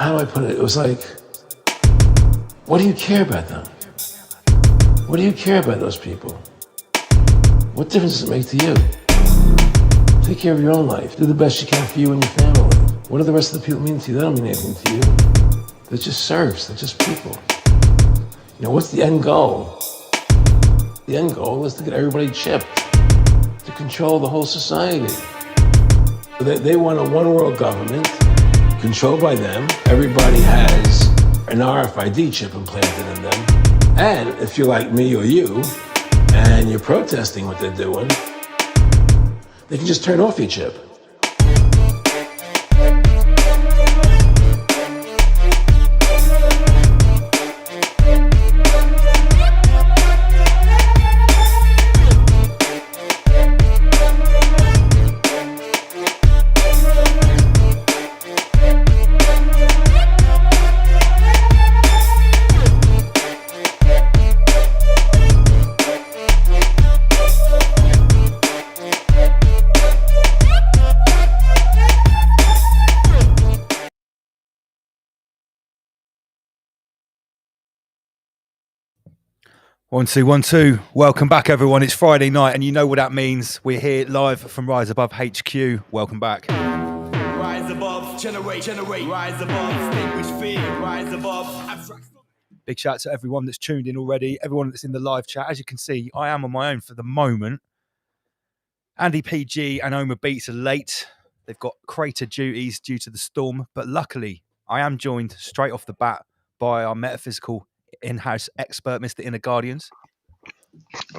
how do I put it? It was like, what do you care about them? What do you care about those people? What difference does it make to you? Take care of your own life. Do the best you can for you and your family. What do the rest of the people mean to you? They don't mean anything to you. They're just serfs. They're just people. You know, what's the end goal? The end goal is to get everybody chipped, to control the whole society. They want a one-world government controlled by them. Everybody has an RFID chip implanted in them. And if you're like me or you, and you're protesting what they're doing, they can just turn off your chip. One, two, 1, 2. Welcome back, everyone. It's Friday night, and you know what that means. We're here live from Rise Above HQ. Welcome back. Rise above, generate, rise above, extinguish fear, rise above, abstract. Big shout out to everyone that's tuned in already, everyone that's in the live chat. As you can see, I am on my own for the moment. Andy PG and Oma Beats are late. They've got crater duties due to the storm, but luckily, I am joined straight off the bat by our metaphysical in-house expert, Mr. Inner Guardians.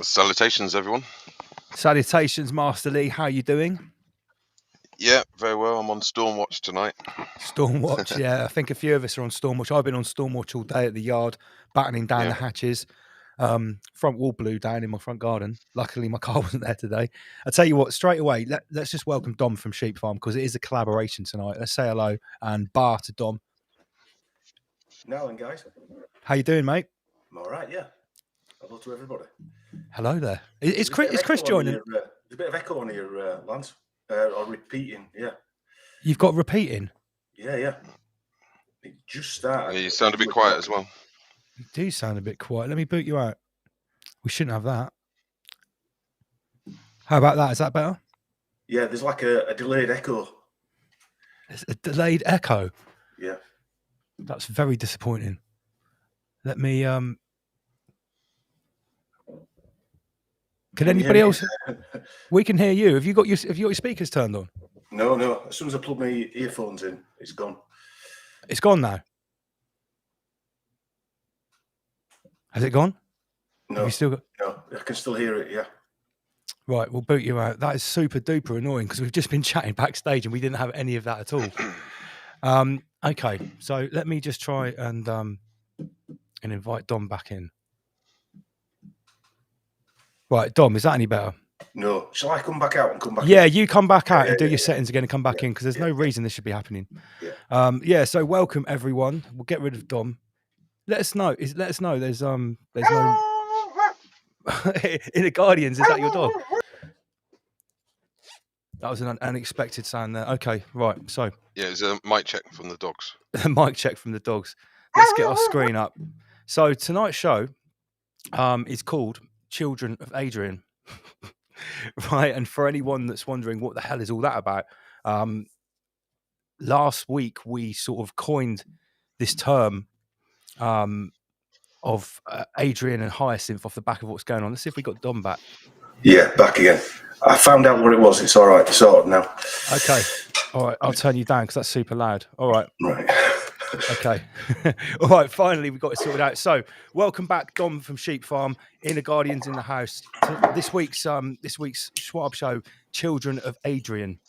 Salutations, everyone. Salutations, Master Lee. How are you doing? Yeah, very well. I'm on Stormwatch tonight. Stormwatch, yeah. I think a few of us are on Stormwatch. I've been on Stormwatch all day at the yard, battening down the hatches. Front wall blew down in my front garden. Luckily, my car wasn't there today. I tell you what, straight away, let's just welcome Dom from Sheep Farm, because it is a collaboration tonight. Let's say hello and bar to Dom. Now then, guys. How you doing, mate? I'm all right, yeah. Hello to everybody. Hello there. Is Chris joining? There's a bit of echo on your Lance, or repeating, yeah. You've got repeating? Yeah. It just started. Yeah, you sound a bit quiet as well. You do sound a bit quiet. Let me boot you out. We shouldn't have that. How about that? Is that better? Yeah, there's like a delayed echo. It's a delayed echo? Yeah. That's very disappointing. Let me Can anybody else? We can hear you. Have you got your speakers turned on? No. As soon as I plug my earphones in, it's gone. It's gone now. Has it gone? No. Have you still got? No, I can still hear it. Yeah. Right, we'll boot you out. That is super duper annoying, because we've just been chatting backstage and we didn't have any of that at all. Okay, so let me just try and invite Dom back in. Right, Dom, is that any better? No. Shall I come back out and come back Yeah, in? you come back out and do your settings again and come back in, because there's no reason this should be happening. Yeah. So welcome everyone. We'll get rid of Dom. Let us know. There's no Inner Guardians, is that your dog? That was an unexpected sound there. Okay, right. So Yeah, it's a mic check from the dogs. mic check from the dogs. Let's get our screen up. So tonight's show is called Children of Adrian. Right, and for anyone that's wondering what the hell is all that about, last week we sort of coined this term of Adrian and Hyacinth off the back of what's going on. Let's see if we got Dom back. Yeah, back again. I found out what it was. It's all right. It's sorted now. Okay. All right. I'll turn you down because that's super loud. All right. Right. Okay. All right. Finally, we got it sorted out. So, welcome back, Dom from Sheep Farm. Inner Guardians in the house. This week's Schwab show, Children of Adrian.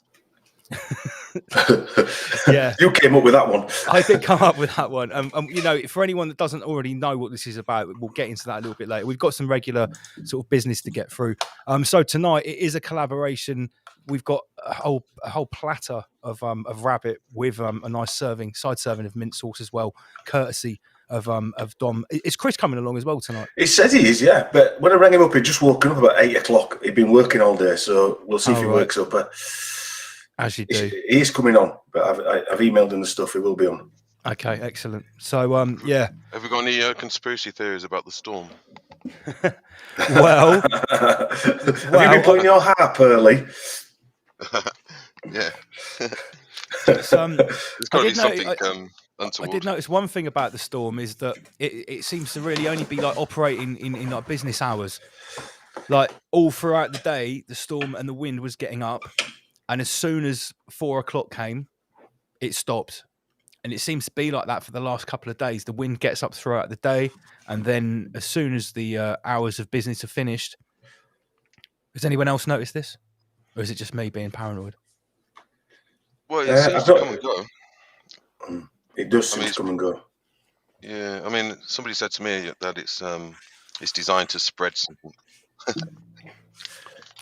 Yeah, you came up with that one. I did come up with that one. You know, for anyone that doesn't already know what this is about, we'll get into that a little bit later. We've got some regular sort of business to get through. So tonight it is a collaboration. We've got a whole platter of rabbit with a nice side serving of mint sauce as well, courtesy of Dom. Is Chris coming along as well tonight? He says he is, yeah. But when I rang him up, he'd just woken up about 8 o'clock. He'd been working all day, so we'll see if he wakes up. As you do. He is coming on, but I've emailed him the stuff. He will be on. Okay, excellent. So, yeah. Have we got any conspiracy theories about the storm? Well, have you been putting your harp early? Yeah. It's, There's got to be something I untoward. did notice one thing about the storm is that it seems to really only be like operating in like business hours. Like all throughout the day, the storm and the wind was getting up, and as soon as 4 o'clock came, it stopped. And it seems to be like that for the last couple of days. The wind gets up throughout the day, and then as soon as the hours of business are finished, has anyone else noticed this, or is it just me being paranoid? Well, it seems to come and go. It does seem to come and go. Yeah, I mean, somebody said to me that it's designed to spread something.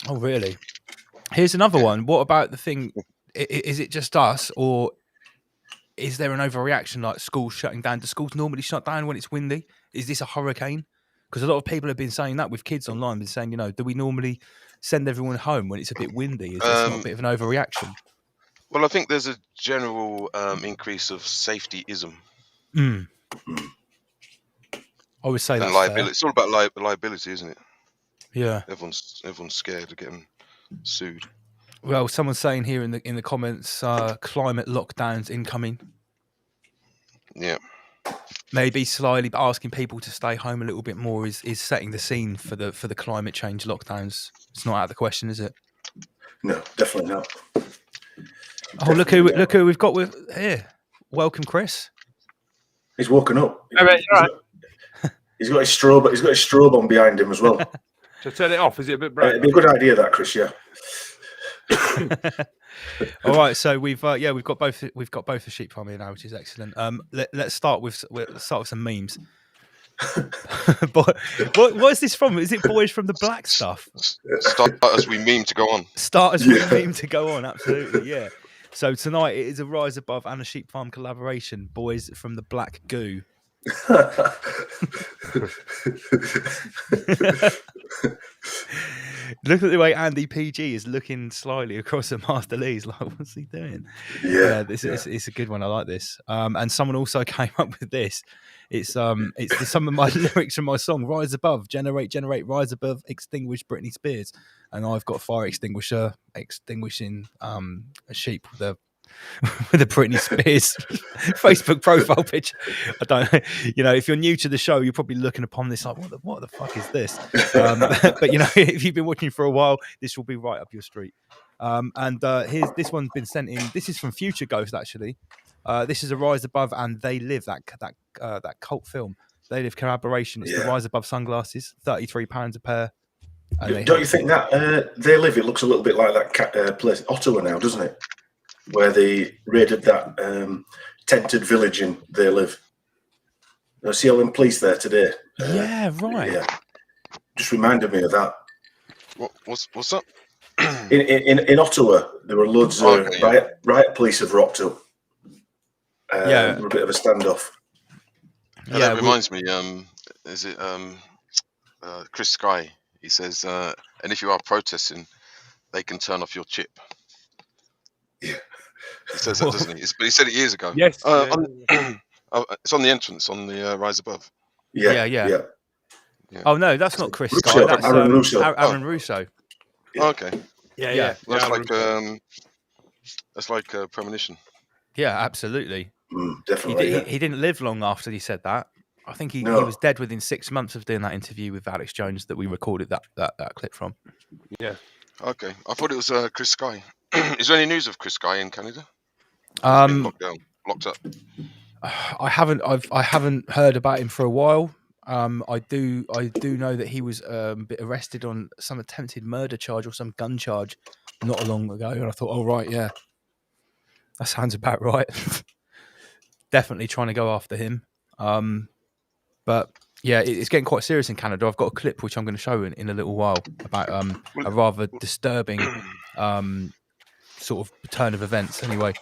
Oh, really? Here's another one. What about the thing? Is it just us, or is there an overreaction, like schools shutting down? Do schools normally shut down when it's windy? Is this a hurricane? Because a lot of people have been saying that with kids online, been saying, do we normally send everyone home when it's a bit windy? Is this not a bit of an overreaction? Well, I think there's a general increase of safetyism. I would say that's liability. fair. It's all about liability, isn't it? Yeah. Everyone's scared of getting sued. Well, someone's saying here in the comments, climate lockdowns incoming. Yeah. Maybe slyly asking people to stay home a little bit more is setting the scene for the climate change lockdowns. It's not out of the question, is it? No, definitely not. Oh, look who we've got with here. Welcome, Chris. He's woken up. All right, all right. He's got his strobe on behind him as well. To turn it off, is it a bit bright? It'd be a good idea, that, Chris. Yeah. All right, so we've got both the sheep farm here now, which is excellent. Let's start with some memes. What is this from? Is it Boys from the Black stuff? Start as we meme to go on. Start as we meme to go on. Absolutely, yeah. So tonight it is a Rise Above and a Sheep Farm collaboration. Boys from the Black Goo. Look at the way Andy PG is looking slyly across at Master Lee's like, what's he doing? It's a good one. I like this. And someone also came up with this. It's some of my lyrics from my song Rise Above, generate, rise above, extinguish Britney Spears. And I've got a fire extinguisher extinguishing a sheep with a Britney Spears Facebook profile picture. I don't know. If you're new to the show, you're probably looking upon this like, what the fuck is this? But if you've been watching for a while, this will be right up your street. And here's this one's been sent in. This is from Future Ghost, actually. This is a Rise Above and They Live, that cult film. They Live collaboration. It's the Rise Above sunglasses, £33 a pair. Don't you think that They Live? It looks a little bit like that place, Ottawa now, doesn't it? Where they raided that tented village in They Live. I see all them police there today. Yeah, right. Yeah, just reminded me of that. What's up? In Ottawa, there were loads of riot police have rocked up. A bit of a standoff. And that reminds me. Is it Chris Sky? He says, and if you are protesting, they can turn off your chip. Yeah, he says that, doesn't he? But he said it years ago. Yes. It's on the entrance on the Rise Above. Yeah. Oh no, that's not Chris Sky. That's Aaron Russo. Aaron Russo. Yeah. Okay. Yeah. That's like a premonition. Yeah, absolutely. Definitely. He didn't live long after he said that. I think he was dead within 6 months of doing that interview with Alex Jones that we recorded that clip from. Yeah. Okay, I thought it was Chris Sky. Is there any news of Chris Sky in Canada? Locked up. I haven't heard about him for a while. I do know that he was arrested on some attempted murder charge or some gun charge not long ago, and I thought, oh right, yeah, that sounds about right. Definitely trying to go after him. But yeah, it's getting quite serious in Canada. I've got a clip which I'm going to show in a little while about a rather disturbing sort of turn of events. Anyway,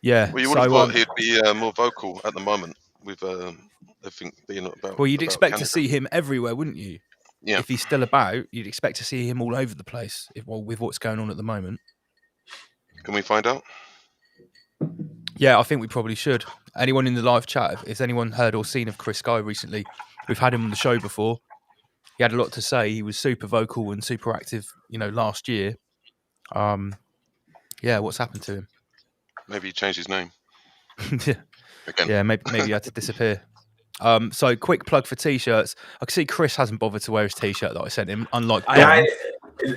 yeah. Well, you would have thought he'd be more vocal at the moment with everything being about. Well, you'd expect Canada. to see him everywhere, wouldn't you? Yeah. If he's still about, you'd expect to see him all over the place with what's going on at the moment. Can we find out? Yeah, I think we probably should. Anyone in the live chat, if anyone heard or seen of Chris Guy recently, we've had him on the show before. He had a lot to say. He was super vocal and super active, last year. Yeah, what's happened to him? Maybe he changed his name Yeah. again. Yeah, maybe he had to disappear. So quick plug for t-shirts. I can see Chris hasn't bothered to wear his t-shirt that I sent him, unlike Dom.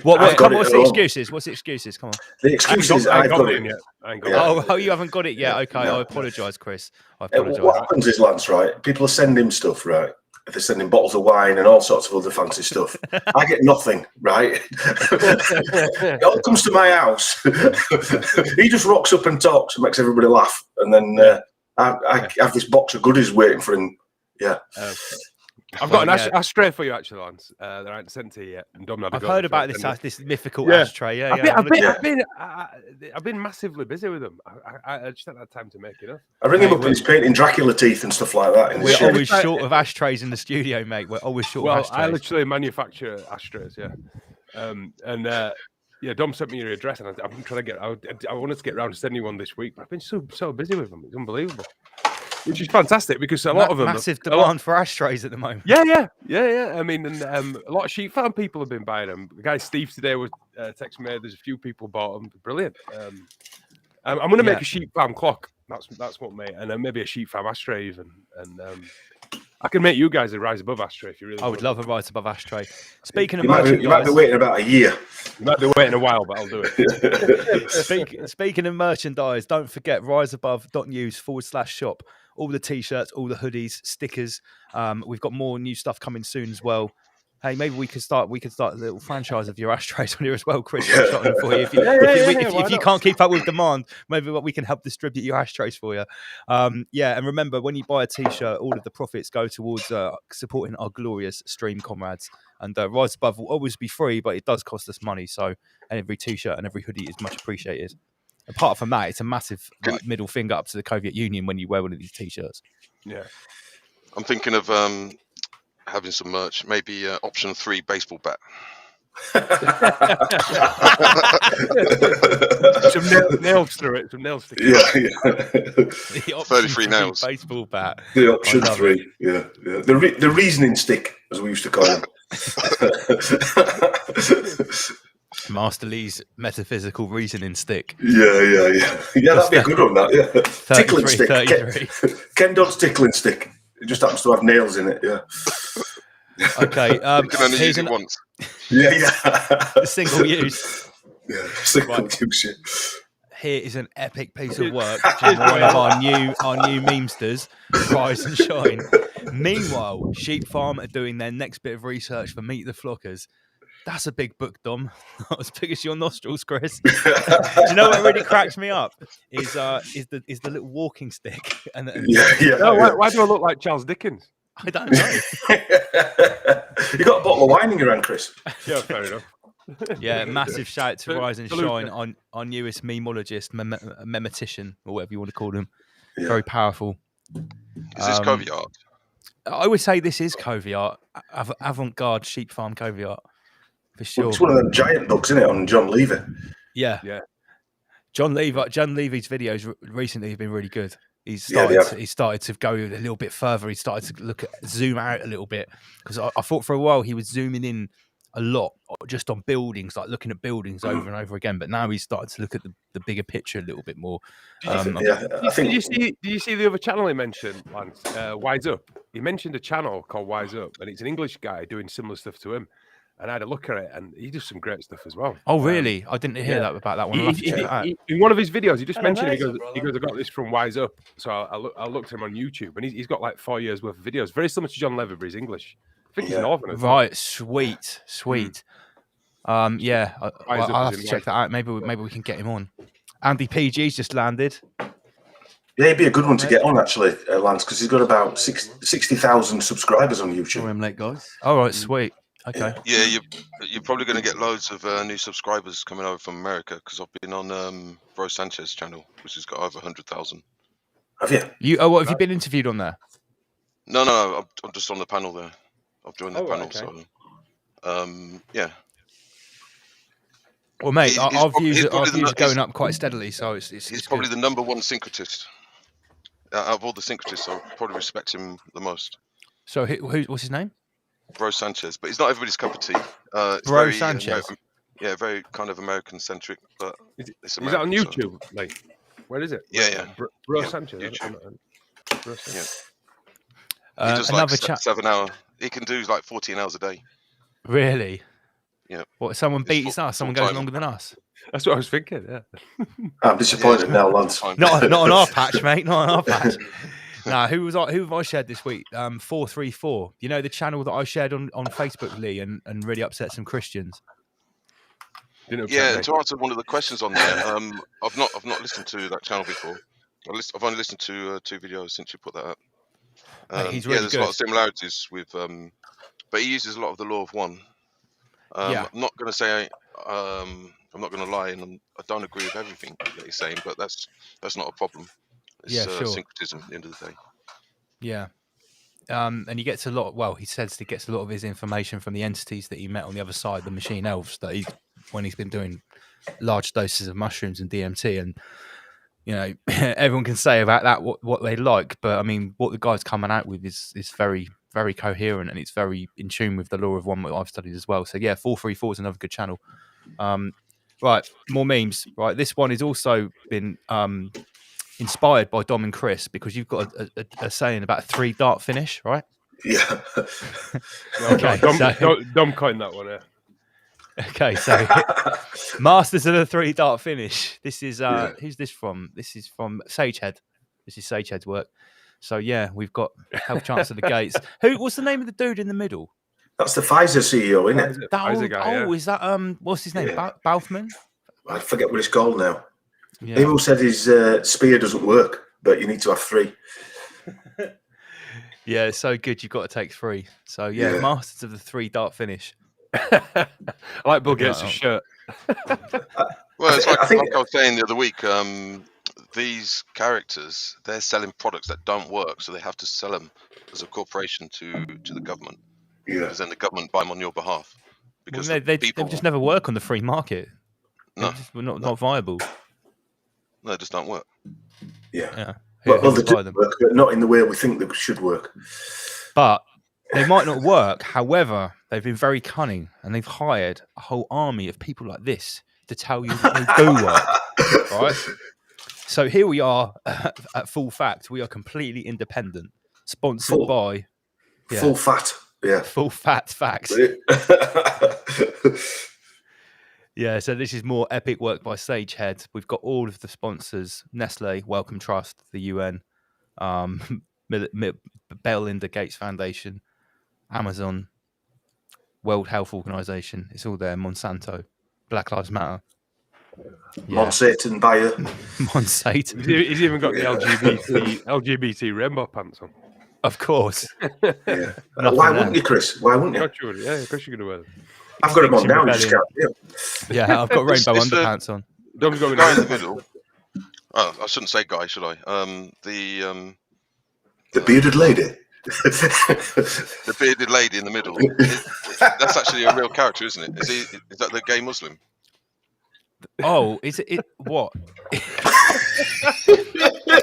What's the excuses? What's the excuses? Come on. The excuses I've got it. yet. I ain't got it. Oh, you haven't got it yet. Okay, No. I apologise, Chris. I apologise. What happens is, Lance, right? People are sending stuff, right? They're sending bottles of wine and all sorts of other fancy stuff. I get nothing, right? It all comes to my house. He just rocks up and talks and makes everybody laugh. And then I have this box of goodies waiting for him. Yeah. I've got an ashtray for you, actually, Lance. They haven't sent to you yet. And I've heard about this mythical ashtray. Yeah, I've been massively busy with them. I just haven't had time to make it up. I ring him up and he's painting Dracula teeth and stuff like that. We're always short of ashtrays in the studio, mate. We're always short of ashtrays. I literally manufacture ashtrays, yeah. Dom sent me your address, and I'm trying to get. I wanted to get around to sending you one this week, but I've been so busy with them. It's unbelievable. Which is fantastic because a lot of them massive demand for ashtrays at the moment. Yeah. I mean, and a lot of sheep farm people have been buying them. The guy Steve today was texting me. There's a few people bought them. Brilliant. I'm going to make a sheep farm clock. That's what, mate. And then maybe a sheep farm ashtray even. And I can make you guys a rise above ashtray if you really. I would love a rise above ashtray. Speaking of you might be waiting about a year. You might be waiting a while, but I'll do it. Speaking of merchandise, don't forget riseabove.news/shop. All the t-shirts, all the hoodies, stickers. We've got more new stuff coming soon as well. Hey, maybe we could start a little franchise of your ashtrays on here as well, Chris. For you. If you can't keep up with demand, maybe we can help distribute your ashtrays for you. And remember, when you buy a t-shirt, all of the profits go towards supporting our glorious stream comrades. And Rise Above will always be free, but it does cost us money. So every t-shirt and every hoodie is much appreciated. Apart from that, it's a massive middle finger up to the Soviet Union when you wear one of these t-shirts. Yeah. I'm thinking of having some merch. Maybe option 3 baseball bat. Some nails through it. Some nails sticking. Yeah. 33 nails. Baseball bat. The option 3. Yeah. The reasoning stick, as we used to call them. Master Lee's metaphysical reasoning stick. Yeah, that'd be a good one. That, yeah. Tickling stick. 33. Ken Dodd's tickling stick. It just happens to have nails in it. Yeah. Okay. You can only use it once. Yeah. Single use. Yeah, single use. Here is an epic piece of work from one of our new memesters, Rise and Shine. Meanwhile, Sheep Farm are doing their next bit of research for Meet the Flockers. That's a big book, Dom. Not as big as your nostrils, Chris. Do you know what really cracks me up? Is the little walking stick. Why do I look like Charles Dickens? I don't know. You got a bottle of wine in your hand, Chris. Yeah, fair enough. Yeah, massive shout to Rise and Shine on our newest memologist, memetician, or whatever you want to call him. Yeah. Very powerful. Is this covey art? I would say this is covey art, avant-garde sheep farm covey art. For sure. Well, it's one of them giant books, isn't it, on John Levy? Yeah. John Levy's videos recently have been really good. He started to go a little bit further. He started to zoom out a little bit, because I thought for a while he was zooming in a lot just on buildings, like looking at buildings over and over again. But now he's started to look at the bigger picture a little bit more. Did you see the other channel he mentioned, Lance? Wise Up. He mentioned a channel called Wise Up, and it's an English guy doing similar stuff to him. And I had a look at it, and he does some great stuff as well. Oh, really? I didn't hear that about that one. I'll have to check that out. In one of his videos, he just mentioned he goes, I got this from Wise Up. So I looked at him on YouTube, and he's got like 4 years worth of videos. Very similar to John Levy, but he's English. I think he's Northern. Right, sweet. I'll have to check that out. Maybe we can get him on. Andy PG's just landed. Yeah, he'd be a good one to get on, actually, Lance, because he's got about 60,000 subscribers on YouTube. Sorry, I'm late, guys. All right, sweet. Okay. Yeah, you're probably going to get loads of new subscribers coming over from America, because I've been on Bro Sanchez channel, which has got over 100,000. Have you? Have you been interviewed on there? No, I'm just on the panel there. I've joined the panel, okay. So yeah. Well, mate, our views are going up quite steadily, so it's probably the number one syncretist. Out of all the syncretists, I probably respect him the most. So what's his name? Bro Sanchez, but he's not everybody's cup of tea. It's Bro very, Sanchez. very kind of American centric, but Is that on YouTube? So. Like, where is it? Yeah. Bro Sanchez. YouTube. Bro Sanchez. Yeah. He does another like 7 hour. He can do like 14 hours a day. Really? Yeah. What? Someone beats us? Someone goes longer than us? That's what I was thinking. Yeah. I'm disappointed now, Lance. Not on our patch, mate. Not on our patch. No, who have I shared this week? 434. You know the channel that I shared on Facebook, Lee, and really upset some Christians. Yeah, to answer one of the questions on there, I've not listened to that channel before. I've only listened to 2 videos since you put that up. Mate, he's really there's good. a lot of similarities with, but he uses a lot of the law of one. I'm not going to say I'm not going to lie, and I don't agree with everything that he's saying, but that's not a problem. It's sure. syncretism at the end of the day. Yeah. And he gets a lot. Well, he says he gets a lot of his information from the entities that he met on the other side, the machine elves, that when he's been doing large doses of mushrooms and DMT. And you know, everyone can say about that what they like, but I mean, what the guy's coming out with is very, very coherent, and it's very in tune with the law of one that I've studied as well. So yeah, 434 is another good channel. Right, more memes. Right, this one has also been inspired by Dom and Chris, because you've got a saying about a 3-dart finish, right? Yeah. Okay, Dom coined that one. Yeah. Okay, so Masters of the 3-dart finish. This is who's this from? This is from Sagehead. This is Sagehead's work. So yeah, we've got Health Chancellor Gates. What's the name of the dude in the middle? That's the Pfizer CEO, isn't it? That Pfizer guy, is that what's his name? Yeah. Balfman? I forget what it's called now. Yeah. He who said his spear doesn't work, but you need to have 3. Yeah, it's so good. You've got to take 3. So yeah. Masters of the 3-dart finish. I like Bill Gates' shirt. Well, it's like I was saying the other week. These characters, they're selling products that don't work, so they have to sell them as a corporation to the government. Yeah. Because then the government buy them on your behalf. Because they just never work on the free market. No, they're not viable. No, it just don't work. Yeah. Who Well, they do them? work, but not in the way we think they should work. But they might not work. However, they've been very cunning, and they've hired a whole army of people like this to tell you that they do work. Right? So here we are at Full Fact. We are completely independent, sponsored by Full Fat. Yeah. Full Fat Facts. Yeah, so this is more epic work by Sagehead. We've got all of the sponsors: Nestle, Wellcome Trust, the UN, Belinda Gates Foundation, Amazon, World Health Organization. It's all there. Monsanto, Black Lives Matter. Yeah. Monsanto buyer. Monsanto. He's even got the LGBT rainbow pants on. Of course. Yeah. Why wouldn't you, Chris? Why wouldn't you? Yeah, of course you're going to wear them. I've got them on now. Just yeah, I've got rainbow underpants on. Dom's got the guy in the middle. Oh, I shouldn't say guy, should I? The bearded lady. The bearded lady in the middle. That's actually a real character, isn't it? Is that the gay Muslim? Oh, is it what?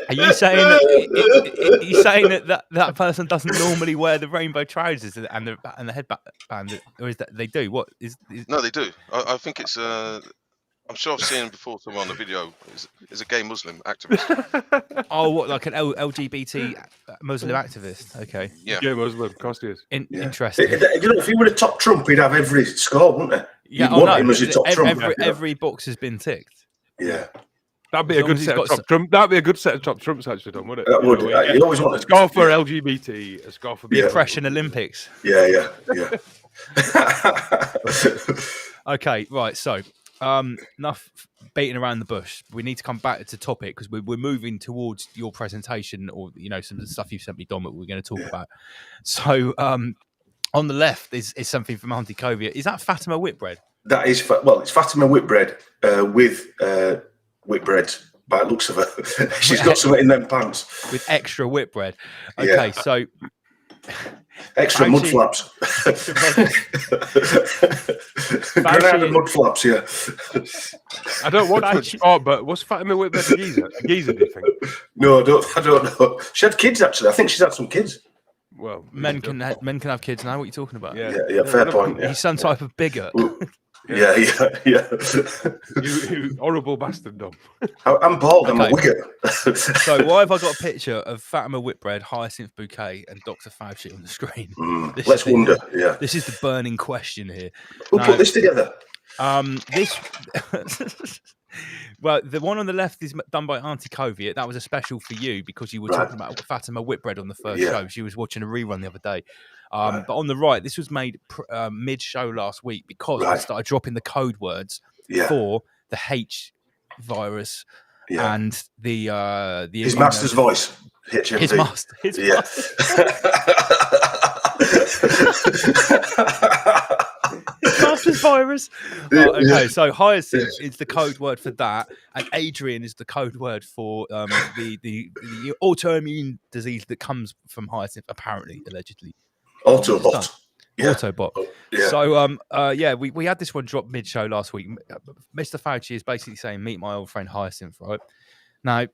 Are you saying that? Are you saying that person doesn't normally wear the rainbow trousers and the headband, or is that they do? What is? No, they do. I think it's. I'm sure I've seen him before somewhere on the video. Is a gay Muslim activist. Oh, what, like an LGBT Muslim activist? Okay. Yeah. Gay Muslim, of course he is. Interesting. You know, if he were a top trump, he'd have every score, wouldn't he? Yeah, You'd want him as your top trump. Every box has been ticked. Yeah. That'd be a good set of top trumps. That'd be a good set of top trumps, actually, Dom, wouldn't it? That would. You always want a score for LGBT, a score for the Oppression Olympics. Yeah. Okay, right. So, enough beating around the bush. We need to come back to topic, because we're moving towards your presentation, or some of the stuff you sent me, Dom, that we're going to talk about. So, on the left is something from Auntie Covia. Is that Fatima Whitbread? That is, it's Fatima Whitbread with Whitbread, by the looks of her. She's got something in them pants. With extra Whitbread. Okay, so Extra mud flaps. Granada mud flaps, yeah. I don't watch much sport, but was Fatima Whitbread a geezer? A geezer, do you think? No, I don't know. She had kids, actually. I think she's had some kids. Well, men can have kids now. What are you talking about? Yeah, fair point. He's some type of bigot. Yeah. You horrible bastard, Dom. I'm bald. I'm a wigger. So why have I got a picture of Fatima Whitbread, Hyacinth Bouquet, and Dr. Fauci on the screen? Let's wonder. Yeah. This is the burning question here. Who put this together? Well, the one on the left is done by Auntie Coviet. That was a special for you because you were talking about Fatima Whitbread on the first show. She was watching a rerun the other day. But on the right, this was made mid-show last week because I started dropping the code words for the H virus and the his master's voice. HMV. His master. Master's virus. Okay, so hyacinth is the code word for that, and Adrian is the code word for the autoimmune disease that comes from hyacinth, apparently, allegedly. Autobot. Autobot. Yeah. So we had this one drop mid-show last week. Mr. Fauci is basically saying, meet my old friend Hyacinth, right? Now,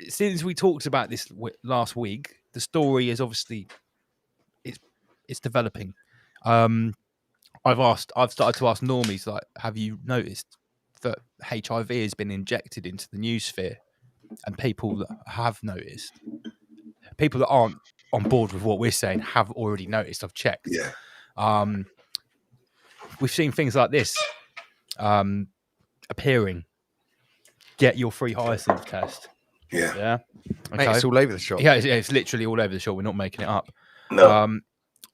since we talked about this last week, the story is obviously it's developing. I've started to ask normies, like, have you noticed that HIV has been injected into the news sphere? And people that have noticed, people that aren't on board with what we're saying, have already noticed. I've checked. Yeah. We've seen things like this appearing. Get your free hyacinth test. Yeah. Yeah. Okay. Mate, it's all over the shop. Yeah, it's literally all over the shop. We're not making it up. No.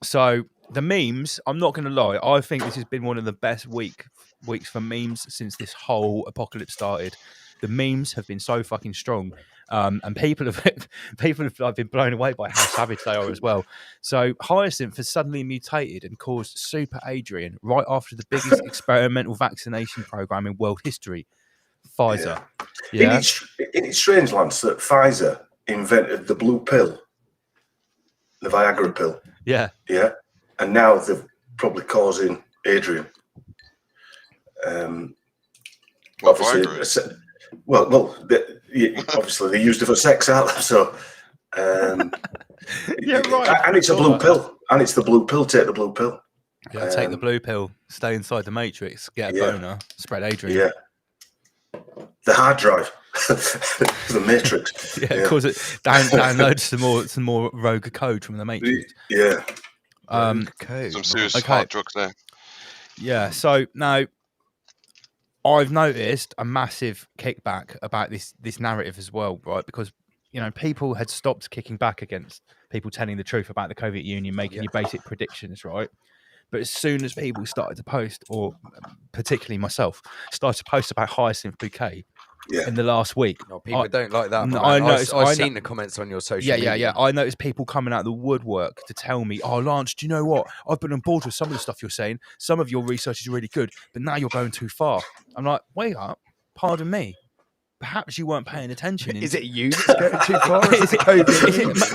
So the memes, I'm not going to lie, I think this has been one of the best weeks for memes since this whole apocalypse started. The memes have been so fucking strong, and people have been blown away by how savage they are as well. So Hyacinth has suddenly mutated and caused Super Adrian right after the biggest experimental vaccination program in world history, Pfizer. Yeah. Isn't it strange, Lance, that Pfizer invented the blue pill, the Viagra pill? Yeah. Yeah. And now they're probably causing Adrian. Obviously, obviously they used it for sex, aren't they? So, yeah, right. And it's a blue pill. And it's the blue pill. Take the blue pill. Yeah, take the blue pill. Stay inside the matrix. Get a boner. Spread Adrian. Yeah. The hard drive. The matrix. Cause it download some more rogue code from the matrix. Yeah. Some serious hard drugs there. Yeah. So now I've noticed a massive kickback about this narrative as well, right? Because people had stopped kicking back against people telling the truth about the COVID union, making your basic predictions, right? But as soon as people started to post, or particularly myself, started to post about Hyacinth Bouquet in the last week. No, people don't like that. No, I've seen the comments on your social media. Yeah. I noticed people coming out of the woodwork to tell me, oh, Lance, do you know what? I've been on board with some of the stuff you're saying. Some of your research is really good, but now you're going too far. I'm like, wait up, pardon me. Perhaps you weren't paying attention. Is it you that's going too far?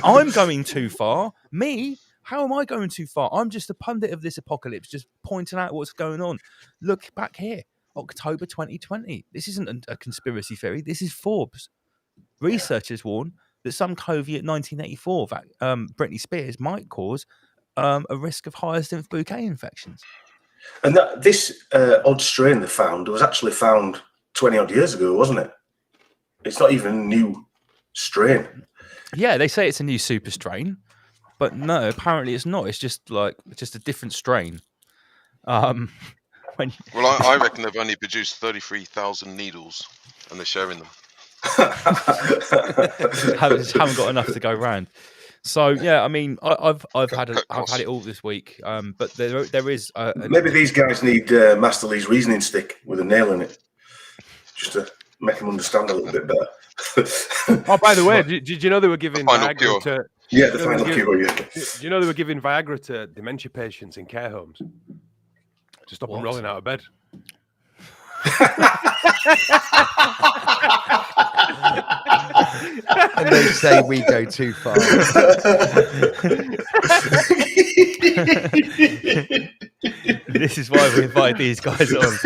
I'm going too far? Me? How am I going too far? I'm just a pundit of this apocalypse, just pointing out what's going on. Look back here, October 2020. This isn't a conspiracy theory. This is Forbes. Researchers warn that some COVID 1984 Britney Spears might cause a risk of hyacinth bouquet infections. And this odd strain they found was actually found 20 odd years ago, wasn't it? It's not even a new strain. Yeah, they say it's a new super strain. But no, apparently it's not. It's just a different strain. Well, I reckon they've only produced 33,000 needles, and they're sharing them. haven't got enough to go round. So yeah, I mean, I've had it all this week. But there is maybe these guys need Master Lee's reasoning stick with a nail in it, just to make them understand a little bit better. Oh, by the way, did you know they were giving Viagra to? Yeah, the final cure. Yeah. Do you know they were giving Viagra to dementia patients in care homes to stop them rolling out of bed? And they say we go too far. This is why we invite these guys on.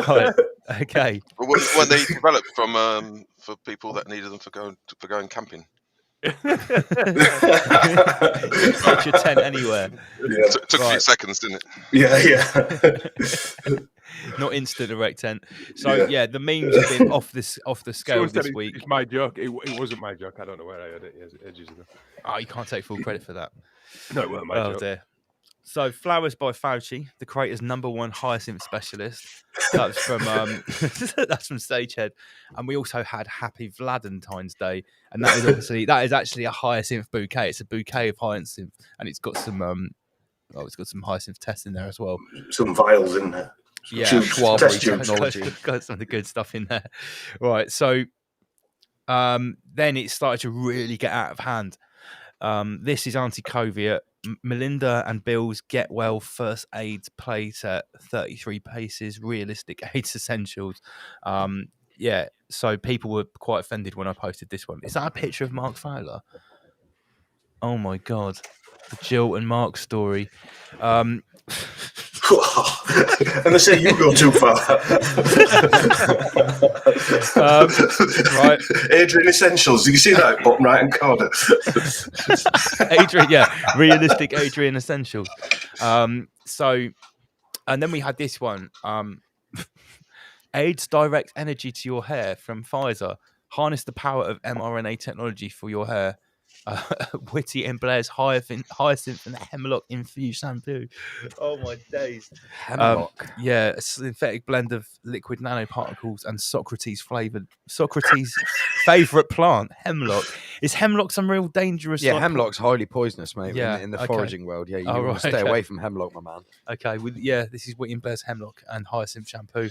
Right. Okay. Well, when they developed from for people that needed them for going camping. You can pitch your tent anywhere. Yeah. Took a few seconds, didn't it? Yeah. Not instant erect tent. So yeah, the memes have been off the scale this week. It's my joke. It wasn't my joke. I don't know where I heard it ages ago. Oh, you can't take full credit for that. No, it wasn't my joke. Dear. So, Flowers by Fauci, the creator's #1 hyacinth specialist. That's from that's from Stagehead, and we also had Happy Valentine's Day, and that is actually a hyacinth bouquet. It's a bouquet of hyacinth, and it's got some hyacinth tests in there as well. Some vials in there. Yeah, test technology. Got some of the good stuff in there. Right, so then it started to really get out of hand. This is anti-COVID. Melinda and Bill's Get Well First Aid playset, 33 paces, realistic AIDS essentials. Yeah, so people were quite offended when I posted this one. Is that a picture of Mark Fowler? Oh my God, the Jill and Mark story. And they say you go too far. Right, Adrian Essentials. Did you see that bottom right hand corner? Adrian, yeah, realistic Adrian essentials. So, and then we had this one. AIDS direct energy to your hair from Pfizer. Harness the power of mRNA technology for your hair. Whitty and Blair's hyacinth and hemlock infused shampoo. Oh my days! Hemlock. Yeah, a synthetic blend of liquid nanoparticles and Socrates' favourite plant, hemlock. Is hemlock some real dangerous? Yeah, hemlock's highly poisonous, mate. Yeah, in the okay. foraging world. Yeah, you Oh, want right, to stay okay. away from hemlock, my man. Okay, this is Whitty and Blair's hemlock and hyacinth shampoo.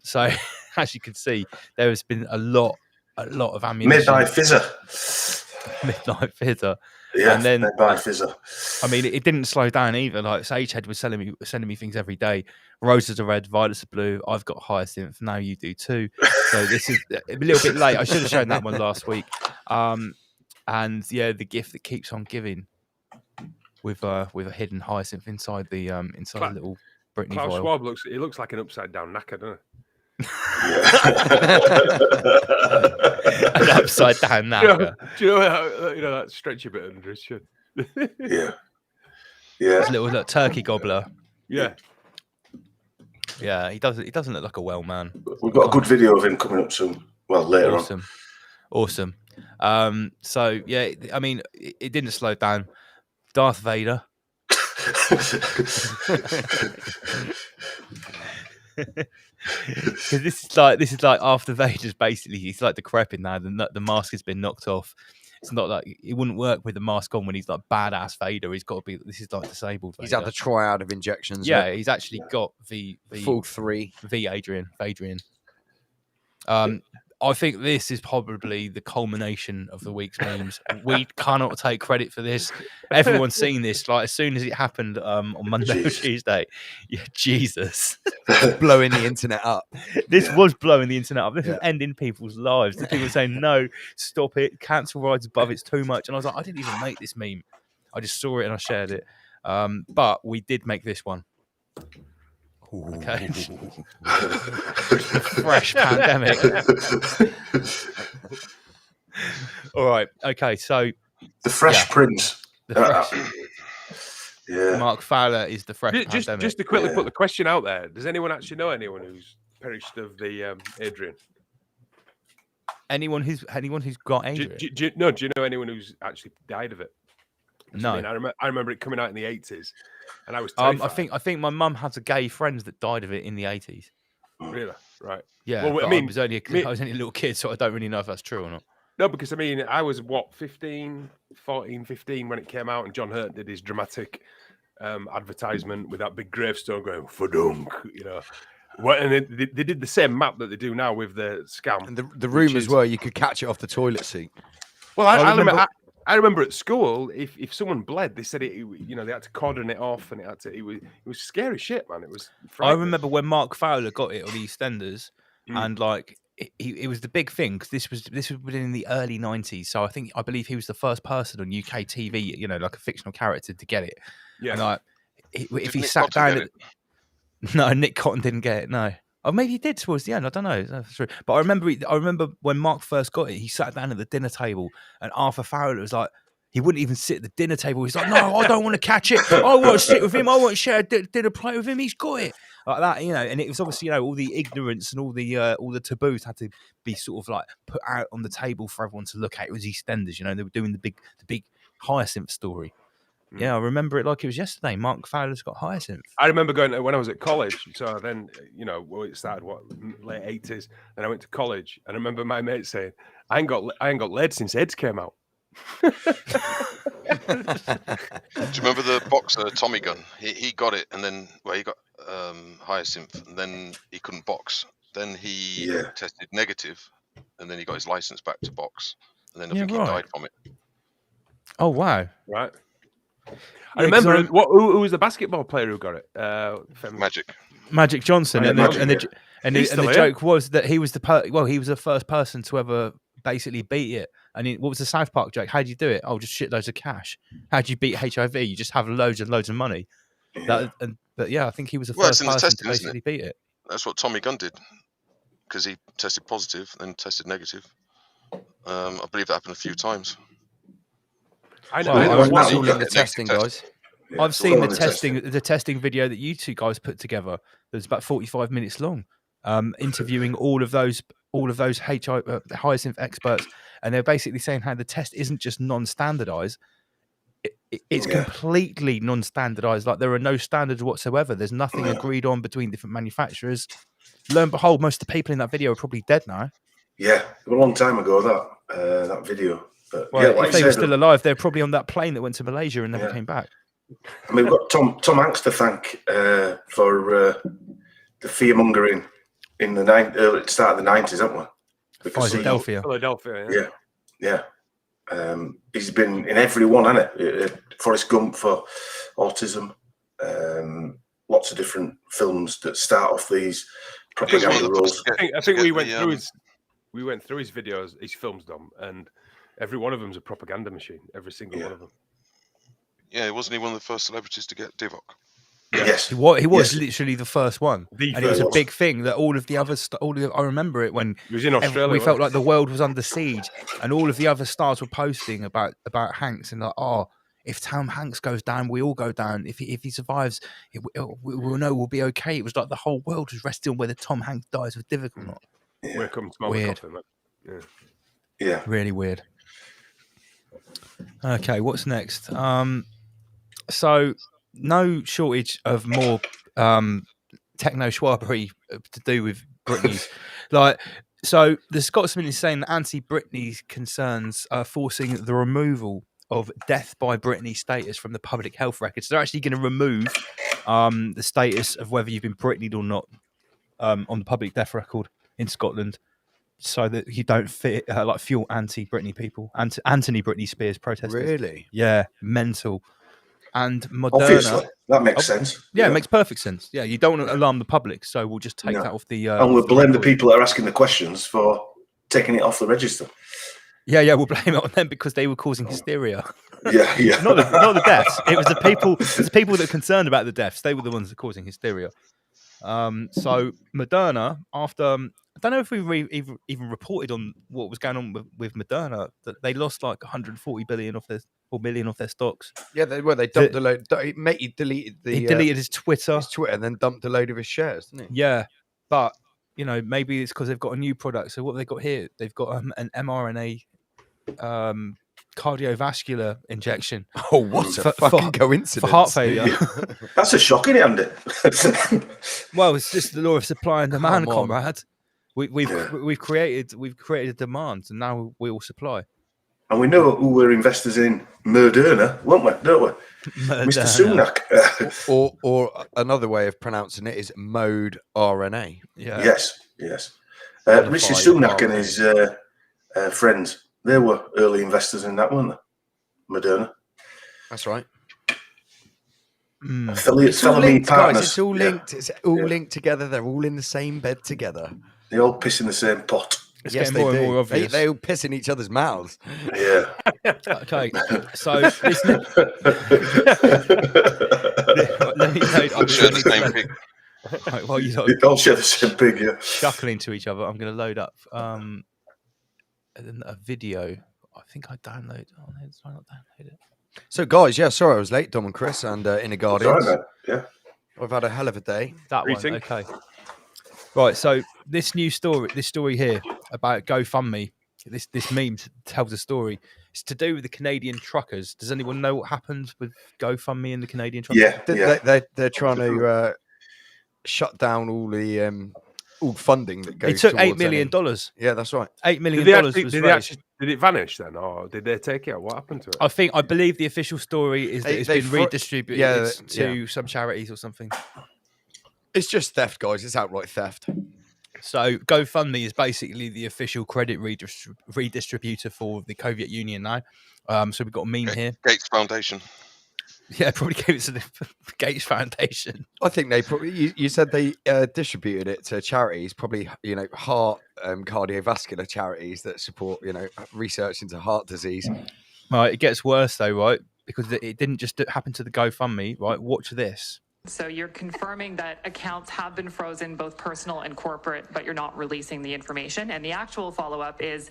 So as you can see, there has been a lot of ammunition. Midnight Fizzer. Midnight Fizzer. Yeah, and then Midnight Fizzer. I mean, it didn't slow down either. Like Sagehead was sending me things every day. Roses are red, violets are blue. I've got hyacinth. Now you do too. So this is a little bit late. I should have shown that one last week. And yeah, the gift that keeps on giving with a hidden hyacinth inside the little Britney Klaus vial. Schwab looks like an upside down knacker, doesn't it? An upside down knacker. Do you know how, that stretchy bit under his chin? Yeah. His little turkey gobbler. Yeah. Yeah, he doesn't look like a well man. We've got a good video of him coming up soon. Well, later on. Awesome. So yeah, I mean, it didn't slow down. Darth Vader. Because this is like after Vader's basically, he's like decrepit now. The mask has been knocked off. It's not like it wouldn't work with the mask on when he's like badass Vader. He's got to be. This is like disabled Vader. He's had the triad of injections. Yeah, he's actually got the full 3. Adrian. I think this is probably the culmination of the week's memes. We cannot take credit for this. Everyone's seen this. Like as soon as it happened on Monday or Tuesday, yeah, Jesus, blowing the internet up. This was blowing the internet up. This was ending people's lives. The people saying, "No, stop it! Cancel rides above. It's too much." And I was like, I didn't even make this meme. I just saw it and I shared it. But we did make this one. Okay. Fresh pandemic. All right. Okay. So the Fresh Prince. Yeah. Mark Fowler is the fresh pandemic. Just to quickly put the question out there: does anyone actually know anyone who's perished of the Adrian? Anyone who's got Adrian? Do you know anyone who's actually died of it? No. I mean, I remember it coming out in the 80s, and I was terrified. I think my mum had a gay friend that died of it in the 80s. Really? Right. Yeah. Well, I mean, I was only a little kid, so I don't really know if that's true or not. No, because I mean, I was 15 when it came out, and John Hurt did his dramatic advertisement with that big gravestone going "Fadunk," And they did the same map that they do now with the scam. And the rumours were you could catch it off the toilet seat. Well, I remember at school, if someone bled, they said they had to cordon it off, and it was scary shit, man. It was frightening. I remember when Mark Fowler got it on the EastEnders, and like it was the big thing because this was within the early 90s. So I believe he was the first person on UK TV, you know, like a fictional character to get it. Yeah. And if Did he Nick sat Cotton down, get no, Nick Cotton didn't get it. No, or maybe he did towards the end. I don't know. That's true. But I remember when Mark first got it, he sat down at the dinner table, and Arthur Farrell was like, he wouldn't even sit at the dinner table. He's like, no, I don't want to catch it. I want to sit with him. I want to share a dinner plate with him. He's got it. Like that, you know. And it was obviously, you know, all the ignorance and all the taboos had to be sort of like put out on the table for everyone to look at. It was EastEnders, you know. They were doing the big Hyacinth story. Yeah, I remember it like it was yesterday. Mark Fowler's got Hyacinth. I remember going when I was at college. So then, you know, it started late 80s. Then I went to college, and I remember my mate saying, "I ain't got lead since AIDS came out." Do you remember the boxer Tommy Gunn? He got it, and then he got Hyacinth, and then he couldn't box. Then he tested negative, and then he got his license back to box, and then I think he died from it. Oh wow! Right. I remember who was the basketball player who got it? Magic Johnson, and the joke was that he was he was the first person to ever basically beat it. And what was the South Park joke? How'd you do it? Oh, just shitloads of cash. How'd you beat HIV? You just have loads and loads of money. But yeah, I think he was the first person to basically beat it. That's what Tommy Gunn did, because he tested positive, then tested negative. I believe that happened a few times. I know. That's all in the testing, guys. I've seen the testing video that you two guys put together. That's about 45 minutes long, interviewing all of those Hyacinth experts, and they're basically saying how the test isn't just non-standardized; it's completely non-standardized. Like there are no standards whatsoever. There's nothing agreed on between different manufacturers. Lo and behold, most of the people in that video are probably dead now. Yeah, a long time ago that video. But, well, if they were still alive, they're probably on that plane that went to Malaysia and never came back. I mean, we've got Tom Hanks to thank for the fear mongering in the start of the 90s, haven't we? Because Philadelphia. Yeah. He's been in every one, hasn't it? Forrest Gump for autism. Lots of different films that start off these propaganda roles. I think we went through his videos, his films, Dom, and every one of them is a propaganda machine. Every single one of them. Yeah, wasn't he one of the first celebrities to get Divock? Yes, he was literally the first one, and it was a big thing that all of the others. I remember it when he was in Australia. We felt like the world was under siege, and all of the other stars were posting about Hanks and like, oh, if Tom Hanks goes down, we all go down. If he survives, we'll know we'll be okay. It was like the whole world was resting on whether Tom Hanks dies with Divock or not. Yeah. Weird. Yeah, really weird. Okay, what's next? So no shortage of more techno schwabbery to do with Britney's. So the Scotsman is saying that anti-Britney concerns are forcing the removal of death by Britney status from the public health records. They're actually going to remove the status of whether you've been Britneyed or not on the public death record in Scotland, so that you don't fuel anti-Britney people. Anthony Britney Spears protesters. Really? Yeah, mental. And Moderna. Obviously, that makes sense. Yeah, it makes perfect sense. Yeah, you don't want to alarm the public, so we'll just take that off the. And we'll blame the people that are asking the questions for taking it off the register. Yeah, we'll blame it on them because they were causing hysteria. Yeah. not the deaths. It was the people. It's the people that are concerned about the deaths. They were the ones that are causing hysteria. So Moderna, after I don't know if we even reported on what was going on with Moderna, that they lost like 140 billion off their million off their stocks. Yeah, they dumped a load. Mate, he deleted his Twitter, and then dumped a load of his shares, didn't he? Yeah, but you know, maybe it's because they've got a new product. So what have they got here? They've got an mRNA cardiovascular injection. Oh, what a fucking coincidence. For heart failure. That's a shocking, Andy. Well, it's just the law of supply and demand, comrade. We've created a demand, and now we all supply. And we know who we're investors in Moderna, won't we? Don't we? Mr. Sunak. or another way of pronouncing it is mode RNA. Yeah. Yes. Rishi Sunak and his friends, they were early investors in that, weren't they? Moderna. That's right. Affiliates, fellow partners. Guys, it's all linked. It's all linked together. They're all in the same bed together. They all piss in the same pot. It's Yes, getting they more and do. more obvious. They all piss in each other's mouths. Yeah. Okay, so this. Let me load up. Share the same pig. Right, while you lot They all share the same pig, yeah. chuckling to each other, I'm going to load up a video. I think I download. Oh, no, did I not download it? So, guys, yeah, sorry I was late. Dom and Chris and Inner Guardians. Sorry, mate. Yeah. I've had a hell of a day. That one, Greeting. okay. Right, so this story here about GoFundMe, this meme tells a story. It's to do with the Canadian truckers. Does anyone know what happened with GoFundMe and the Canadian truckers? Yeah. They're trying to shut down all the all funding that goes. It took towards $8 million. Yeah, that's right. $8 million Did it vanish then, or did they take it? What happened to it? I believe the official story is that it's been redistributed to some charities or something. It's just theft, guys. It's outright theft. So GoFundMe is basically the official credit redistributor for the Soviet Union now. So we've got a meme here. Gates Foundation. Yeah, probably gave it to the Gates Foundation. I think they probably. You said they distributed it to charities, probably heart cardiovascular charities that support research into heart disease. Right, it gets worse though, right? Because it didn't just happen to the GoFundMe, right? Watch this. So you're confirming that accounts have been frozen, both personal and corporate, but you're not releasing the information. And the actual follow-up is,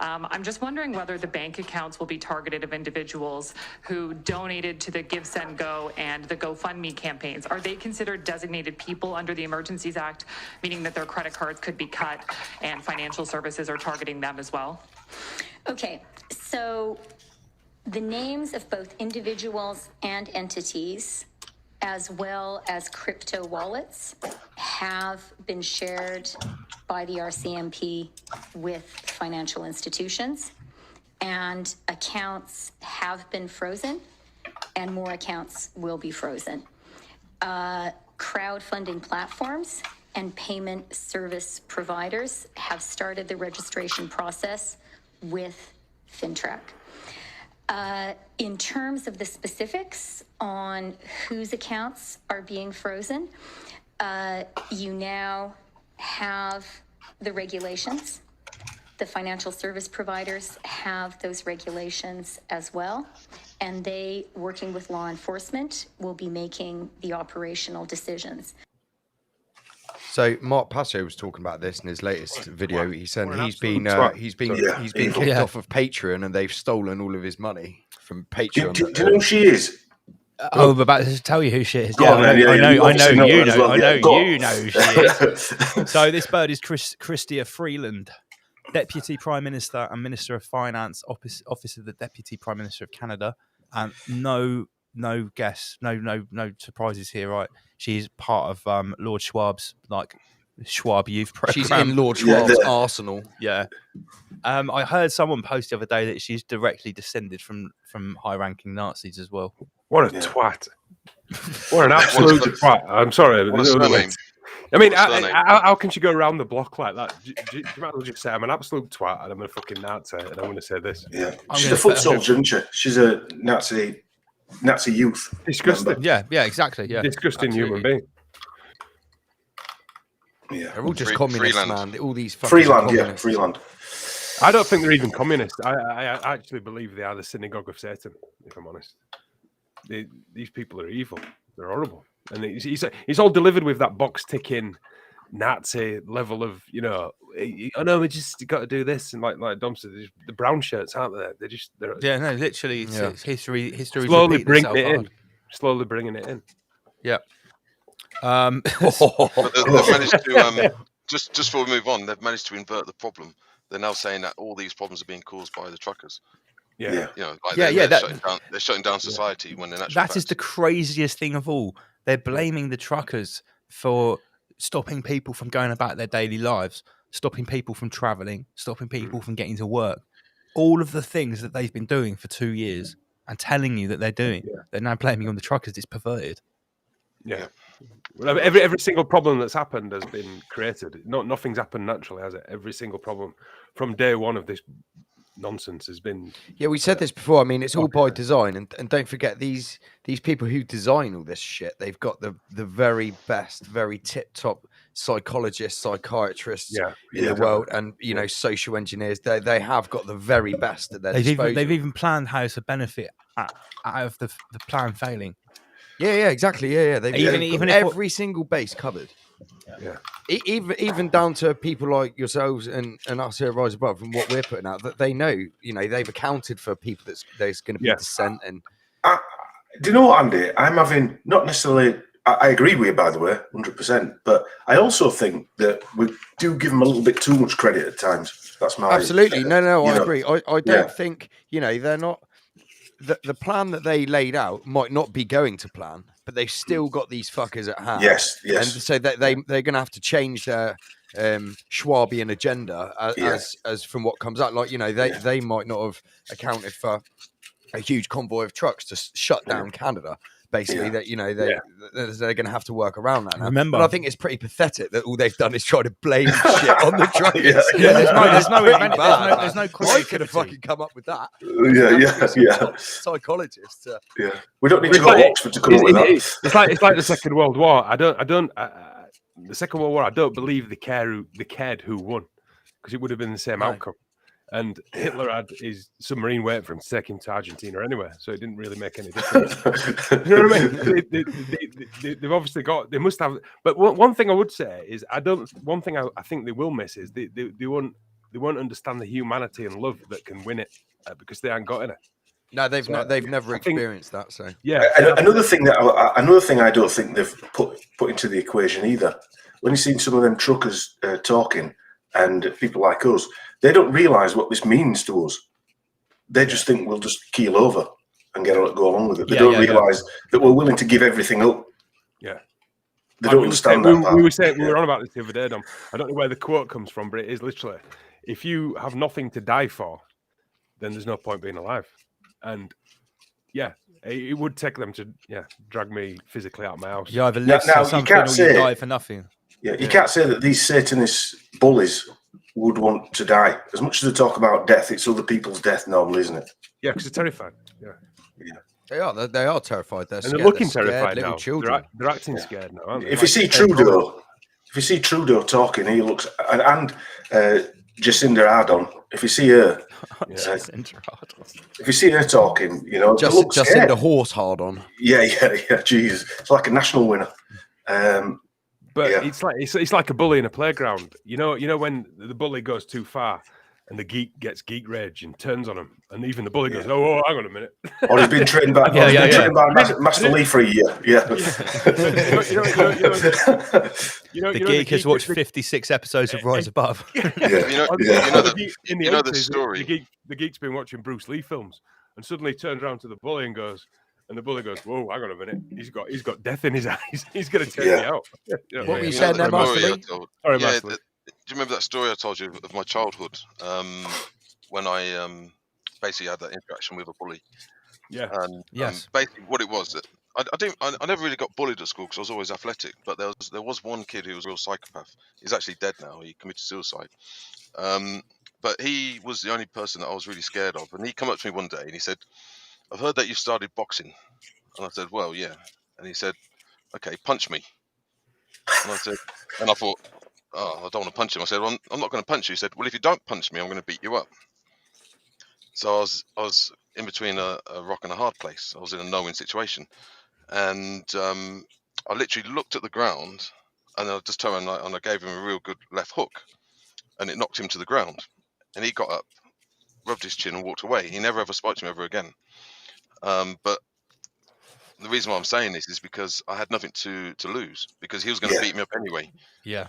I'm just wondering whether the bank accounts will be targeted of individuals who donated to the Give, Send, Go and the GoFundMe campaigns. Are they considered designated people under the Emergencies Act, meaning that their credit cards could be cut and financial services are targeting them as well? Okay, so the names of both individuals and entities, as well as crypto wallets, have been shared by the RCMP with financial institutions, and accounts have been frozen, and more accounts will be frozen. Crowdfunding platforms and payment service providers have started the registration process with FinTrack. In terms of the specifics on whose accounts are being frozen, you now have the regulations. The financial service providers have those regulations as well, and they, working with law enforcement, will be making the operational decisions. So Mark Passo was talking about this in his latest video. He said he's been kicked off of Patreon, and they've stolen all of his money from Patreon. Do you know who she is? Oh, I'm about to tell you who she is. I know you know who she is. So this bird is Chrystia Freeland, Deputy Prime Minister and Minister of Finance, Office of the Deputy Prime Minister of Canada, and no surprises here, right? She's part of Lord Schwab's Schwab Youth Program. She's in Lord Schwab's arsenal. Yeah. I heard someone post the other day that she's directly descended from high-ranking Nazis as well. What a twat! What an absolute twat! I'm sorry. What a surname. I mean, how can she go around the block like that? You might as well just say, I'm an absolute twat and I'm a fucking Nazi and I'm going to say this. Yeah, she's a foot soldier, isn't she? She's a Nazi youth. Disgusting. Member. Yeah, exactly. Yeah, disgusting human being. Yeah, they're all just communists, man. All these Freeland. I don't think they're even communists. I actually believe they are the synagogue of Satan, if I'm honest. These people are evil. They're horrible. And it's all delivered with that box ticking Nazi level of, I know we just got to do this. And like Dom said, the brown shirts, aren't they? Literally, it's history. Slowly bringing it in. Slowly bringing it in. Yeah. But they've managed to, just before we move on, they've managed to invert the problem. They're now saying that all these problems are being caused by the truckers. Yeah. They're shutting down society when in actual fact. That is the craziest thing of all. They're blaming the truckers for stopping people from going about their daily lives, stopping people from traveling, stopping people from getting to work. All of the things that they've been doing for 2 years and telling you that they're doing, they're now blaming on the truckers. It's perverted. Yeah. Well, every single problem that's happened has been created. Nothing's happened naturally, has it? Every single problem from day one of this nonsense has been. Yeah, we said this before. I mean, it's all by design, and don't forget these people who design all this shit. They've got the very best, very tip top psychologists, psychiatrists in Yeah, the world, and social engineers. They have got the very best at their disposal. They've even planned how to benefit out of the plan failing. Yeah, exactly. Yeah. They've even if every single base covered. Yeah. Even down to people like yourselves and us here at Rise Above, and what we're putting out, that they know, they've accounted for people there's going to be dissent. And do you know what, Andy? I'm having not necessarily. I agree with you, by the way, 100%. But I also think that we do give them a little bit too much credit at times. That's my absolutely no. I agree. I don't think they're not. The plan that they laid out might not be going to plan, but they've still got these fuckers at hand. Yes. And so that they're going to have to change their Schwabian agenda as from what comes out. Like they might not have accounted for a huge convoy of trucks to shut down Canada. Basically, that they're going to have to work around that now. Remember, but I think it's pretty pathetic that all they've done is try to blame shit on the truckers. There's no I could have fucking come up with that. Yeah. Psychologists. We don't need to go to Oxford to come up with that. It's like the Second World War. The Second World War. I don't believe they cared who won, because it would have been the same outcome. And Hitler had his submarine waiting for him to take him to Argentina anyway, so it didn't really make any difference. You know what I mean? They've obviously got. They must have. But one thing I would say is, one thing I think they will miss is they won't understand the humanity and love that can win it, because they ain't got in it. No, they've never experienced that. So another thing I don't think they've put into the equation either. When you've seen some of them truckers talking, and people like us, they don't realise what this means to us. They just think we'll just keel over and go along with it. They don't realise that we're willing to give everything up. Yeah. They don't understand that. We were on about this the other day, Dom. I don't know where the quote comes from, but it is literally, if you have nothing to die for, then there's no point being alive. And it would take them to drag me physically out of my house. You either live for something or you die for nothing. Yeah, you can't say that these Satanist bullies would want to die. As much as they talk about death, it's other people's death normally, isn't it? Yeah, because they're terrified. Yeah. They are terrified. They're scared. They're looking terrified little now. Children. They're acting scared now, aren't they? If you see Trudeau talking, he looks, and Jacinda Ardern, if you see her, if you see her talking, Jacinda horse hard on. Yeah. Jesus, it's like a national winner. But it's like a bully in a playground. You know when the bully goes too far and the geek gets geek rage and turns on him, and even the bully goes, "Oh, hang on a minute." Or he's been trained by Master Lee for a year. Yeah. The geek has watched 56 episodes of Rise Above. In the story. The geek's been watching Bruce Lee films and suddenly turns around to the bully and goes. And the bully goes, "Whoa, hang on a minute! He's got death in his eyes. He's going to take me out." What were you saying there, Master Lee? Sorry, Master Lee. Do you remember that story I told you of my childhood? When I basically had that interaction with a bully. Yeah. And basically, what it was that I never really got bullied at school because I was always athletic. But there was one kid who was a real psychopath. He's actually dead now. He committed suicide. But he was the only person that I was really scared of. And he came up to me one day and he said, "I've heard that you've started boxing." And I said, "Well, yeah." And he said, "Okay, punch me." And I thought, "Oh, I don't want to punch him." I said, "Well, I'm not going to punch you." He said, "Well, if you don't punch me, I'm going to beat you up." So I was in between a rock and a hard place. I was in a no-win situation. And I literally looked at the ground and I just turned around and I gave him a real good left hook. And it knocked him to the ground. And he got up, rubbed his chin and walked away. He never ever spoke to me ever again. But the reason why I'm saying this is because I had nothing to lose, because he was going to beat me up anyway. Yeah,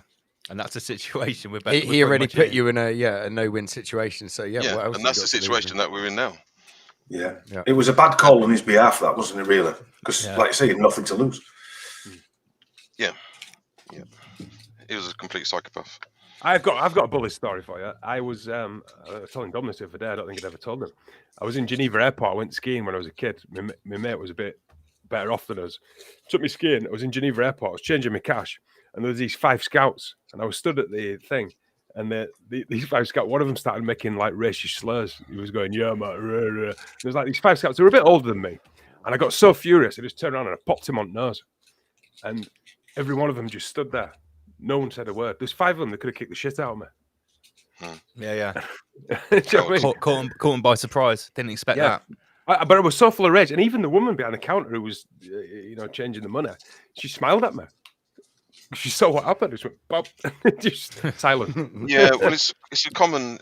and that's a situation with. He already put you in a no-win situation. So what else and that's the situation that we're in now. Yeah, it was a bad call on his behalf, that wasn't it, really? Because, like you say, he had nothing to lose. Yeah, he was a complete psychopath. I've got a bully story for you. I was telling Dom this the other day. I don't think I'd ever told him. I was in Geneva Airport. I went skiing when I was a kid. My mate was a bit better off than us. Took me skiing. I was in Geneva Airport. I was changing my cash, and there was these 5 scouts, and I was stood at the thing, and these 5 scouts, one of them started making like racist slurs. He was going, "Yeah, mate." There's like these 5 scouts. They were a bit older than me, and I got so furious. I just turned around and I popped him on the nose, and every one of them just stood there. No one said a word. There's 5 of them that could have kicked the shit out of me. Yeah. Do you know what I mean? Caught them by surprise. Didn't expect that. But I was so full of rage, and even the woman behind the counter who was, changing the money, she smiled at me. She saw what happened. Just went, Bob, just silent. Yeah, well, it's a common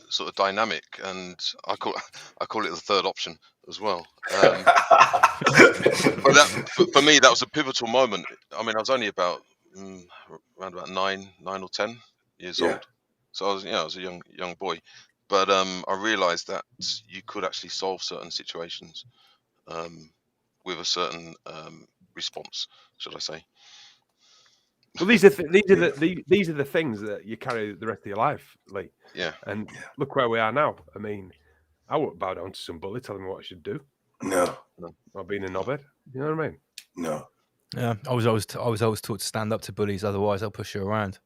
sort of dynamic, and I call it the third option as well. But that, for me, that was a pivotal moment. I mean, I was only about around about 9 or 10 years old, so I was a young boy. But I realised that you could actually solve certain situations with a certain response, should I say? Well, these are the things that you carry the rest of your life, Lee. Yeah. And look where we are now. I mean, I wouldn't bow down to some bully telling me what I should do. No. Or being a knobhead. You know what I mean? No. Yeah, I was always taught to stand up to bullies, otherwise they'll push you around.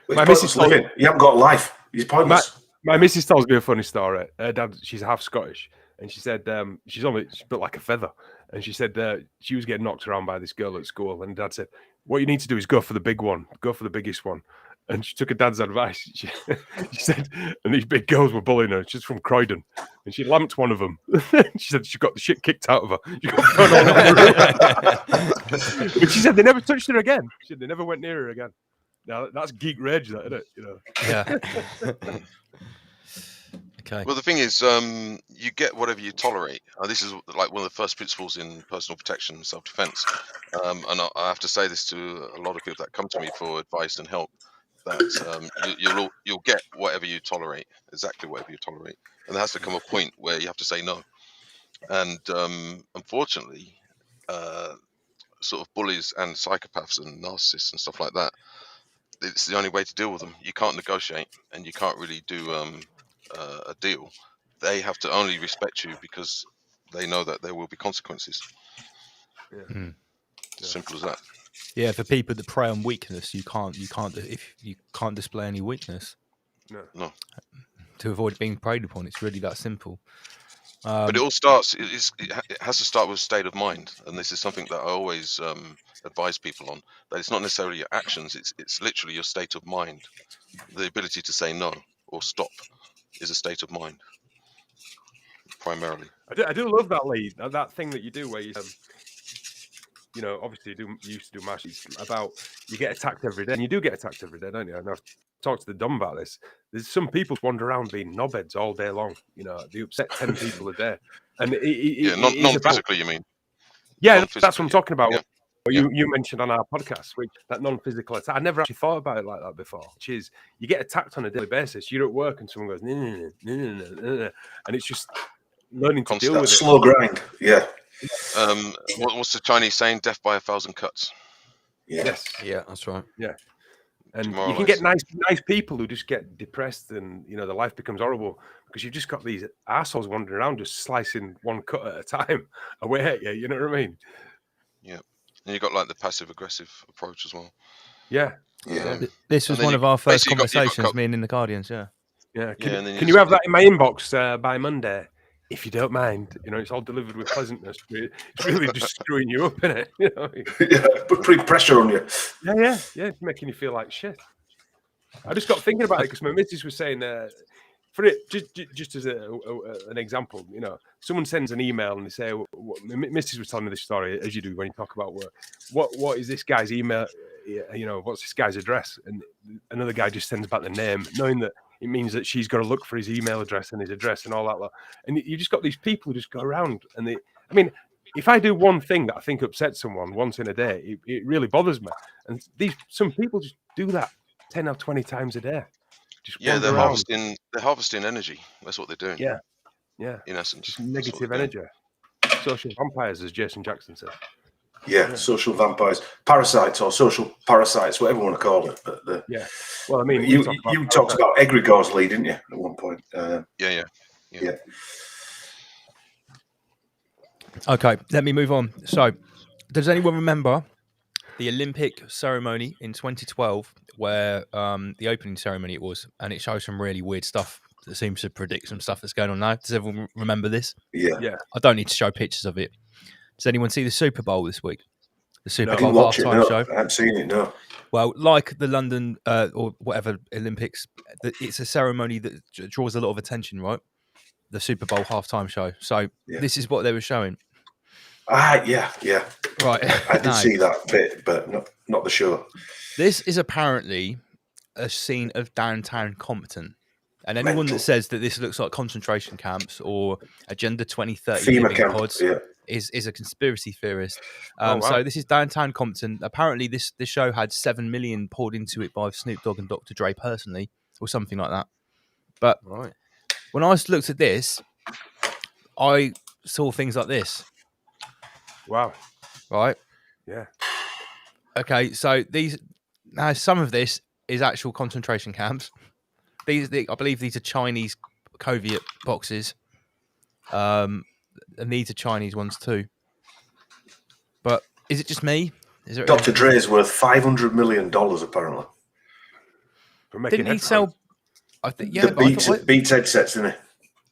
My missus living. You haven't got life. He's pointless. My missus tells me a funny story. Her dad, she's half Scottish, and she said she's built like a feather. And she said she was getting knocked around by this girl at school, and Dad said, "What you need to do is go for the big one, go for the biggest one." And she took her dad's advice. She said, and these big girls were bullying her. She's from Croydon, and she lamped one of them. She said she got the shit kicked out of her. She got thrown all over her. But she said they never touched her again. She said they never went near her again. Now that's geek rage, that, isn't it? You know. Yeah. Okay. Well, the thing is, you get whatever you tolerate. This is like one of the first principles in personal protection and self-defense. And I have to say this to a lot of people that come to me for advice and help, that you'll get whatever you tolerate, exactly whatever you tolerate. And there has to come a point where you have to say no. And unfortunately, sort of bullies and psychopaths and narcissists and stuff like that, it's the only way to deal with them. You can't negotiate, and you can't really do a deal. They have to only respect you because they know that there will be consequences. Simple as that. Yeah, for people that prey on weakness, you can't display any weakness. No. To avoid being preyed upon, it's really that simple. But it all starts. It has to start with a state of mind, and this is something that I always advise people on. That it's not necessarily your actions; it's literally your state of mind. The ability to say no or stop is a state of mind, primarily. I do love that, Lee. That thing that you do where you, obviously you used to do mashes about you get attacked every day, and you do get attacked every day, don't you? And I've talked to the Dom about this. There's some people wander around being knobheads all day long. They upset 10 people a day, and non-physically, you mean? Yeah, that's what I'm talking about. Yeah. You mentioned on our podcast, that non-physical attack. I never actually thought about it like that before. Which is, you get attacked on a daily basis. You're at work and someone goes, and it's just learning to deal with it. Slow grind. Yeah. What's the Chinese saying? Death by 1,000 cuts. Yeah. Yes. Yeah, that's right. Yeah. And you can get nice people who just get depressed, and their life becomes horrible because you've just got these assholes wandering around just slicing one cut at a time away at you. You know what I mean? Yeah. And you got like the passive aggressive approach as well. Yeah. This was one of our first conversations, me and in the Guardians. Yeah. Can you have that in my inbox by Monday, if you don't mind? It's all delivered with pleasantness. It's really just screwing you up, isn't it? Yeah, putting pressure on you. Yeah. It's making you feel like shit. I just got thinking about it because my missus was saying, for it, just as an example, someone sends an email and they say, Mrs. was telling me this story, as you do when you talk about work. What is this guy's email? What's this guy's address? And another guy just sends back the name, knowing that it means that she's got to look for his email address and his address and all that. And you just got these people who just go around. And if I do one thing that I think upsets someone once in a day, it really bothers me. And some people just do that 10 or 20 times a day. They're harvesting energy. That's what they're doing. Yeah. In essence, just negative energy. Social vampires, as Jason Jackson said. Yeah, social vampires, parasites, or social parasites, whatever you want to call it. But well, you talked about egregores, Lee, didn't you, at one point? Yeah. Okay, let me move on. So, does anyone remember the Olympic ceremony in 2012, where the opening ceremony it was, and it shows some really weird stuff that seems to predict some stuff that's going on now? Does everyone remember this? Yeah. I don't need to show pictures of it. Does anyone see the Super Bowl this week? The Super I didn't Bowl watch it. halftime No, show. I haven't seen it. No. Well, like the London or whatever Olympics, it's a ceremony that draws a lot of attention, right? The Super Bowl halftime show. So this is what they were showing. Yeah. Right. I did see that bit, but not the show. This is apparently a scene of downtown Compton. And anyone that says that this looks like concentration camps or Agenda 2030 FEMA living camp, pods yeah. is a conspiracy theorist. Wow. So this is downtown Compton. Apparently this show had 7 million poured into it by Snoop Dogg and Dr. Dre personally, or something like that. But when I looked at this, I saw things like this. Wow. Right? Yeah. Okay, so now some of this is actual concentration camps. I believe these are Chinese covert boxes. And these are Chinese ones too. But is it just me? Dr. Dre's worth $500 million apparently. Didn't he sell? I think Beats headsets, didn't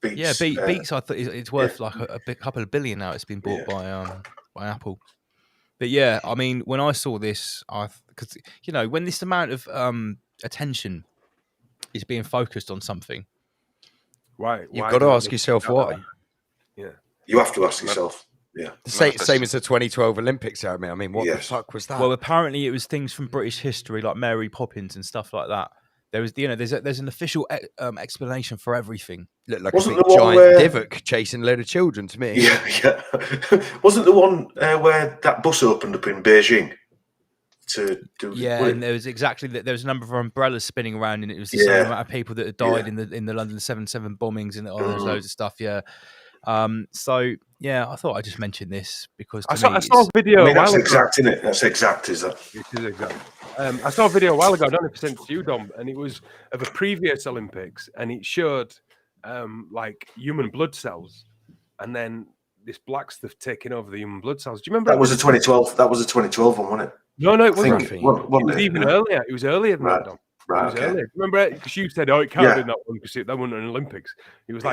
he? Beats. I thought it's worth like a couple of billion now. It's been bought by Apple. But yeah, I mean, when I saw this, because when this amount of attention is being focused on something, right? You've got to ask yourself why. Yeah, you have to ask yourself. Yeah, same as the 2012 Olympics ceremony. I mean, what the fuck was that? Well, apparently it was things from British history, like Mary Poppins and stuff like that. There was, there's an official explanation for everything. Looked like a big giant Divok chasing a load of children to me. Yeah. Wasn't the one where that bus opened up in Beijing? And there was there was a number of umbrellas spinning around, and it was the same amount of people that had died in the London 7/7 bombings, and there's loads of stuff. Yeah. So I thought I'd just mention this because I saw a video. I mean, that's exact, isn't it? That's exact, is that? It is exact. I saw a video a while ago. I don't know if I sent it to you, Dom, and it was of a previous Olympics, and it showed like human blood cells, and then this black stuff taking over the human blood cells. Do you remember? That was a 2012. That was a 2012 one, wasn't it? No, it wasn't. It was even earlier. It was earlier than that, Dom. Right. It was earlier. Remember, because you said, "Oh, it can't be that one because that wasn't an Olympics." It was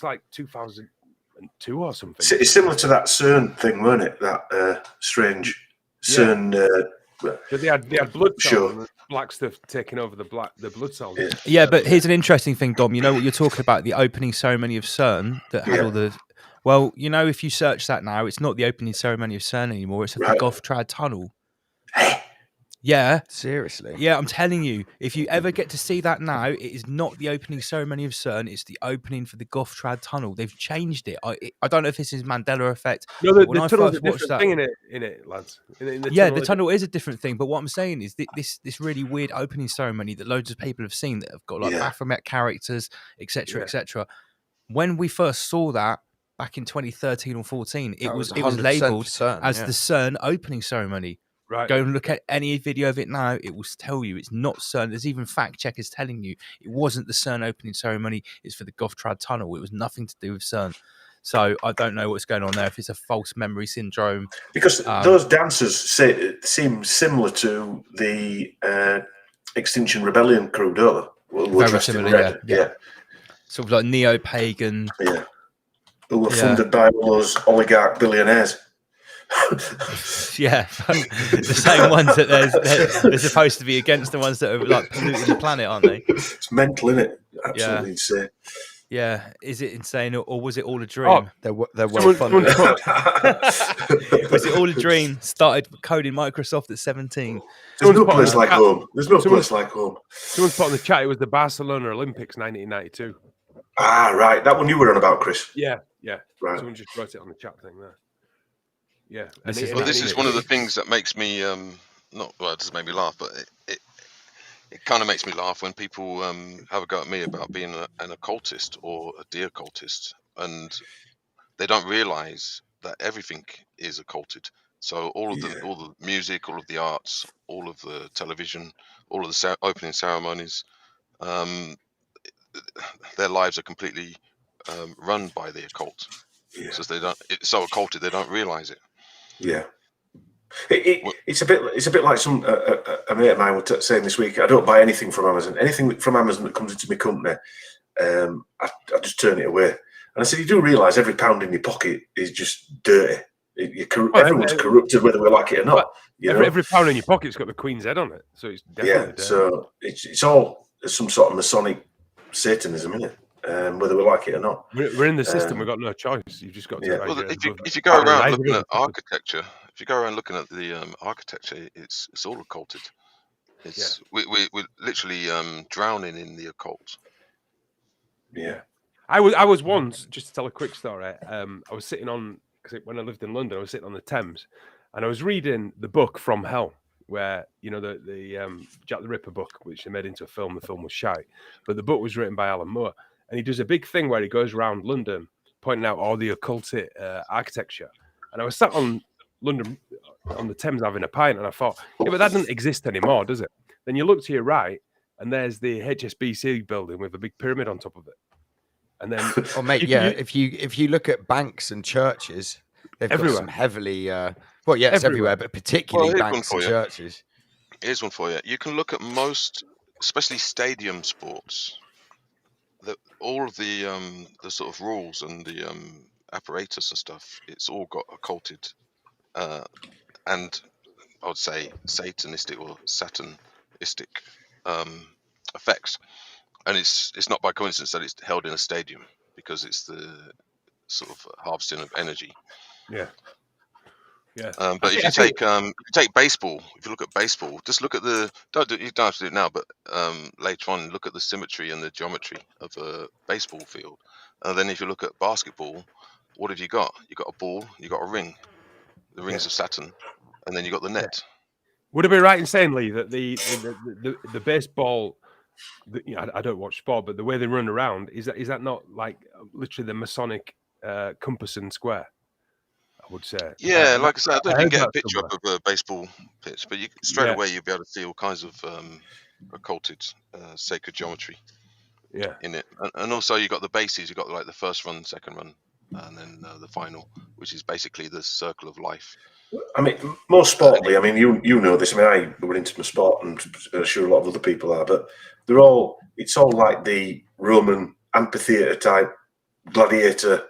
like 2002 or something. It's similar to that CERN thing, weren't it? That strange CERN. But they had blood cells and black stuff taking over the blood cells. Yeah, but here's an interesting thing, Dom. You know what you're talking about? The opening ceremony of CERN that had all the. Well, if you search that now, it's not the opening ceremony of CERN anymore. It's at the Gotthard Tunnel. Yeah. Seriously? Yeah, I'm telling you. If you ever get to see that now, it is not the opening ceremony of CERN. It's the opening for the Gotthard Tunnel. They've changed it. I don't know if this is Mandela effect. No, the tunnel's a different thing in it, lads. The tunnel is a different thing. But what I'm saying is this really weird opening ceremony that loads of people have seen that have got like Baphomet characters, etc., etc. When we first saw that back in 2013 or 14, it was labelled as the CERN opening ceremony. Right. Go and look at any video of it now. It will tell you it's not CERN. There's even fact checkers telling you it wasn't the CERN opening ceremony. It's for the Gotthard Tunnel. It was nothing to do with CERN. So I don't know what's going on there. If it's a false memory syndrome, because those dancers seem similar to the Extinction Rebellion crew, don't they? Very similar, yeah. Sort of like neo-pagan. Yeah. Who were funded by all those oligarch billionaires. Yeah, the same ones that they're supposed to be against the ones that are like polluting the planet, aren't they? It's mental, isn't it? Absolutely insane. Yeah, is it insane or was it all a dream? Oh, they're well funded. Was it all a dream? Started coding Microsoft at 17. There's no place like home. There's no place like home. Someone's put in the chat. It was the Barcelona Olympics 1992. Ah, right. That one you were on about, Chris. Yeah. Right. Someone just wrote it on the chat thing there. Yeah. This is one of the things that makes me it doesn't make me laugh, but it kind of makes me laugh when people have a go at me about being an occultist or a de-occultist, and they don't realize that everything is occulted. So all the music, all of the arts, all of the television, all of the opening ceremonies, their lives are completely run by the occult. Yeah. So it's so occulted they don't realize it. Yeah. It's a bit like some a mate of mine was saying this week. I don't buy anything from Amazon. Anything from Amazon that comes into my company, I just turn it away. And I said, you do realise every pound in your pocket is just dirty. Everyone's corrupted, whether we like it or not. Every pound in your pocket's got the Queen's head on it, so it's definitely there. So it's all some sort of Masonic Satanism, isn't it? Whether we like it or not. We're in the system. We've got no choice. You've just got to. Well, if you go around looking at architecture, the architecture, it's all occulted. It's we're literally drowning in the occult. Yeah. I was once, just to tell a quick story. I was sitting on, because when I lived in London, I was sitting on the Thames, and I was reading the book From Hell, where the Jack the Ripper book, which they made into a film. The film was shite, but the book was written by Alan Moore, and he does a big thing where he goes around London pointing out all the occult architecture. And I was sat on London on the Thames having a pint, and I thought, but that doesn't exist anymore, does it? Then you look to your right, and there's the HSBC building with a big pyramid on top of it. And then, if you look at banks and churches, they've got some heavily, it's everywhere, but particularly banks and churches. Here's one for you. You can look at most, especially stadium sports. All of the sort of rules and the apparatus and stuff, it's all got occulted, and I would say satanistic or satanistic effects. And it's not by coincidence that it's held in a stadium, because it's the sort of harvesting of energy. Yeah. But if you take baseball, if you look at baseball, just look at you don't have to do it now, but later on, look at the symmetry and the geometry of a baseball field. And then if you look at basketball, what have you got? You got a ball, you got a ring, the rings of Saturn, and then you got the net. Would it be right in saying, Lee, that the baseball? I don't watch sport, but the way they run around is that not like literally the Masonic compass and square? I would say. Yeah, like I said, I don't think you get a picture up of a baseball pitch, but straight away you'll be able to see all kinds of occulted sacred geometry. Yeah. In it, and also you got the bases. You got like the first run, second run, and then the final, which is basically the circle of life. I mean, more sportly. I mean, you know this. I mean, we're into my sport, and I'm sure a lot of other people are. But it's all like the Roman amphitheater type, gladiator,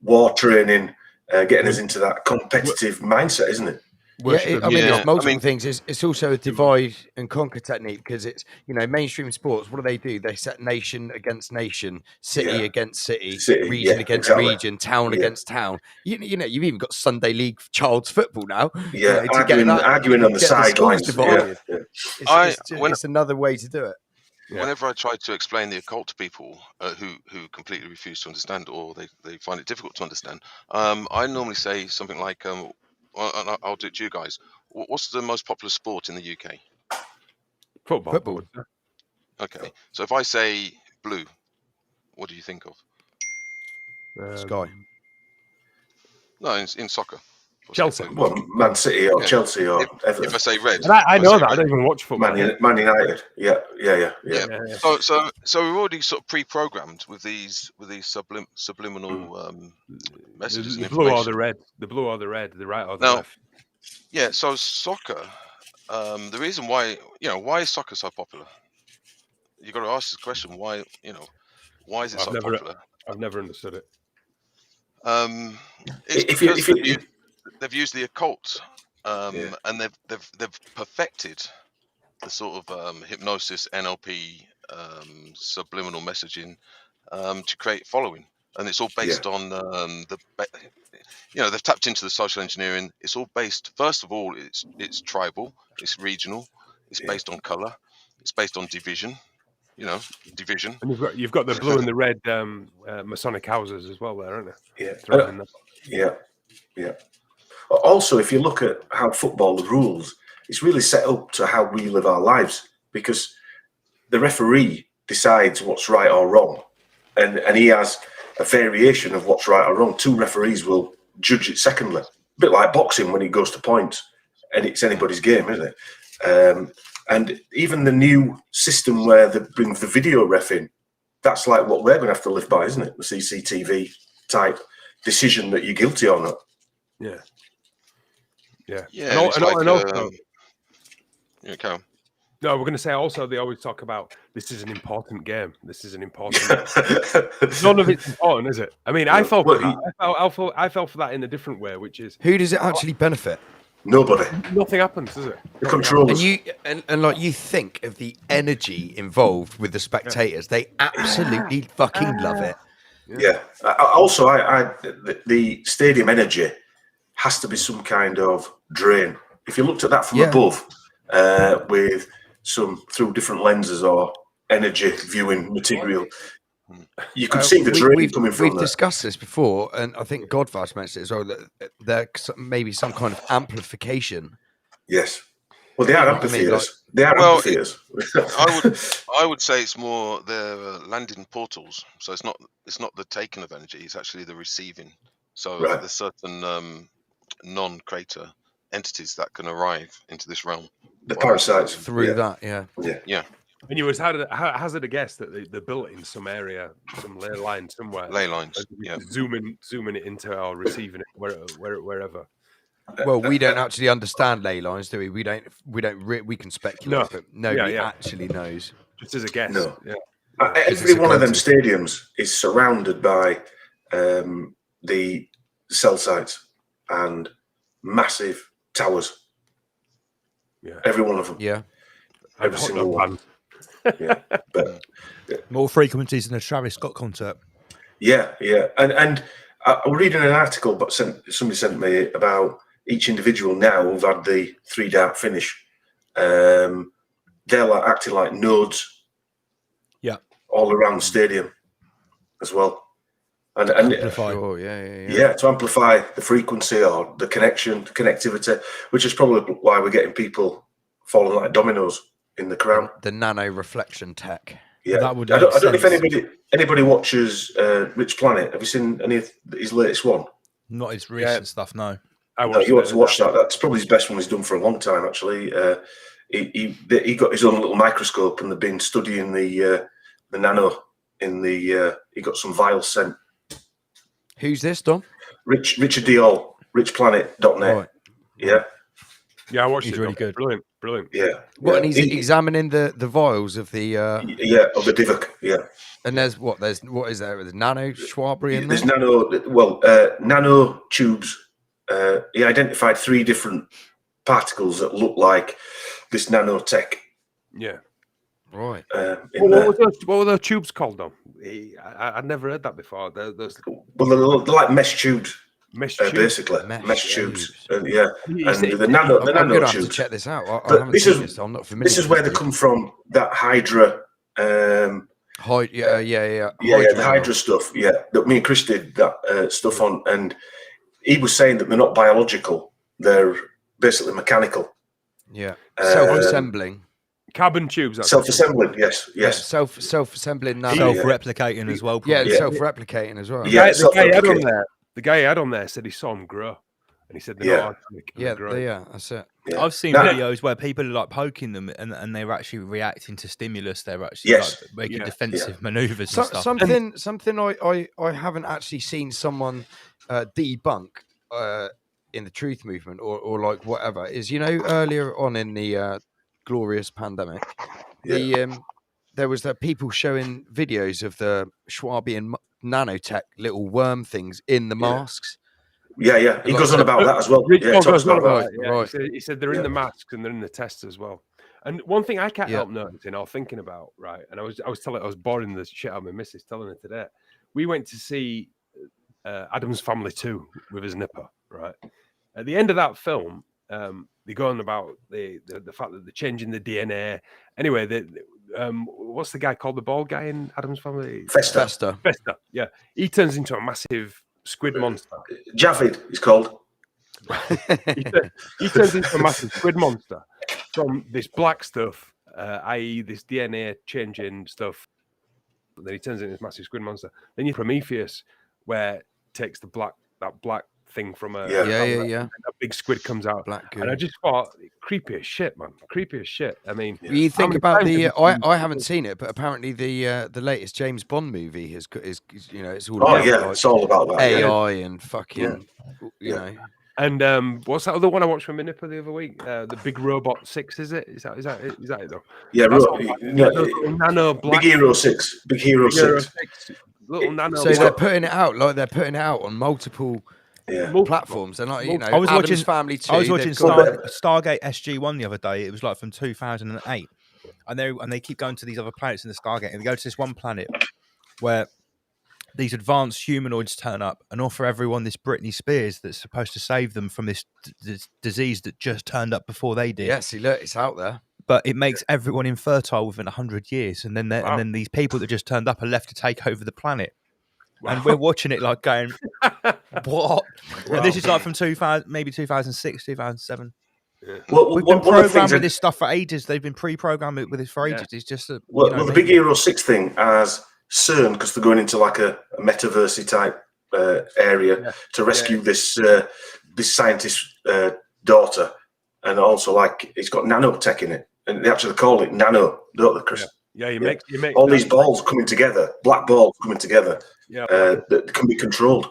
war training, getting us into that competitive mindset, isn't it? There's multiple things. It's also a divide and conquer technique, because it's mainstream sports. What do? They set nation against nation, city against city, region against region, town against town. You've even got Sunday League child's football now. Yeah, arguing on the sidelines. It's another way to do it. Whenever I try to explain the occult to people who completely refuse to understand, or they find it difficult to understand, I normally say something like, I'll do it to you guys. What's the most popular sport in the UK? Football. Okay, so if I say blue, what do you think of? Sky. No, in soccer. Chelsea. Well, Man City or Chelsea or Everton. If I say red, I know that. I don't even watch football. Man United. Yeah. So we're already sort of pre-programmed with these subliminal messages. The blue or the red. The blue or the red. The right or the left. Yeah. So soccer. The reason why is soccer so popular? You got to ask this question. Why is it so popular? I've never understood it. It's because they've used the occult, and they've perfected the sort of hypnosis, NLP, subliminal messaging to create following, and it's all based on they've tapped into the social engineering. It's all based, first of all, it's tribal, it's regional, it's based on color, it's based on division. Division. And you've got the blue and the red Masonic houses as well there, aren't there? Yeah. Also, if you look at how football rules, it's really set up to how we live our lives, because the referee decides what's right or wrong, and he has a variation of what's right or wrong. Two referees will judge it secondly, a bit like boxing when it goes to points, and it's anybody's game, isn't it? And even the new system where they bring the video ref in, that's like what we're going to have to live by, isn't it? The CCTV type decision that you're guilty or not. Yeah. And also, No, we're going to say also they always talk about this is an important game. This is an important. None of it's important, is it? I mean, I fell for that. I fell for that in a different way, which is who does it actually benefit? Nobody. Nothing happens, does it? The controllers. And like you think of the energy involved with the spectators, they absolutely fucking love it. Yeah. Also, the stadium energy has to be some kind of drain. If you looked at that from above, with some through different lenses or energy viewing material, you could see the drain coming from there. We've discussed this before, and I think Godvast mentioned it as well, that there maybe some kind of amplification. Yes. Well, they are amphitheaters. They are amphitheaters. I would say it's more they're landing portals. So it's not the taking of energy. It's actually the receiving. So there's certain non-crater entities that can arrive into this realm. The parasites through that, yeah. And you was hazard a guess that they're built in some area, some ley line somewhere. Ley lines, zooming it into or receiving it wherever. Well, we don't actually understand ley lines, do we? We can speculate, but nobody actually knows. Just as a guess. No. Yeah. Every one of them stadiums is surrounded by the cell sites and massive towers. Yeah. Every one of them. Yeah. Every single one. Yeah. But more frequencies than a Travis Scott concert. Yeah. And I was reading an article, but somebody sent me about each individual now who've had the 3-dart finish. They're like acting like nodes. Yeah. All around the stadium as well. And amplify. To amplify the frequency or the connectivity, which is probably why we're getting people falling like dominoes in the crowd. The nano reflection tech. Yeah, I don't know if anybody watches Rich Planet. Have you seen any of his latest one? Not his recent stuff, no. You want to watch that? That's probably his best one he's done for a long time. Actually, he got his own little microscope and they've been studying the nano in the. He got some vials sent. Who's this, Dom? Richard Diol, richplanet.net. Right. Yeah. Yeah, I watched it. He's really good. Brilliant. Yeah. What, and he's examining the vials of the... of the Divock, yeah. And there's what is there? There's nano Schwabry in there? There's nano tubes. He identified 3 different particles that look like this nanotech. Yeah. Right. What were those tubes called, Dom? I'd never heard that before. They're like mesh tubes. Mesh tubes. Basically, mesh tubes. And the nano I'm going to tubes. have to check this out. I haven't seen this. I'm not familiar. This is where they come from. That Hydra. The Hydra stuff. Yeah, that me and Chris did that stuff on, and he was saying that they're not biological. They're basically mechanical. Yeah, self-assembling. Carbon tubes. Self-assembling. Yes. Self-assembling. Self-replicating as well. Yeah, self-replicating as well. Yeah, the guy had on there said he saw them grow, and he said they're not organic. That's it. Yeah. I've seen videos where people are like poking them, and they're actually reacting to stimulus. They're actually making defensive maneuvers and stuff. Something I haven't actually seen someone debunk in the truth movement or like whatever is, earlier on in the glorious pandemic, there was people showing videos of the Schwabian nanotech little worm things in the masks. Yeah. He goes on about that as well. Goes on about it. Right. He said they're in the masks and they're in the tests as well. And one thing I can't help noticing or thinking about, right? And I was boring the shit out of my missus telling her today. We went to see Addams Family 2 with his nipper, right? At the end of that film, they go on about the fact that they're changing the DNA. Anyway, what's the guy called, the bald guy in Addams Family? Fester. Yeah. He turns into a massive squid monster. Javid, he's called. he turns into a massive squid monster from this black stuff, i.e. this DNA changing stuff. Then he turns into this massive squid monster. Then you have Prometheus, where it takes that black thing from a and a big squid comes out. And I just thought, creepy as shit, man. Creepy as shit. I mean, you think about I haven't seen it, but apparently the latest James Bond movie is it's all about it's all about that AI and fucking you know. And what's that other one I watched from Minipper the other week? The Big Robot 6, is it? Is that it though? Yeah, nano black. Big Hero 6. Big Hero 6. Little nano. So they're putting it out on multiple platforms. They're not, I was watching Family 2. I was watching Stargate SG-1 the other day. It was like from 2008, and they keep going to these other planets in the Stargate, and they go to this one planet where these advanced humanoids turn up and offer everyone this Britney Spears that's supposed to save them from this disease that just turned up before they did. Yeah, see, look, it's out there. But it makes everyone infertile within 100 years, and then these people that just turned up are left to take over the planet. Wow. And we're watching it like going, what? Wow. And this is like from 2000, maybe 2006, 2007. Yeah. We've been programmed with this stuff for ages. They've been pre-programmed with this for ages. It's just the Big Hero 6 thing as CERN, because they're going into like a metaverse type area to rescue this scientist's daughter, and also like it's got nanotech in it, and they actually call it nano, don't they, Chris? Yeah, you make all these balls coming together, black balls coming together, that can be controlled.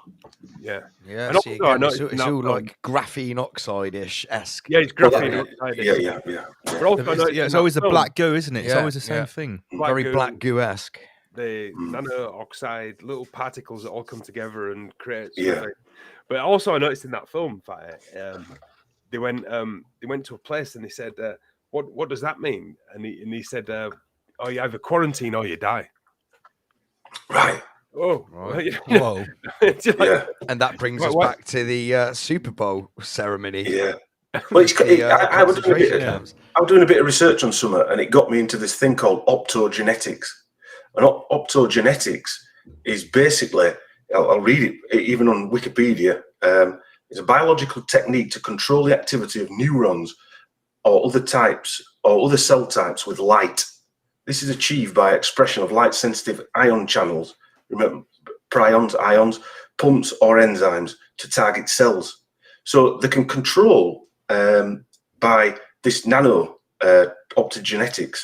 Yeah. And also, again, it's all like graphene oxide-ish esque. Yeah, it's graphene oxide. Yeah. But also, it's always the black goo, isn't it? It's always the same thing. Very black goo-esque. The nano oxide little particles that all come together and create something. But also I noticed in that film, they went to a place and they said, what does that mean? And he said, you either quarantine or you die. Right. Oh, right. Whoa. And that brings us back to the Super Bowl ceremony. Yeah. Well, I was doing a bit of research on summer, and it got me into this thing called optogenetics. And optogenetics is basically, I'll read it even on Wikipedia, it's a biological technique to control the activity of neurons or other types or other cell types with light. This is achieved by expression of light-sensitive ion channels, remember, prions, ions, pumps or enzymes to target cells. So they can control by this nano optogenetics.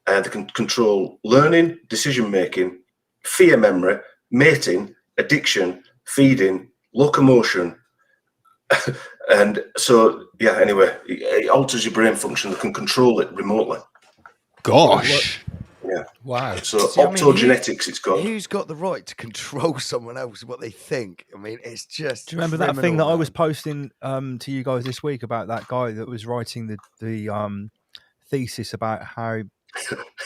They can control learning, decision-making, fear memory, mating, addiction, feeding, locomotion. And so, anyway, it alters your brain function. They can control it remotely. Gosh. Yeah. Wow. So optogenetics, it's got. Who's got the right to control someone else, what they think? I mean, it's just. Do you remember that thing that I was posting to you guys this week about that guy that was writing the thesis about how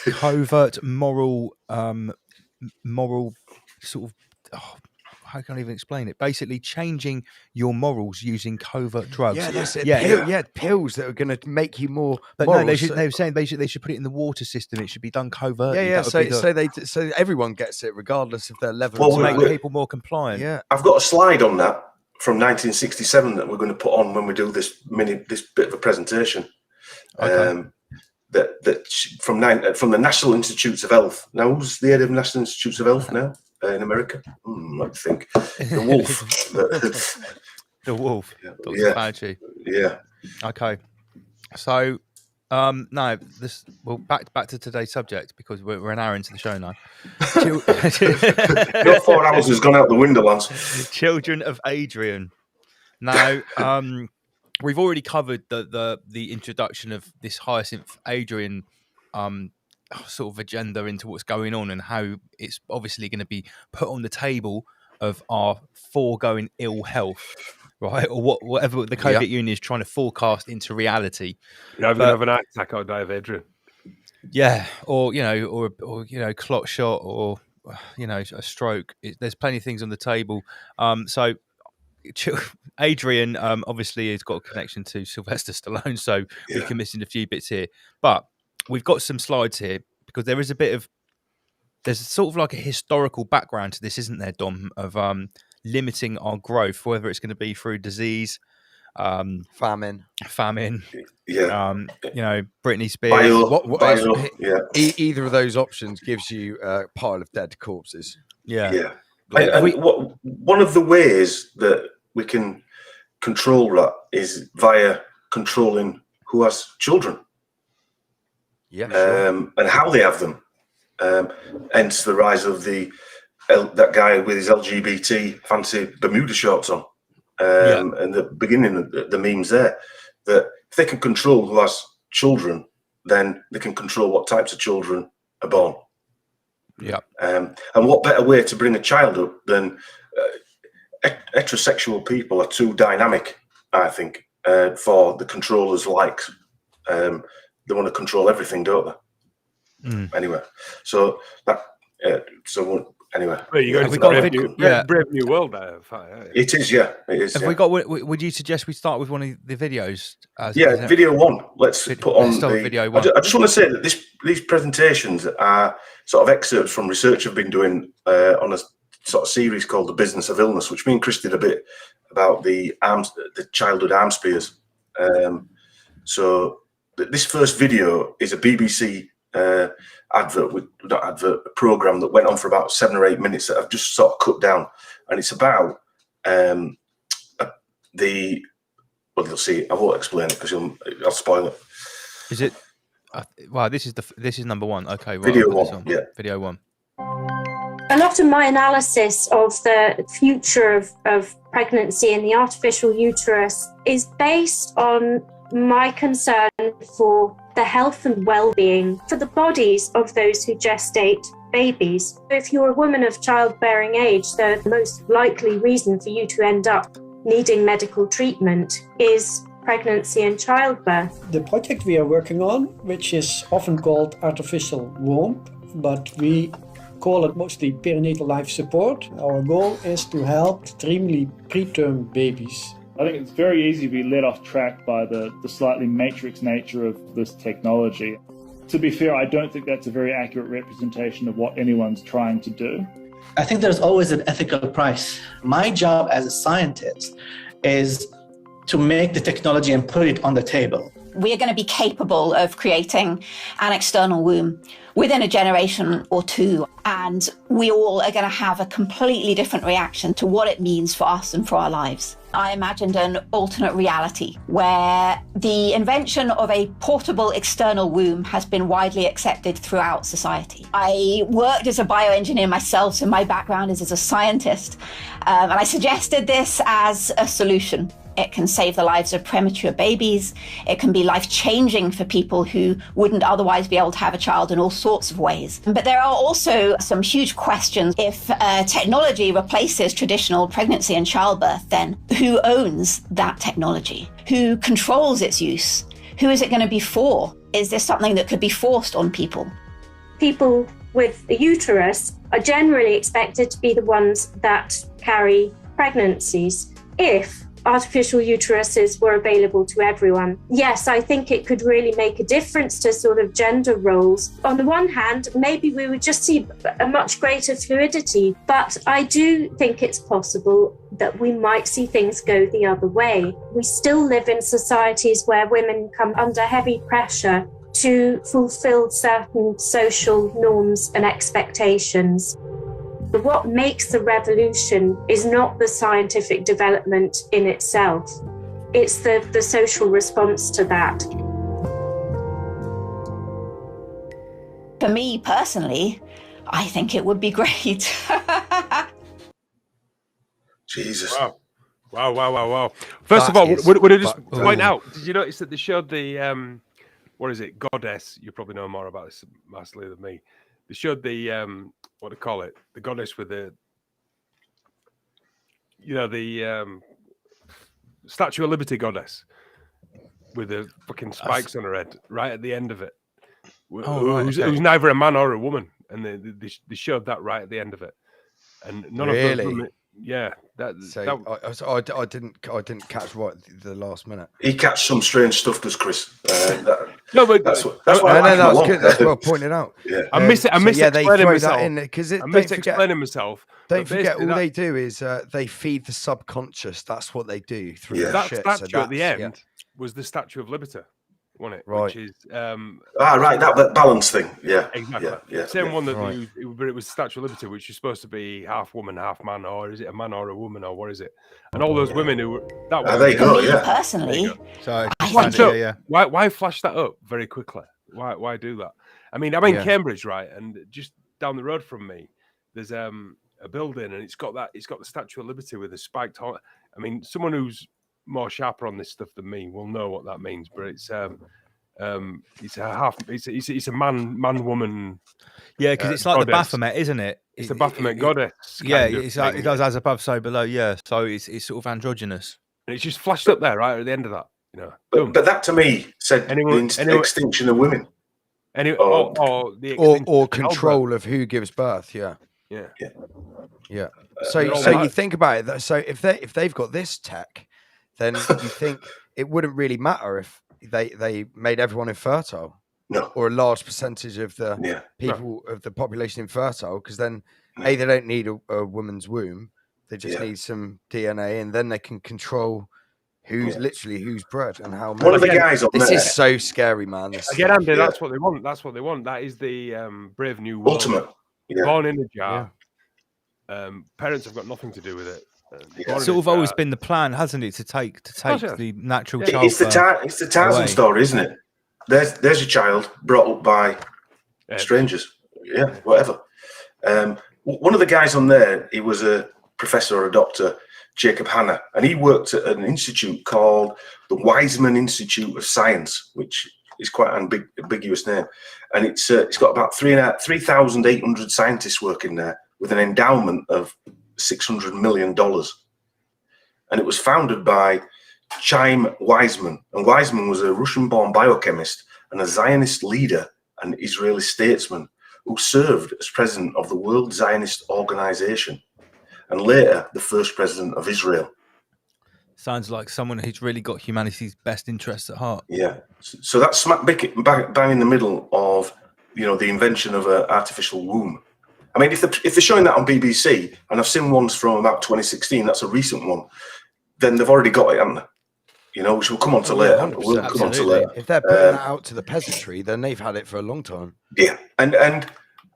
covert moral sort of how can I even explain it? Basically, changing your morals using covert drugs. Yeah, that's it. Pills that are going to make you more. But moral. No, they were saying they should put it in the water system. It should be done covertly. Yeah. So everyone gets it, regardless of their level. Well, to make people more compliant. Yeah, I've got a slide on that from 1967 that we're going to put on when we do this bit of a presentation. Okay. That from the National Institutes of Health. Now, who's the head of National Institutes of Health now in America? I think the wolf. The wolf. Dr. Fauci. Yeah. Okay. So, no, back to today's subject, because we're an hour into the show now. Your 4 hours has gone out the window, Lance. Children of Adrian. Now, we've already covered the introduction of this Hyacinth Adrian sort of agenda into what's going on and how it's obviously going to be put on the table of our foregoing ill health, right? Or whatever the Soviet Union is trying to forecast into reality. Yeah, I'm going to have an heart attack or die of Adrian. Yeah, or clot shot, or a stroke. There's plenty of things on the table. So Adrian obviously has got a connection to Sylvester Stallone, so we can miss in a few bits here. But we've got some slides here because there's sort of like a historical background to this, isn't there, Dom, of limiting our growth, whether it's going to be through disease, famine. Britney Spears. Either of those options gives you a pile of dead corpses. Yeah. One of the ways that we can control that is via controlling who has children. Yeah, sure. And how they have them. Hence the rise of that guy with his LGBT fancy Bermuda shorts on. and the beginning of the memes there, that if they can control who has children, then they can control what types of children are born. Yeah. And what better way to bring a child up than heterosexual people are too dynamic, I think, for the controllers' likes. They want to control everything, don't they? Anyway, so that anyway. Well, you Have we got a video? Brave New World there. It is, yeah. It is. Have we got? Would you suggest we start with one of the videos? Video one. Let's put on the video one. I just want to say that these presentations are sort of excerpts from research I've been doing on a sort of series called The Business of Illness, which me and Chris did a bit about the childhood arm spears. So this first video is a BBC a program that went on for about 7 or 8 minutes that I've just sort of cut down, and it's about you'll see. I won't explain it because I'll spoil it. Is it? Wow, this is number one. Okay, right. Video one. Yeah. Video one. A lot of my analysis of the future of pregnancy in the artificial uterus is based on my concern for the health and well-being for the bodies of those who gestate babies. If you're a woman of childbearing age, the most likely reason for you to end up needing medical treatment is pregnancy and childbirth. The project we are working on, which is often called artificial womb, but we call it mostly perinatal life support. Our goal is to help extremely preterm babies. I think it's very easy to be led off track by the slightly matrix nature of this technology. To be fair, I don't think that's a very accurate representation of what anyone's trying to do. I think there's always an ethical price. My job as a scientist is to make the technology and put it on the table. We are going to be capable of creating an external womb within a generation or two, and we all are going to have a completely different reaction to what it means for us and for our lives. I imagined an alternate reality where the invention of a portable external womb has been widely accepted throughout society. I worked as a bioengineer myself, so my background is as a scientist, and I suggested this as a solution. It can save the lives of premature babies. It can be life-changing for people who wouldn't otherwise be able to have a child in all sorts of ways. But there are also some huge questions. If technology replaces traditional pregnancy and childbirth, then who owns that technology? Who controls its use? Who is it going to be for? Is this something that could be forced on people? People with a uterus are generally expected to be the ones that carry pregnancies. If artificial uteruses were available to everyone, yes, I think it could really make a difference to sort of gender roles. On the one hand, maybe we would just see a much greater fluidity, but I do think it's possible that we might see things go the other way. We still live in societies where women come under heavy pressure to fulfill certain social norms and expectations. What makes the revolution is not the scientific development in itself. It's the social response to that. For me personally, I think it would be great. Jesus. Wow. First of all, would I just point out, did you notice that they showed the, what is it, goddess? You probably know more about this massively than me. They showed the, what do they call it? The goddess with the, the Statue of Liberty goddess with the fucking spikes on her head right at the end of it. Who's neither a man or a woman. And they showed that right at the end of it. And none of them. Yeah, I didn't catch right the last minute. He catch some strange stuff, does Chris? No, but that's well pointed out. Yeah, I miss explaining myself. Don't forget, all they do is they feed the subconscious. That's what they do through that statue at the end. Was the Statue of Liberty, wasn't it? Right. Which is right, that balance thing. Yeah, exactly. Yeah, same one that but it was Statue of Liberty, which is supposed to be half woman, half man, or is it a man or a woman, or what is it? And all those women who there you go. Yeah, personally, so why flash that up very quickly? Why do that? I mean, I'm in Cambridge, right, and just down the road from me, there's a building, and it's got the Statue of Liberty with a spiked horn. I mean, someone who's more sharper on this stuff than me will know what that means, but it's a man woman. Yeah, because it's like goddess. the Baphomet, isn't it? It's the Baphomet goddess. Yeah, it's like, it does as above, so below. Yeah, so it's sort of androgynous. And it's just flashed up there right at the end of that. You know, but that to me said the extinction of women. Or control of who gives birth. Yeah. So you think about it. So if they've got this tech, then you think it wouldn't really matter if they made everyone infertile. No. Or a large percentage of the people of the population infertile, because then they don't need a woman's womb. They just need some DNA, and then they can control who's bred and how. One of the guys on this there. is so scary, man. Again, Andy, that's what they want. That's what they want. That is the Brave New World. Ultimate. Born in a jar. Parents have got nothing to do with it. It's sort of always been the plan, hasn't it, to take the natural child. It's the Tarzan story, isn't it? There's a child brought up by strangers. Yeah, whatever. One of the guys on there, he was a professor or a doctor, Jacob Hanna, and he worked at an institute called the Weizmann Institute of Science, which is quite an ambiguous name. And it's got about 3,800 scientists working there with an endowment of $600 million. And it was founded by Chaim Weizmann. And Weizmann was a Russian-born biochemist and a Zionist leader and Israeli statesman who served as president of the World Zionist Organization and later the first president of Israel. Sounds like someone who's really got humanity's best interests at heart. Yeah. So that's smack bang in the middle of, the invention of an artificial womb. I mean, if they're showing that on BBC, and I've seen ones from about 2016, that's a recent one, then they've already got it, haven't they? Which will come on to later. If they're putting that out to the peasantry, then they've had it for a long time. Yeah, and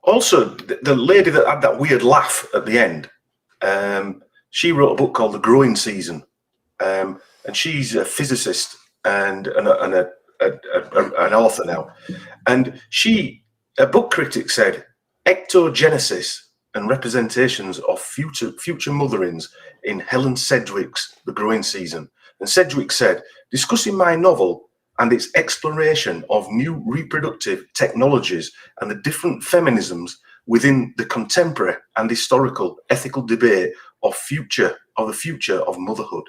also the lady that had that weird laugh at the end, she wrote a book called The Growing Season, and she's a physicist and an author now. And a book critic said, ectogenesis and representations of future motherings in Helen Sedgwick's The Growing Season. And Sedgwick said, discussing my novel and its exploration of new reproductive technologies and the different feminisms within the contemporary and historical ethical debate of the future of motherhood.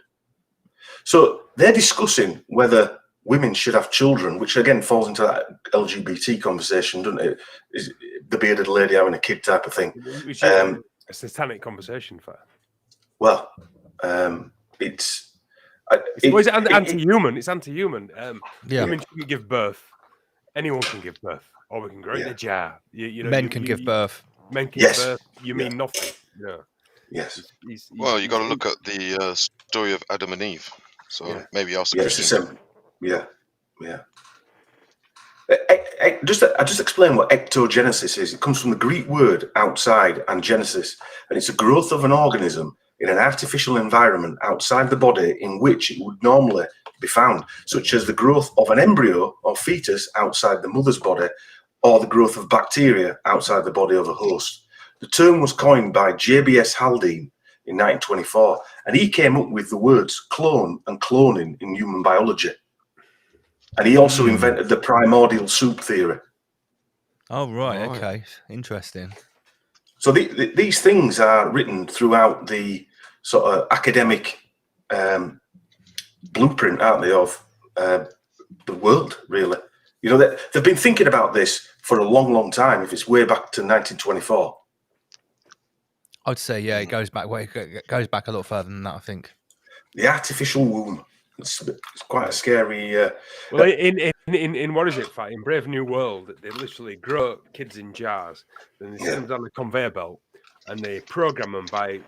So they're discussing whether women should have children, which again falls into that LGBT conversation, doesn't it? Is the bearded lady having a kid type of thing. Which is a satanic conversation for. Well, it's anti-human. It's anti-human. Women shouldn't give birth. Anyone can give birth, or we can grow in a jar. Men can give birth. Men can give birth. You mean nothing. Yeah. Yes. Well, you got to look at the story of Adam and Eve. So maybe ask the question. Yeah. I just explain what ectogenesis is. It comes from the Greek word outside and genesis, and it's a growth of an organism in an artificial environment outside the body in which it would normally be found, such as the growth of an embryo or fetus outside the mother's body, or the growth of bacteria outside the body of a host. The term was coined by J.B.S. Haldane in 1924, and he came up with the words clone and cloning in human biology. And he also invented the primordial soup theory. Oh, right. Okay. Interesting. So these things are written throughout the sort of academic blueprint, aren't they, of the world, really. They've been thinking about this for a long, long time, if it's way back to 1924. I'd say, it goes back a lot further than that, I think. The artificial womb. It's quite a scary. Well, in what is it? In Brave New World, they literally grow kids in jars, then they send them down the conveyor belt, and they program them by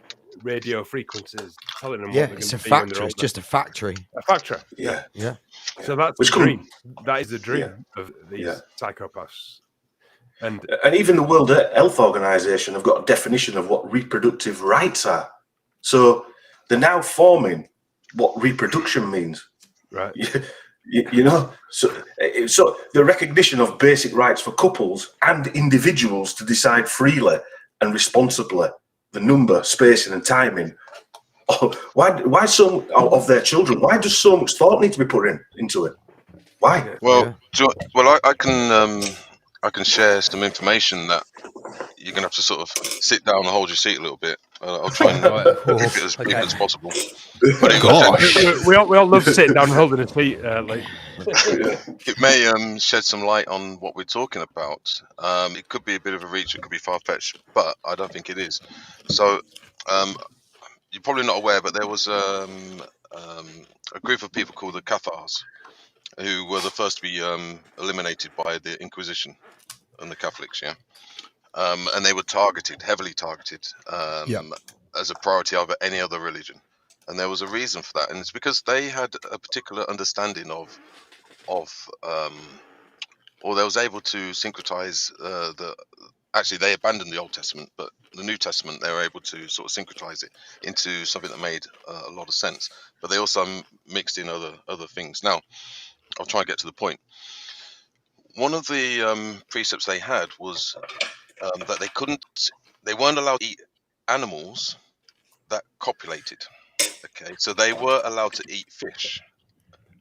radio frequencies, telling them what they're going to be. It's a factory. It's just a factory. A factory. Yeah. So that's the dream. That is the dream of these psychopaths. And even the World Health Organization have got a definition of what reproductive rights are. So they're now forming what reproduction means, right? So the recognition of basic rights for couples and individuals to decide freely and responsibly the number, spacing, and timing. Why so of their children? Why does so much thought need to be put into it? Why? Well, I can share some information that you're gonna have to sort of sit down and hold your seat a little bit. I'll try and keep it as brief as possible. But we all love sitting down and holding his feet. It may shed some light on what we're talking about. It could be a bit of a reach. It could be far-fetched, but I don't think it is. So you're probably not aware, but there was a group of people called the Cathars, who were the first to be eliminated by the Inquisition and the Catholics. Yeah. And they were heavily targeted, as a priority over any other religion. And there was a reason for that, and it's because they had a particular understanding of, or they was able to syncretize Actually, they abandoned the Old Testament, but the New Testament, they were able to sort of syncretize it into something that made a lot of sense. But they also mixed in other things. Now, I'll try and get to the point. One of the precepts they had was that they weren't allowed to eat animals that copulated. Okay, so they were allowed to eat fish,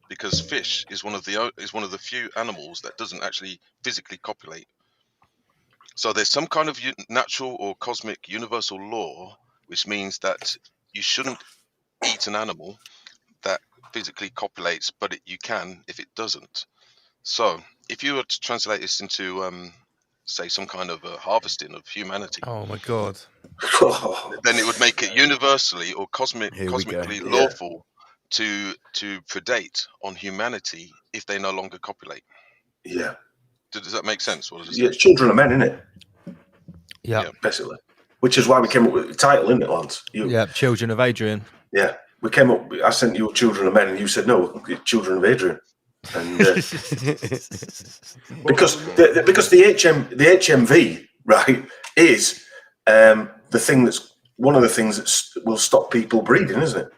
because fish is one of the few animals that doesn't actually physically copulate. So there's some kind of natural or cosmic universal law, which means that you shouldn't eat an animal that physically copulates, but you can if it doesn't. So if you were to translate this into say some kind of a harvesting of humanity. Oh my God. Then it would make it universally or cosmically lawful to predate on humanity if they no longer copulate. Yeah. Does that make sense? What does it say? It's children of men, isn't it? Yeah. Basically. Which is why we came up with the title, isn't it, Lance? Children of Adrian. Yeah. We came up, I sent you Children of Men, and you said, no, Children of Adrian. And because the HMV, right, is the thing that's one of the things that will stop people breeding, isn't it?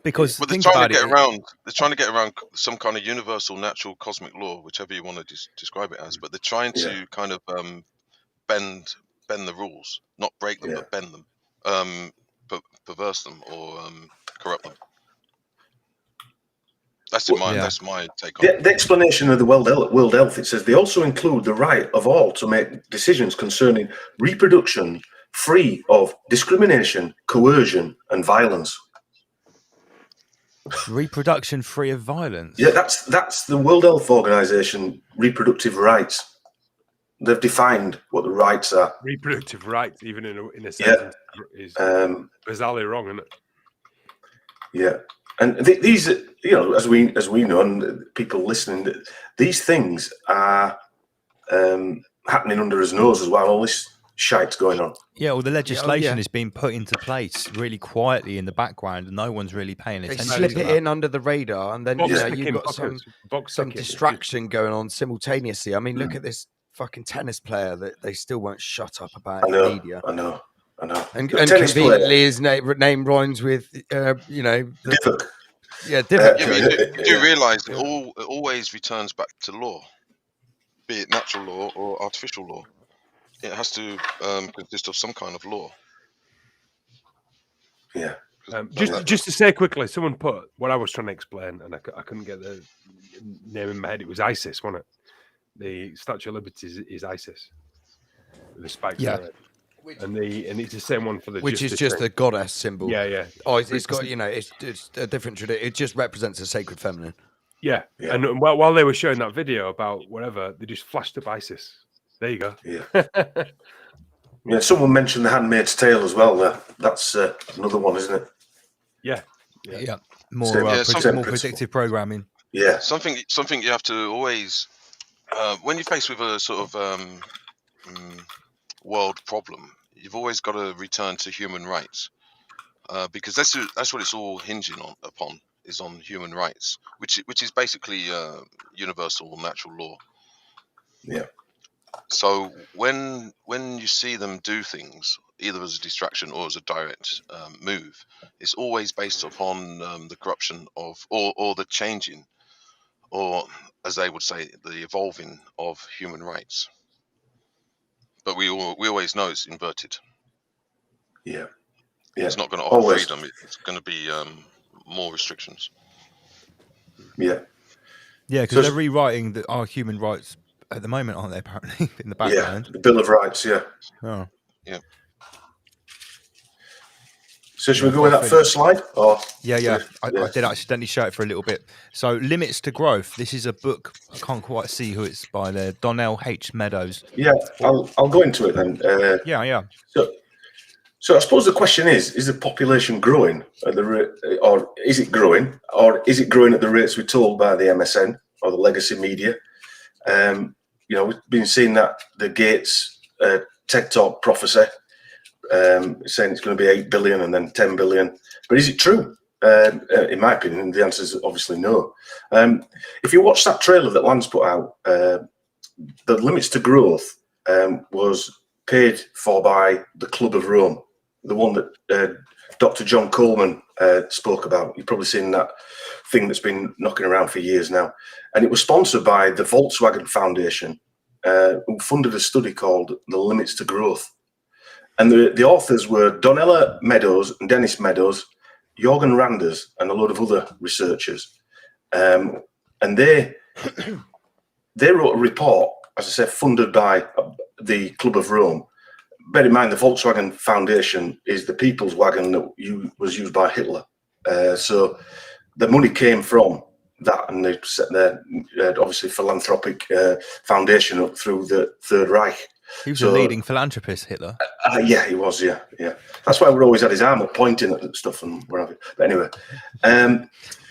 Because they're trying to get around some kind of universal, natural, cosmic law, whichever you want to describe it as. But they're trying to kind of bend the rules, not break them, but bend them, perverse them, or corrupt them. That's my take on it. The explanation of the World Health, it says they also include the right of all to make decisions concerning reproduction free of discrimination, coercion, and violence. Reproduction free of violence. Yeah, that's the World Health Organization reproductive rights. They've defined what the rights are. Reproductive rights, even in a sentence, is bizarrely wrong, isn't it? Yeah. And these, as we know, and people listening, these things are happening under his nose as well. All this shite's going on. Yeah, well, the legislation is being put into place really quietly in the background, and no one's really paying attention. They slip it in under the radar, and then you've got some distraction going on simultaneously. I mean, look at this fucking tennis player that they still won't shut up about in the media. I know. And conveniently, his name rhymes with, Divock. Yeah, Divock. You do realise it always returns back to law, be it natural law or artificial law. It has to consist of some kind of law. Yeah. Just to say quickly, someone put what I was trying to explain, and I couldn't get the name in my head. It was ISIS, wasn't it? The Statue of Liberty is ISIS. The spikes. Yeah. And it's the same one for the which is just a goddess symbol. Yeah. Oh, it's got it's a different tradition. It just represents a sacred feminine. Yeah. And while they were showing that video about whatever, they just flashed up ISIS. There you go. Yeah. Yeah. Someone mentioned The Handmaid's Tale as well. That's another one, isn't it? Yeah. More predictive programming. Yeah. Something you have to always when you're faced with a sort of world problem, you've always got to return to human rights, because that's what it's all hinging upon is on human rights, which is basically universal natural law. Yeah. So when you see them do things either as a distraction or as a direct move, it's always based upon the corruption of or the changing, or as they would say, the evolving of human rights. But we always know it's inverted. Yeah. It's not going to offer Always. freedom. It's going to be more restrictions. Yeah. Yeah, because they're rewriting our human rights at the moment, aren't they? Apparently, in the background. Yeah, the Bill of Rights. Yeah. Oh. Yeah. So should we go with that first slide? Or Yeah. I did accidentally show it for a little bit. So, Limits to Growth. This is a book. I can't quite see who it's by there. Donnell H. Meadows. Yeah, I'll go into it then. Yeah. So I suppose the question is the population growing at the rate, or is it growing at the rates we're told by the MSN or the legacy media? We've been seeing that the Gates TED Talk prophecy, saying it's going to be 8 billion and then 10 billion. But is it true? In my opinion, the answer is obviously no. If you watch that trailer that Lance put out, the Limits to Growth was paid for by the Club of Rome, the one that Dr. John Coleman spoke about. You've probably seen that thing that's been knocking around for years now. And it was sponsored by the Volkswagen Foundation, who funded a study called The Limits to Growth. And the authors were Donella Meadows and Dennis Meadows, Jorgen Randers, and a load of other researchers. And they wrote a report, as I said, funded by the Club of Rome. Bear in mind, the Volkswagen Foundation is the people's wagon that was used by Hitler. So the money came from that, and they set their obviously philanthropic foundation up through the Third Reich. He was a leading philanthropist, Hitler. Yeah, he was. Yeah. That's why we always had his arm up pointing at stuff and whatever. But anyway,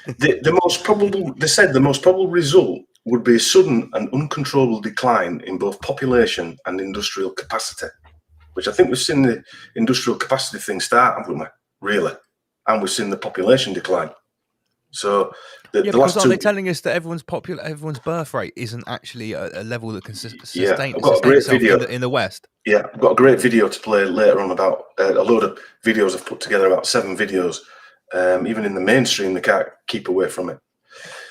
the most probable, they said, the most probable result would be a sudden and uncontrollable decline in both population and industrial capacity, which I think we've seen the industrial capacity thing start, haven't we? Really, and we've seen the population decline. So the last aren't they telling us that everyone's birth rate isn't actually a level that can sustain I've got a great video in the West? Yeah, I've got a great video to play later on about a load of videos I've put together, about 7 videos. Even in the mainstream, they can't keep away from it.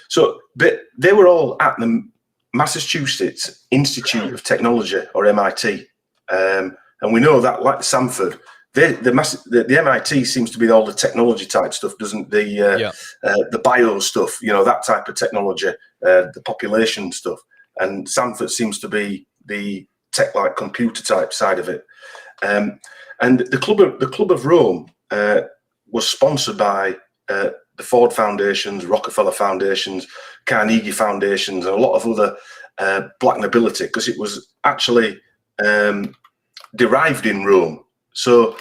So, but they were all at the Massachusetts Institute of Technology, or MIT, and we know that, like Stanford, the MIT seems to be all the technology type stuff, doesn't the bio stuff, that type of technology, the population stuff, and Stanford seems to be the tech, like computer type side of it. And the Club of Rome was sponsored by the Ford Foundations, Rockefeller Foundations, Carnegie Foundations, and a lot of other black nobility, because it was actually derived in Rome. So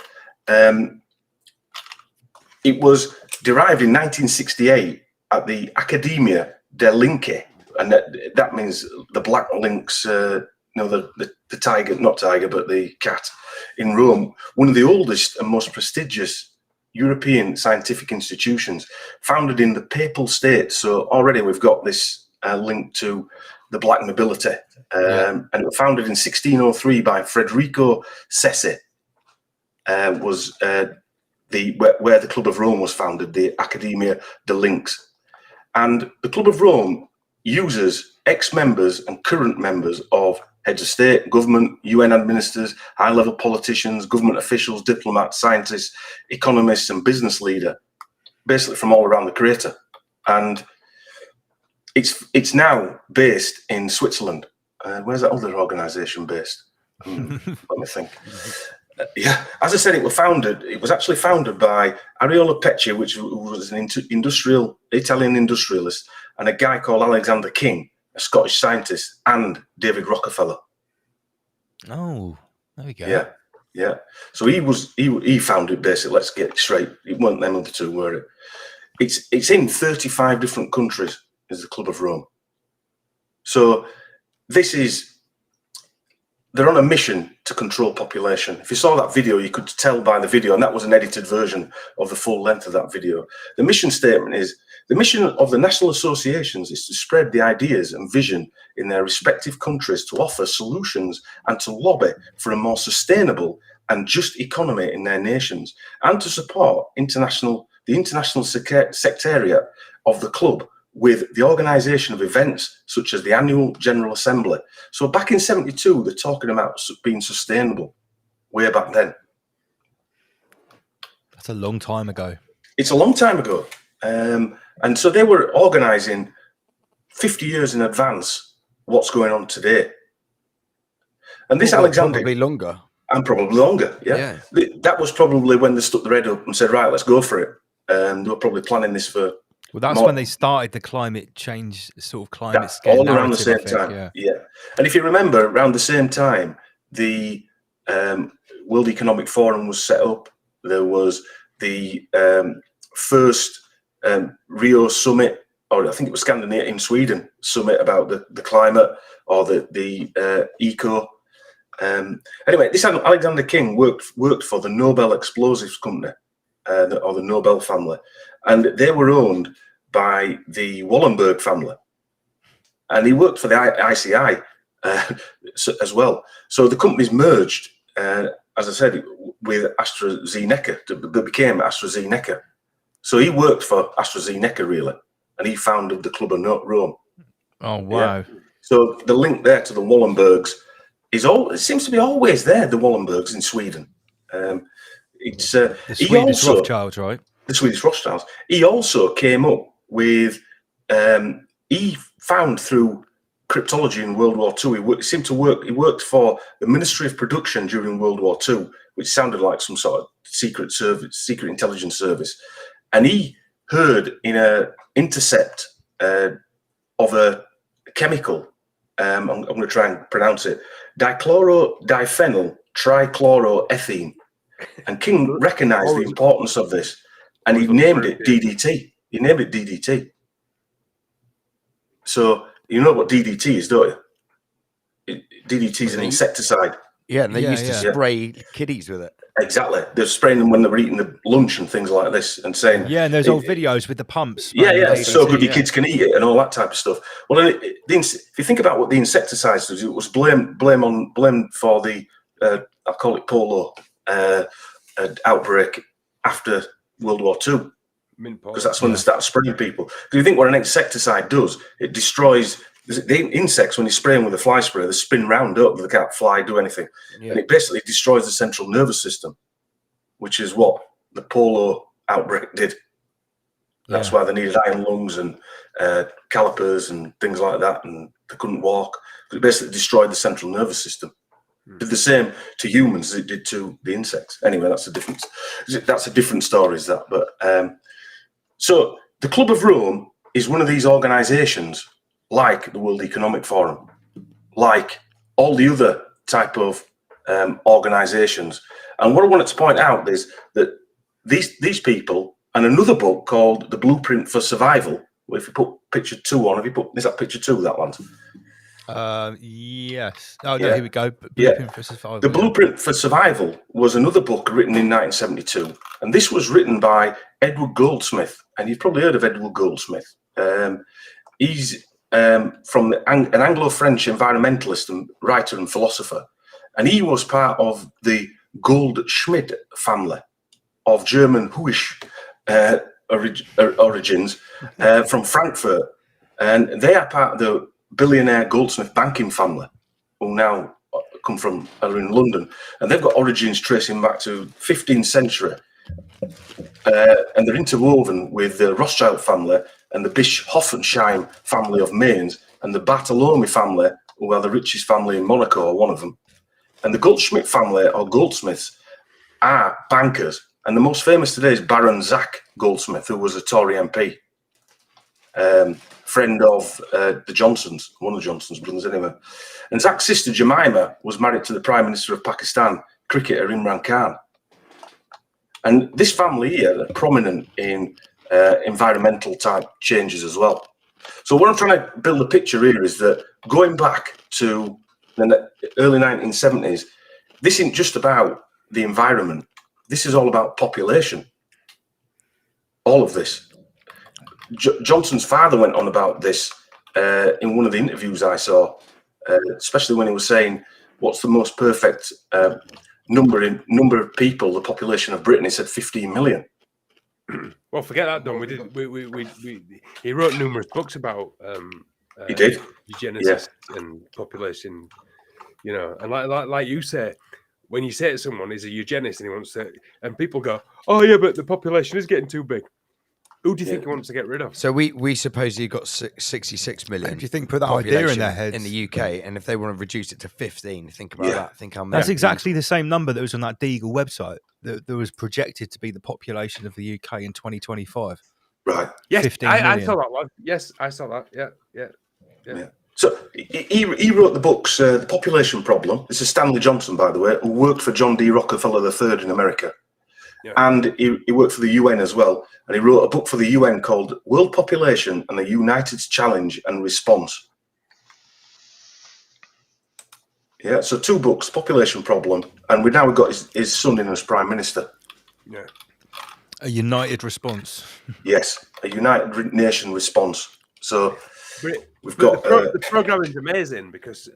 it was derived in 1968 at the Accademia dei Linci, and that means the black lynx, the tiger, not tiger, but the cat in Rome, one of the oldest and most prestigious European scientific institutions, founded in the Papal States. So already we've got this link to the black nobility, and it was founded in 1603 by Federico Sessi. Was where the Club of Rome was founded, the Accademia dei Linci. And the Club of Rome uses ex-members and current members of heads of state, government, UN administrators, high-level politicians, government officials, diplomats, scientists, economists, and business leaders, basically from all around the crater. And it's now based in Switzerland. Where's that other organisation based? Let me think. As I said, it was actually founded by Ariola Pecci, which was an Italian industrialist, and a guy called Alexander King, a Scottish scientist, and David Rockefeller. Oh, there we go. Yeah. So he founded, basically, let's get it straight. It weren't them other two, were it? It's in 35 different countries, is the Club of Rome. So they're on a mission to control population. If you saw that video, you could tell by the video, and that was an edited version of the full length of that video. The mission statement is, the mission of the national associations is to spread the ideas and vision in their respective countries, to offer solutions and to lobby for a more sustainable and just economy in their nations, and to support the international secretariat of the club with the organisation of events such as the annual General Assembly. So back in 72, they're talking about being sustainable, way back then. That's a long time ago. It's a long time ago. And so they were organising 50 years in advance what's going on today. And this Alexander... Probably longer. And probably longer, yeah. That was probably when they stuck their head up and said, right, let's go for it. They were probably planning this for... Well, that's when they started the climate change, sort of climate scare all around the same narrative, I time. think, Yeah. And if you remember, around the same time, the World Economic Forum was set up. There was the first Rio summit, or I think it was Scandinavia in Sweden summit about the climate or the eco. Anyway, this Alexander King worked for the Nobel Explosives Company, or the Nobel family, and they were owned by the Wallenberg family, and he worked for the ICI as well. So the companies merged, as I said, with AstraZeneca. They became AstraZeneca. So he worked for AstraZeneca really, and he founded the Club of Rome. Oh wow! Yeah. So the link there to the Wallenbergs it seems to be always there. The Wallenbergs in Sweden. It's the Swedish Rothschilds, right? The Swedish Rothschilds. He also came up with. He found through cryptology in World War II. He worked for the Ministry of Production during World War II, which sounded like some sort of secret intelligence service. And he heard in an intercept of a chemical. I'm going to try and pronounce it. Dichlorodiphenyl trichloroethene. And King recognised the importance of this, and he named it DDT. He named it DDT. So you know what DDT is, don't you? DDT is an insecticide. Yeah, and they used to spray kiddies with it. Exactly. They're spraying them when they were eating the lunch and things like this, and saying, "Yeah." And those old videos with the pumps. Yeah, it's so good your kids can eat it and all that type of stuff. Well, if you think about what the insecticides do, it was blame for the I call it polio outbreak after World War II, because that's when they started spraying people. Do you think what an insecticide does? It destroys the insects. When you spray them with a fly spray, they spin round up, they can't fly, do anything, and it basically destroys the central nervous system, which is what the polio outbreak did. That's why they needed iron lungs and calipers and things like that, and they couldn't walk. It basically destroyed the central nervous system. Did the same to humans as it did to the insects. Anyway, that's a different story, is that? But so the Club of Rome is one of these organisations, like the World Economic Forum, like all the other type of organisations. And what I wanted to point out is that these people, and another book called The Blueprint for Survival. Well, if you put picture 2 on, is that picture 2, that one? Yes. Oh no, here we go. Blueprint for Survival. The Blueprint for Survival was another book written in 1972, and this was written by Edward Goldsmith, and you've probably heard of Edward Goldsmith. He's from an Anglo-French environmentalist and writer and philosopher, and he was part of the Goldschmidt family of German Jewish origins from Frankfurt, and they are part of the billionaire Goldsmith banking family, who now are in London, and they've got origins tracing back to 15th century, and they're interwoven with the Rothschild family and the Bisch-Hoffenheim family of Mainz and the Bartholomew family, who are the richest family in Monaco, or one of them. And the Goldschmidt family, or Goldsmiths, are bankers, and the most famous today is Baron Zach Goldsmith, who was a Tory MP. Friend of the Johnsons, one of the Johnsons brothers anyway. And Zach's sister Jemima was married to the Prime Minister of Pakistan, cricketer Imran Khan. And this family here are prominent in environmental type changes as well. So what I'm trying to build a picture here is that going back to the early 1970s, this isn't just about the environment. This is all about population. All of this. Johnson's father went on about this in one of the interviews I saw, especially when he was saying, what's the most perfect number of people, the population of Britain? He said 15 million. Well, forget that, Don. He wrote numerous books about he did eugenics and population, and like you say, when you say to someone he's a eugenist and he wants to, and people go, "Oh yeah, but the population is getting too big." Who do you think he wants to get rid of? So we supposedly got 66 million. If you think put that idea in their heads in the UK, and if they want to reduce it to 15, think about that. Think how many. That's exactly the same number that was on that Deagle website that was projected to be the population of the UK in 2025. Right. Yes, 15 I million. saw that one. Yes, I saw that. Yeah. So he wrote the books, The Population Problem. This is Stanley Johnson, by the way, who worked for John D. Rockefeller III in America. Yeah. And he worked for the UN as well. And he wrote a book for the UN called World Population and the United's Challenge and Response. Yeah, so 2 books, Population Problem, and we've got his son in as Prime Minister. Yeah. A united response. Yes, a United Nation response. So we've got... the programming is amazing because...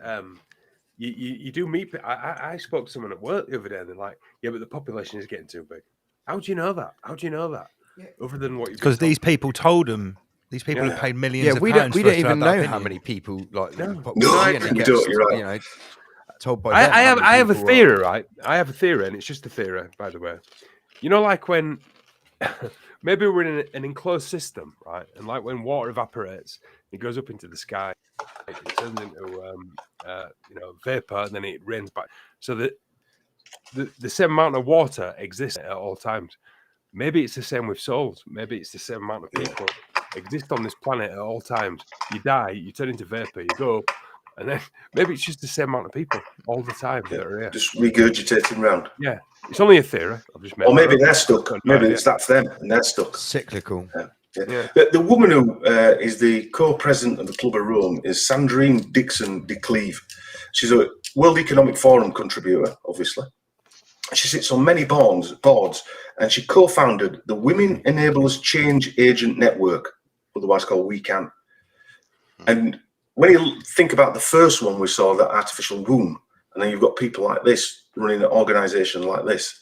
You do meet. I spoke to someone at work the other day, and they're like, "Yeah, but the population is getting too big." How do you know that? Yeah. Other than what you've because these people told them. These people have paid millions. Yeah, we of pounds don't even know how many people like. No, you don't. You're right. You know, told by. I have a theory, right? I have a theory, and it's just a theory, by the way. You know, like when maybe we're in an enclosed system, right? And like when water evaporates, it goes up into the sky. It turns into vapor, and then it rains back. So that the same amount of water exists at all times. Maybe it's the same with souls. Maybe it's the same amount of people exist on this planet at all times. You die, you turn into vapor, you go up, and then maybe it's just the same amount of people all the time that are here. Just regurgitating round. Yeah, it's only a theory. I've just made or maybe they're stuck. Maybe that's them, and they're stuck. Cyclical. Yeah. The woman who is the co-president of the Club of Rome is Sandrine Dixon de Cleve. She's a World Economic Forum contributor, obviously. She sits on many boards, and she co-founded the Women Enablers Change Agent Network, otherwise called We Can. And when you think about the first one we saw, that artificial womb, and then you've got people like this running an organisation like this,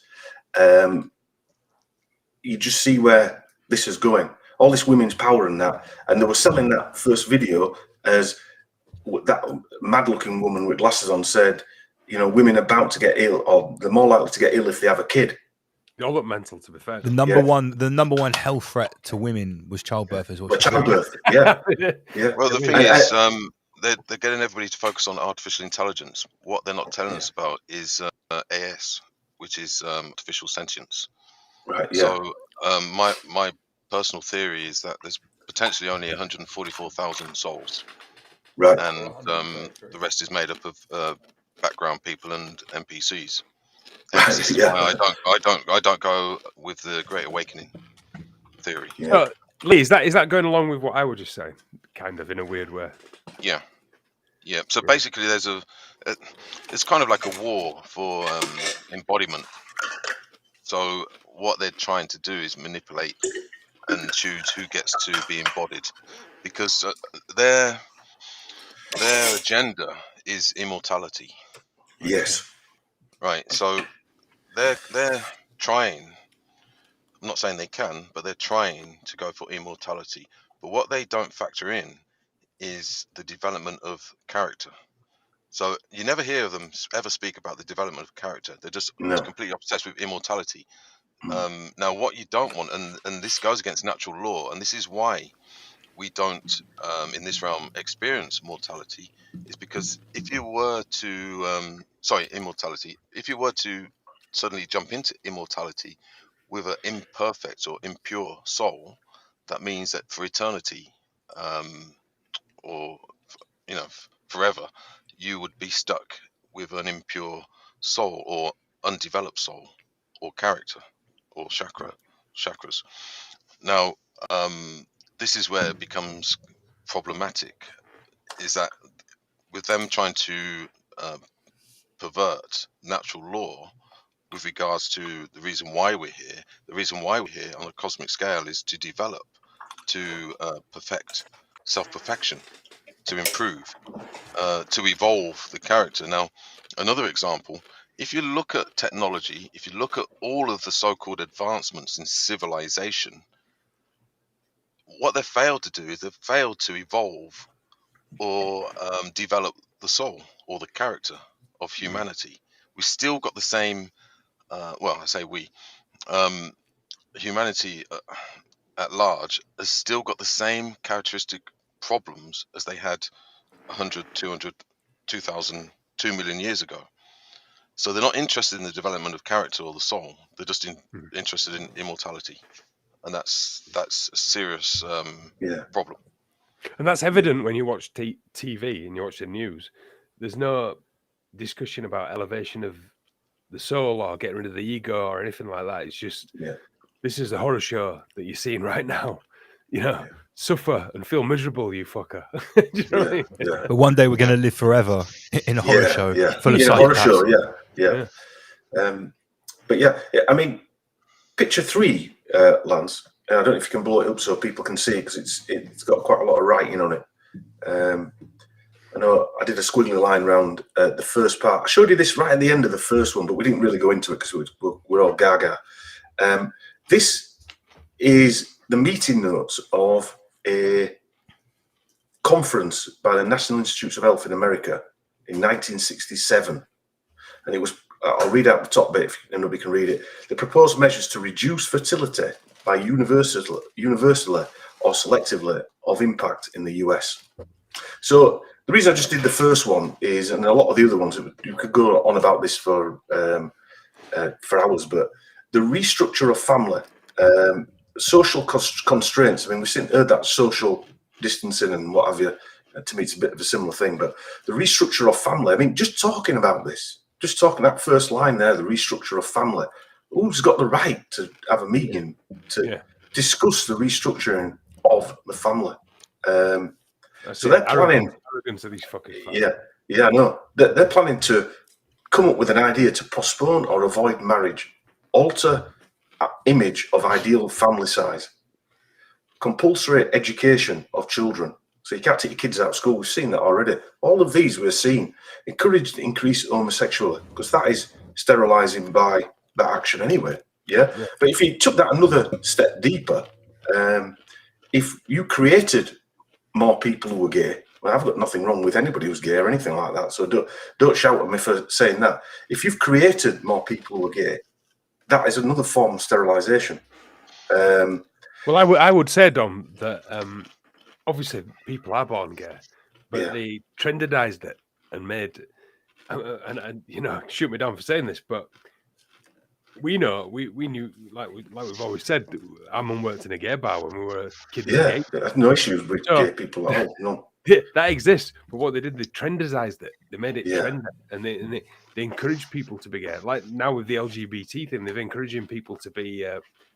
you just see where this is going. All this women's power and that. And they were selling that first video as that mad-looking woman with glasses on said, you know, women about to get ill, or they're more likely to get ill if they have a kid. They all look mental, to be fair. The number one health threat to women was childbirth as well. Childbirth, yeah. Well, the thing is, they're getting everybody to focus on artificial intelligence. What they're not telling us about is AS, which is artificial sentience. Right. Yeah. So my personal theory is that there's potentially only 144,000 souls, right, and the rest is made up of background people and NPCs. This is why I don't go with the Great Awakening theory. Yeah. Lee, is that going along with what I was just saying, kind of in a weird way? Yeah. So basically, it's kind of like a war for embodiment. So what they're trying to do is manipulate and choose who gets to be embodied, because their agenda is immortality. Yes. Right. So they're trying. I'm not saying they can, but they're trying to go for immortality. But what they don't factor in is the development of character. So you never hear them ever speak about the development of character. They're just completely obsessed with immortality. Now, what you don't want, and this goes against natural law, and this is why we don't, in this realm, experience mortality, is because if you were to, immortality, if you were to suddenly jump into immortality with an imperfect or impure soul, that means that for eternity, or forever, you would be stuck with an impure soul or undeveloped soul or character or chakras. Now, this is where it becomes problematic, is that with them trying to pervert natural law with regards to the reason why we're here. The reason why we're here on a cosmic scale is to develop, to perfect self-perfection, to improve, to evolve the character. Now, another example, if you look at technology, if you look at all of the so-called advancements in civilization, what they've failed to do is they've failed to evolve or develop the soul or the character of humanity. we still got the same. Well, I say we. Humanity at large has still got the same characteristic problems as they had 100, 200, 2,000, 2 million years ago. So they're not interested in the development of character or the soul. They're just interested in immortality, and that's a serious problem. And that's evident when you watch TV and you watch the news. There's no discussion about elevation of the soul or getting rid of the ego or anything like that. It's just this is the horror show that you're seeing right now. You know, suffer and feel miserable, you fucker. Do you know what I mean? But one day we're going to live forever in a horror show full of horror show, psychopaths. But I mean, picture 3, Lance. I don't know if you can blow it up so people can see it, because it's got quite a lot of writing on it. I know I did a squiggly line around the first part. I showed you this right at the end of the first one, but we didn't really go into it because we're all gaga. This is the meeting notes of a conference by the National Institutes of Health in America in 1967. And it was, I'll read out the top bit if nobody can read it. The proposed measures to reduce fertility by universally or selectively of impact in the US. So the reason I just did the first one is, and a lot of the other ones, you could go on about this for hours, but the restructure of family, social constraints. I mean, we've heard that social distancing and what have you. To me, it's a bit of a similar thing, but the restructure of family. I mean, just talking about this, just talking that first line there, the restructure of family. Who's got the right to have a meeting to discuss the restructuring of the family? So they're planning. Arrogance of these fucking I know. They're planning to come up with an idea to postpone or avoid marriage, alter image of ideal family size, compulsory education of children. So you can't take your kids out of school. We've seen that already. All of these we're seeing. Encourage the increase homosexuality, because that is sterilising by that action anyway. Yeah. But if you took that another step deeper, if you created more people who were gay, well, I've got nothing wrong with anybody who's gay or anything like that. So don't shout at me for saying that. If you've created more people who are gay, that is another form of sterilisation. Well, I would say, Dom, that obviously people are born gay, but they trendized it and made, and you know, shoot me down for saying this, but we know, we knew, like we've always said, our mum worked in a gay bar when we were kids. Yeah, no issues with gay people at all. No. That exists, but what they did, they trendized it. They made it trendy, and they encourage people to be gay. Like now with the LGBT thing, they're encouraging people to be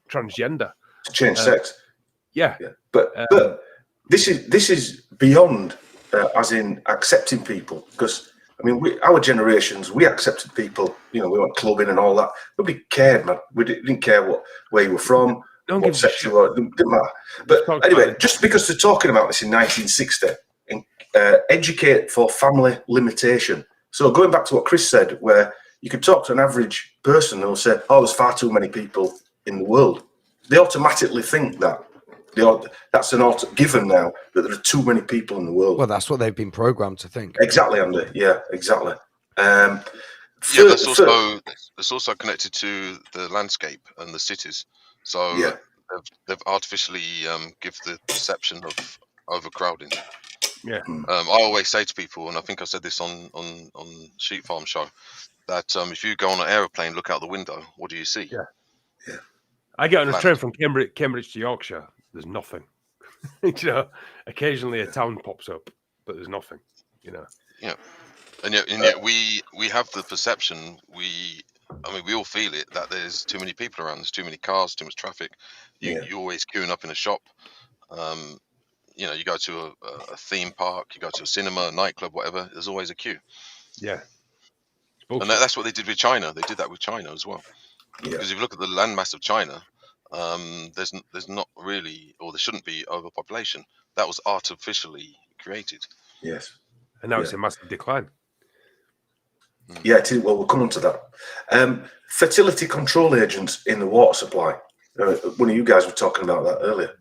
transgender, to change sex. Yeah. But this is beyond, as in accepting people, because I mean, our generations, we accepted people. You know, we went clubbing and all that. Nobody cared, man. We didn't care where you were from, what sex you were. It didn't matter. But anyway, just because they're talking about this in 1960. Educate for family limitation. So going back to what Chris said, where you could talk to an average person who'll say, "Oh, there's far too many people in the world." They automatically think that. That's an given now, that there are too many people in the world. Well, that's what they've been programmed to think. Exactly, Andy. Yeah, exactly. That's also connected to the landscape and the cities. So they've artificially give the perception of overcrowding. Yeah. I always say to people, and I think I said this on Sheep Farm Show, that if you go on an aeroplane, look out the window, what do you see? Yeah. I get on a train from Cambridge to Yorkshire. There's nothing. You know, occasionally a town pops up, but there's nothing. You know. Yeah. And yet we have the perception. We all feel it, that there's too many people around. There's too many cars, too much traffic. You're always queuing up in a shop. You know, you go to a theme park, you go to a cinema, a nightclub, whatever. There's always a queue. Yeah. And that's what they did with China. They did that with China as well. Yeah. Because if you look at the landmass of China, there's not really, or there shouldn't be, overpopulation. That was artificially created. Yes. And now it's in massive decline. Yeah, it is. Well, we'll come on to that. Fertility control agents in the water supply. One of you guys were talking about that earlier.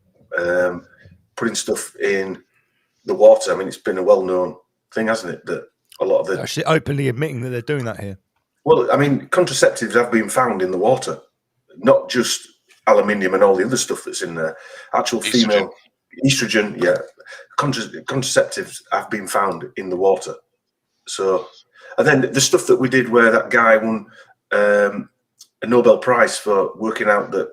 Putting stuff in the water. I mean, it's been a well-known thing, hasn't it? That a lot of the actually openly admitting that they're doing that here. Well, I mean, contraceptives have been found in the water, not just aluminium and all the other stuff that's in there. Actual female estrogen, yeah. Contraceptives have been found in the water. So, and then the stuff that we did where that guy won a Nobel Prize for working out that,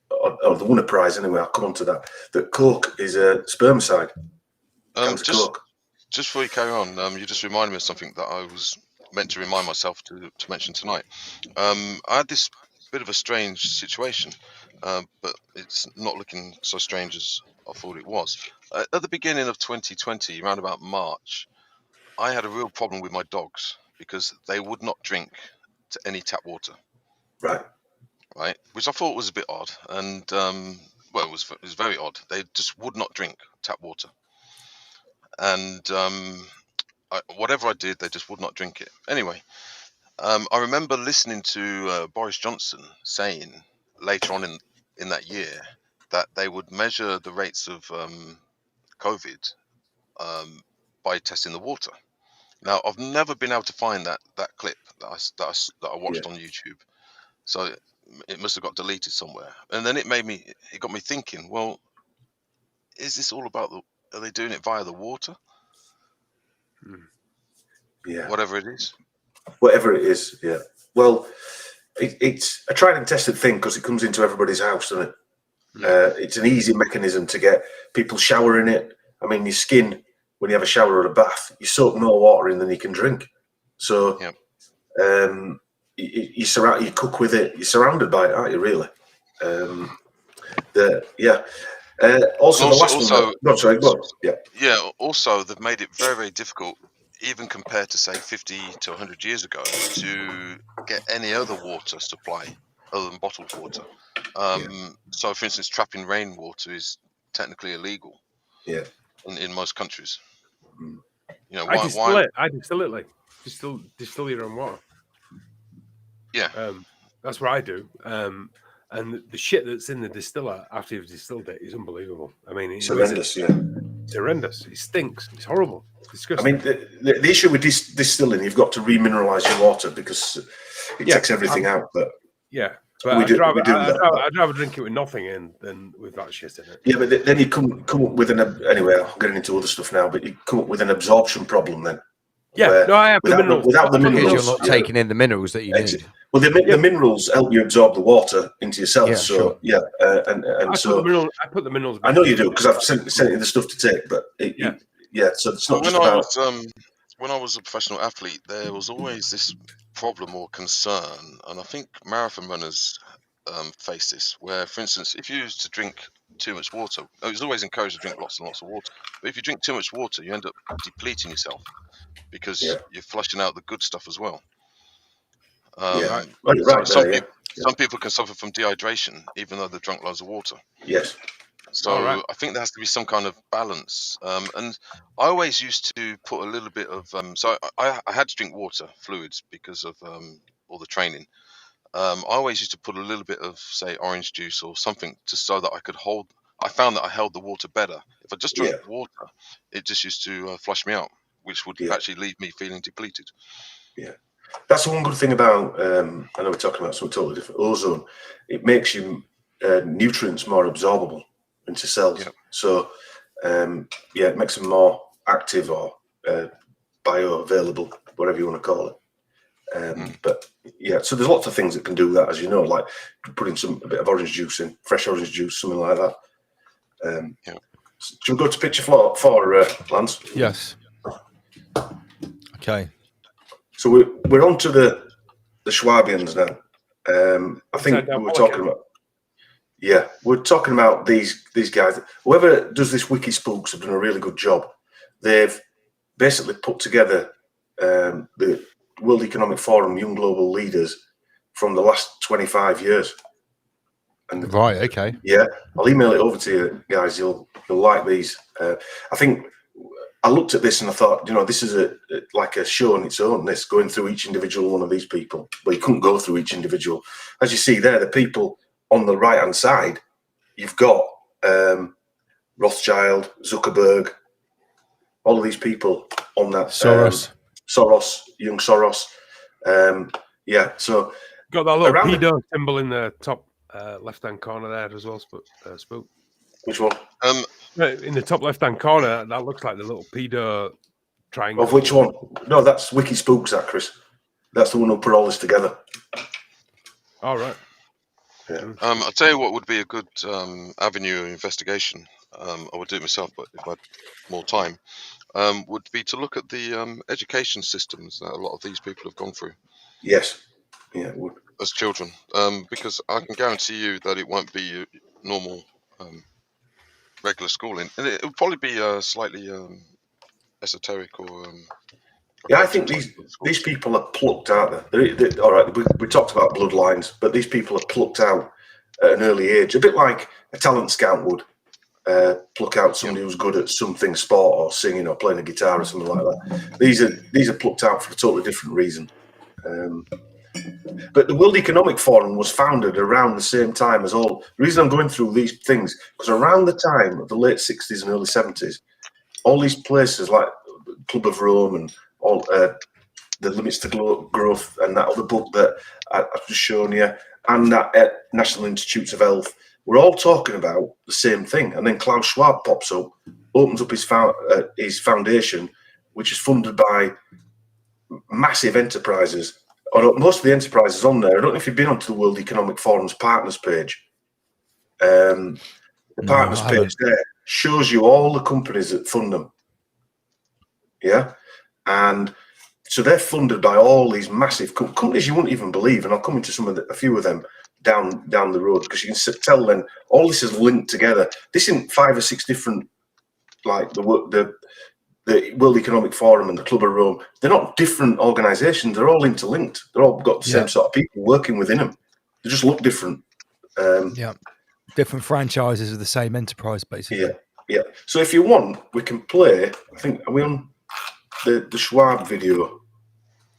or they won a prize anyway, I'll come on to that coke is a spermicide. Just before you carry on, you just reminded me of something that I was meant to remind myself to mention tonight. I had this bit of a strange situation, but it's not looking so strange as I thought it was. At the beginning of 2020, around about March, I had a real problem with my dogs because they would not drink to any tap water. Right, which I thought was a bit odd, and well, it was very odd. They just would not drink tap water, and whatever I did, they just would not drink it. Anyway, I remember listening to Boris Johnson saying later on in that year that they would measure the rates of COVID by testing the water. Now, I've never been able to find that clip that I watched on YouTube, so it must have got deleted somewhere. And then it got me thinking, well, is this all about are they doing it via the water? Yeah. Whatever it is. Whatever it is, yeah. Well, it's a tried and tested thing because it comes into everybody's house, doesn't it? It's an easy mechanism to get people showering it. I mean, your skin, when you have a shower or a bath, you soak more water in than you can drink. So you cook with it. You're surrounded by it, aren't you, really? Also, they've made it very, very difficult, even compared to, say, 50 to 100 years ago, to get any other water supply other than bottled water. So, for instance, trapping rainwater is technically illegal. Yeah. In most countries. Mm. You know, I distill it like distill your own water. Yeah. That's what I do. And the shit that's in the distiller after you've distilled it is unbelievable. I mean, it's horrendous. It's horrendous. It stinks. It's horrible. It's disgusting. I mean, the issue with distilling, you've got to remineralize your water because it takes everything out. But but I'd rather drink it with nothing in than with that shit in it. Yeah, but then you come up with anyway. I'm getting into other stuff now, but you come up with an absorption problem then. Yeah, no, I have the minerals. Without the minerals, you're not taking in the minerals that you need. Well, the minerals help you absorb the water into your cells. So I put the minerals. I know you do because I've sent you the stuff to take. But so it's not just about. When I was a professional athlete, there was always this problem or concern, and I think marathon runners face this. Where, for instance, if you used to drink too much water, it was always encouraged to drink lots and lots of water. But if you drink too much water, you end up depleting yourself because you're flushing out the good stuff as well. Some people can suffer from dehydration even though they've drunk loads of water. Yes. So I think there has to be some kind of balance. And I always used to put a little bit of so I had to drink water, fluids, because of all the training. I always used to put a little bit of, say, orange juice or something just so that I could hold. I found that I held the water better. If I just drank water, it just used to flush me out, which would actually leave me feeling depleted. Yeah. That's one good thing about, I know we're talking about something totally different, ozone. It makes you nutrients more absorbable into cells. Yeah. So, it makes them more active or bioavailable, whatever you want to call it. But so there's lots of things that can do that, as you know, like putting a bit of orange juice in, fresh orange juice, something like that. Should we go to picture 4, Lance? Yes. Okay. So we're on to the Schwabians now. I think we were talking about. Yeah, we're talking about these guys. Whoever does this Wiki Spooks have done a really good job. They've basically put together the World Economic Forum Young Global Leaders from the last 25 years. And right, okay. Yeah, I'll email it over to you guys. You'll like these. I think I looked at this and I thought, this is like a show on its own, this going through each individual one of these people. But you couldn't go through each individual. As you see there, the people on the right-hand side, you've got Rothschild, Zuckerberg, all of these people on that. Soros, young Soros. Yeah, so got that little around pedo symbol in the top left-hand corner there as well, Spook. Which one? In the top left-hand corner, that looks like the little pedo triangle. Of which one? No, that's Wiki Spooks, that, Chris. That's the one who put all this together. All right. Yeah. I'll tell you what would be a good avenue of investigation. I would do it myself, but if I had more time, would be to look at the education systems that a lot of these people have gone through. Yes. Yeah, it would. As children, because I can guarantee you that it won't be normal, regular schooling, and it will probably be slightly esoteric or. Yeah, I think these people are plucked out. They're, all right, we talked about bloodlines, but these people are plucked out at an early age, a bit like a talent scout would pluck out somebody who's good at something, sport or singing or playing a guitar or something like that. These are plucked out for a totally different reason. But the World Economic Forum was founded around the same time as all. The reason I'm going through these things, because around the time of the late 60s and early 70s, all these places like Club of Rome and all the Limits to Growth and that other book that I've just shown you, and that National Institutes of Health, we're all talking about the same thing. And then Klaus Schwab pops up, opens up his foundation, which is funded by massive enterprises. Or most of the enterprises on there. I don't know if you've been onto the World Economic Forum's partners page. The partners page there shows you all the companies that fund them. Yeah, and so they're funded by all these massive companies you wouldn't even believe. And I'll come into a few of them down the road, because you can tell then all this is linked together. This isn't 5 or 6 different, like the World Economic Forum and the Club of Rome. They're not different organisations. They're all interlinked. They're all got the same sort of people working within them. They just look different. Different franchises of the same enterprise, basically. Yeah. So if you want, we can play. I think, are we on the Schwab video?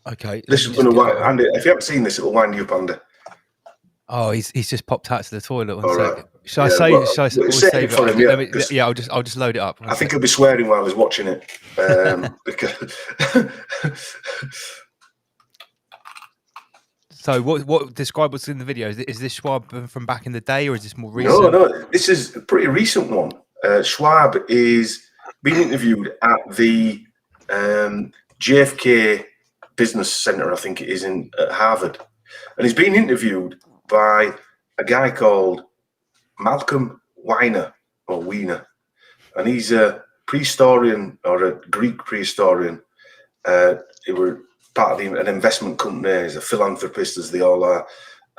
Okay. This is going to wind Andy. If you haven't seen this, it'll wind you up, Andy. Oh, he's just popped out to the toilet. One all second. right. Shall I save? Shall I save it for him? I'll just load it up. I think he'll be swearing while he's watching it. Because So what describe what's in the video? Is this Schwab from back in the day, or is this more recent? No, this is a pretty recent one. Schwab is being interviewed at the JFK Business Center, I think it is, at Harvard, and he's being interviewed by a guy called Malcolm Weiner, and he's a prehistorian, or a Greek prehistorian. He were part of an investment company. He's a philanthropist, as they all are,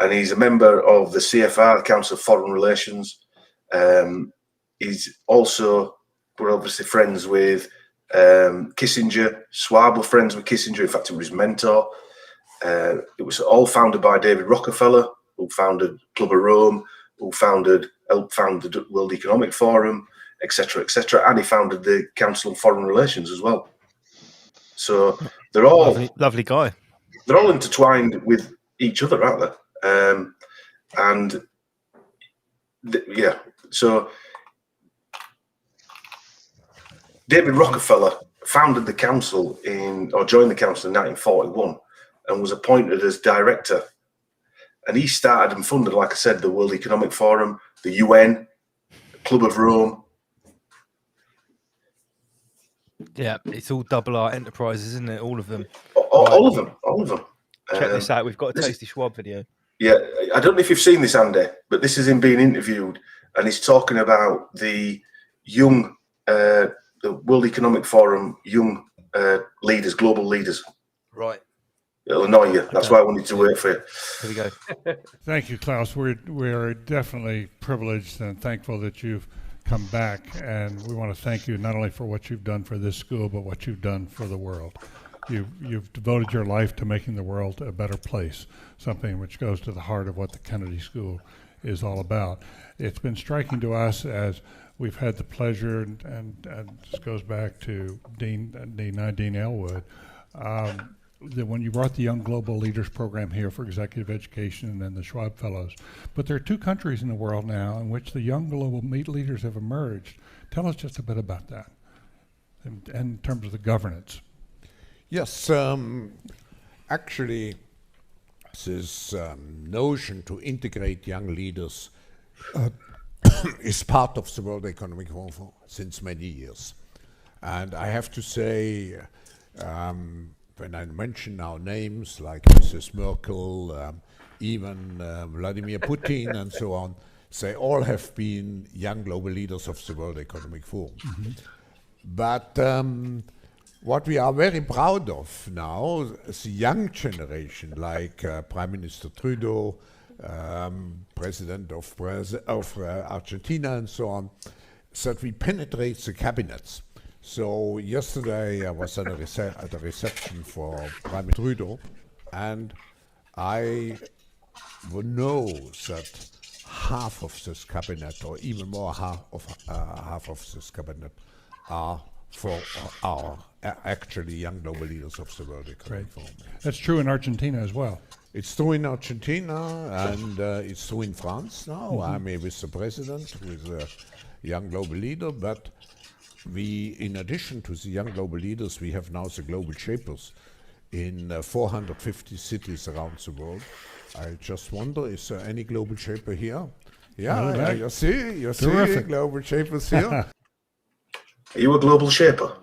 and he's a member of the CFR, Council of Foreign Relations. He's also, we're obviously friends with Kissinger. Schwab were friends with Kissinger. In fact, he was his mentor. It was all founded by David Rockefeller, who founded Club of Rome, who helped found the World Economic Forum, etc., and he founded the Council on Foreign Relations as well. So they're all lovely guy. They're all intertwined with each other, aren't they? So David Rockefeller founded the council joined the council in 1941 and was appointed as director. And he started and funded, like I said, the World Economic Forum, the UN, the Club of Rome. Yeah, it's all double R enterprises, isn't it? All of them. All of them. Check this out. We've got a Tasty Schwab video. Yeah, I don't know if you've seen this, Andy, but this is him being interviewed, and he's talking about the young, the World Economic Forum, young leaders, global leaders. Right. It'll annoy you. That's why I wanted to wait for you. Here we go. Thank you, Klaus. We're definitely privileged and thankful that you've come back, and we want to thank you not only for what you've done for this school, but what you've done for the world. You've devoted your life to making the world a better place, something which goes to the heart of what the Kennedy School is all about. It's been striking to us as we've had the pleasure, and this goes back to Dean Elwood, that when you brought the Young Global Leaders Program here for executive education and then the Schwab Fellows. But there are 2 countries in the world now in which the young global leaders have emerged. Tell us just a bit about that in terms of the governance. Yes, actually, this notion to integrate young leaders is part of the World Economic Forum since many years. And I have to say, when I mention now names like Mrs. Merkel, even Vladimir Putin and so on, they all have been young global leaders of the World Economic Forum. But what we are very proud of now, the young generation, like Prime Minister Trudeau, President of Argentina and so on, that we penetrate the cabinets. So yesterday I was at a reception for Prime Minister Trudeau, and I know that half of this cabinet, or even more half of this cabinet, are actually young global leaders of the World Economic Forum. That's true in Argentina as well. It's true in Argentina, and it's true in France now. I mean, with the president, who is a young global leader, but we, in addition to the young global leaders, we have now the global shapers in 450 cities around the world. I just wonder, is there any global shaper here? Yeah, you see global shapers here. Are you a global shaper?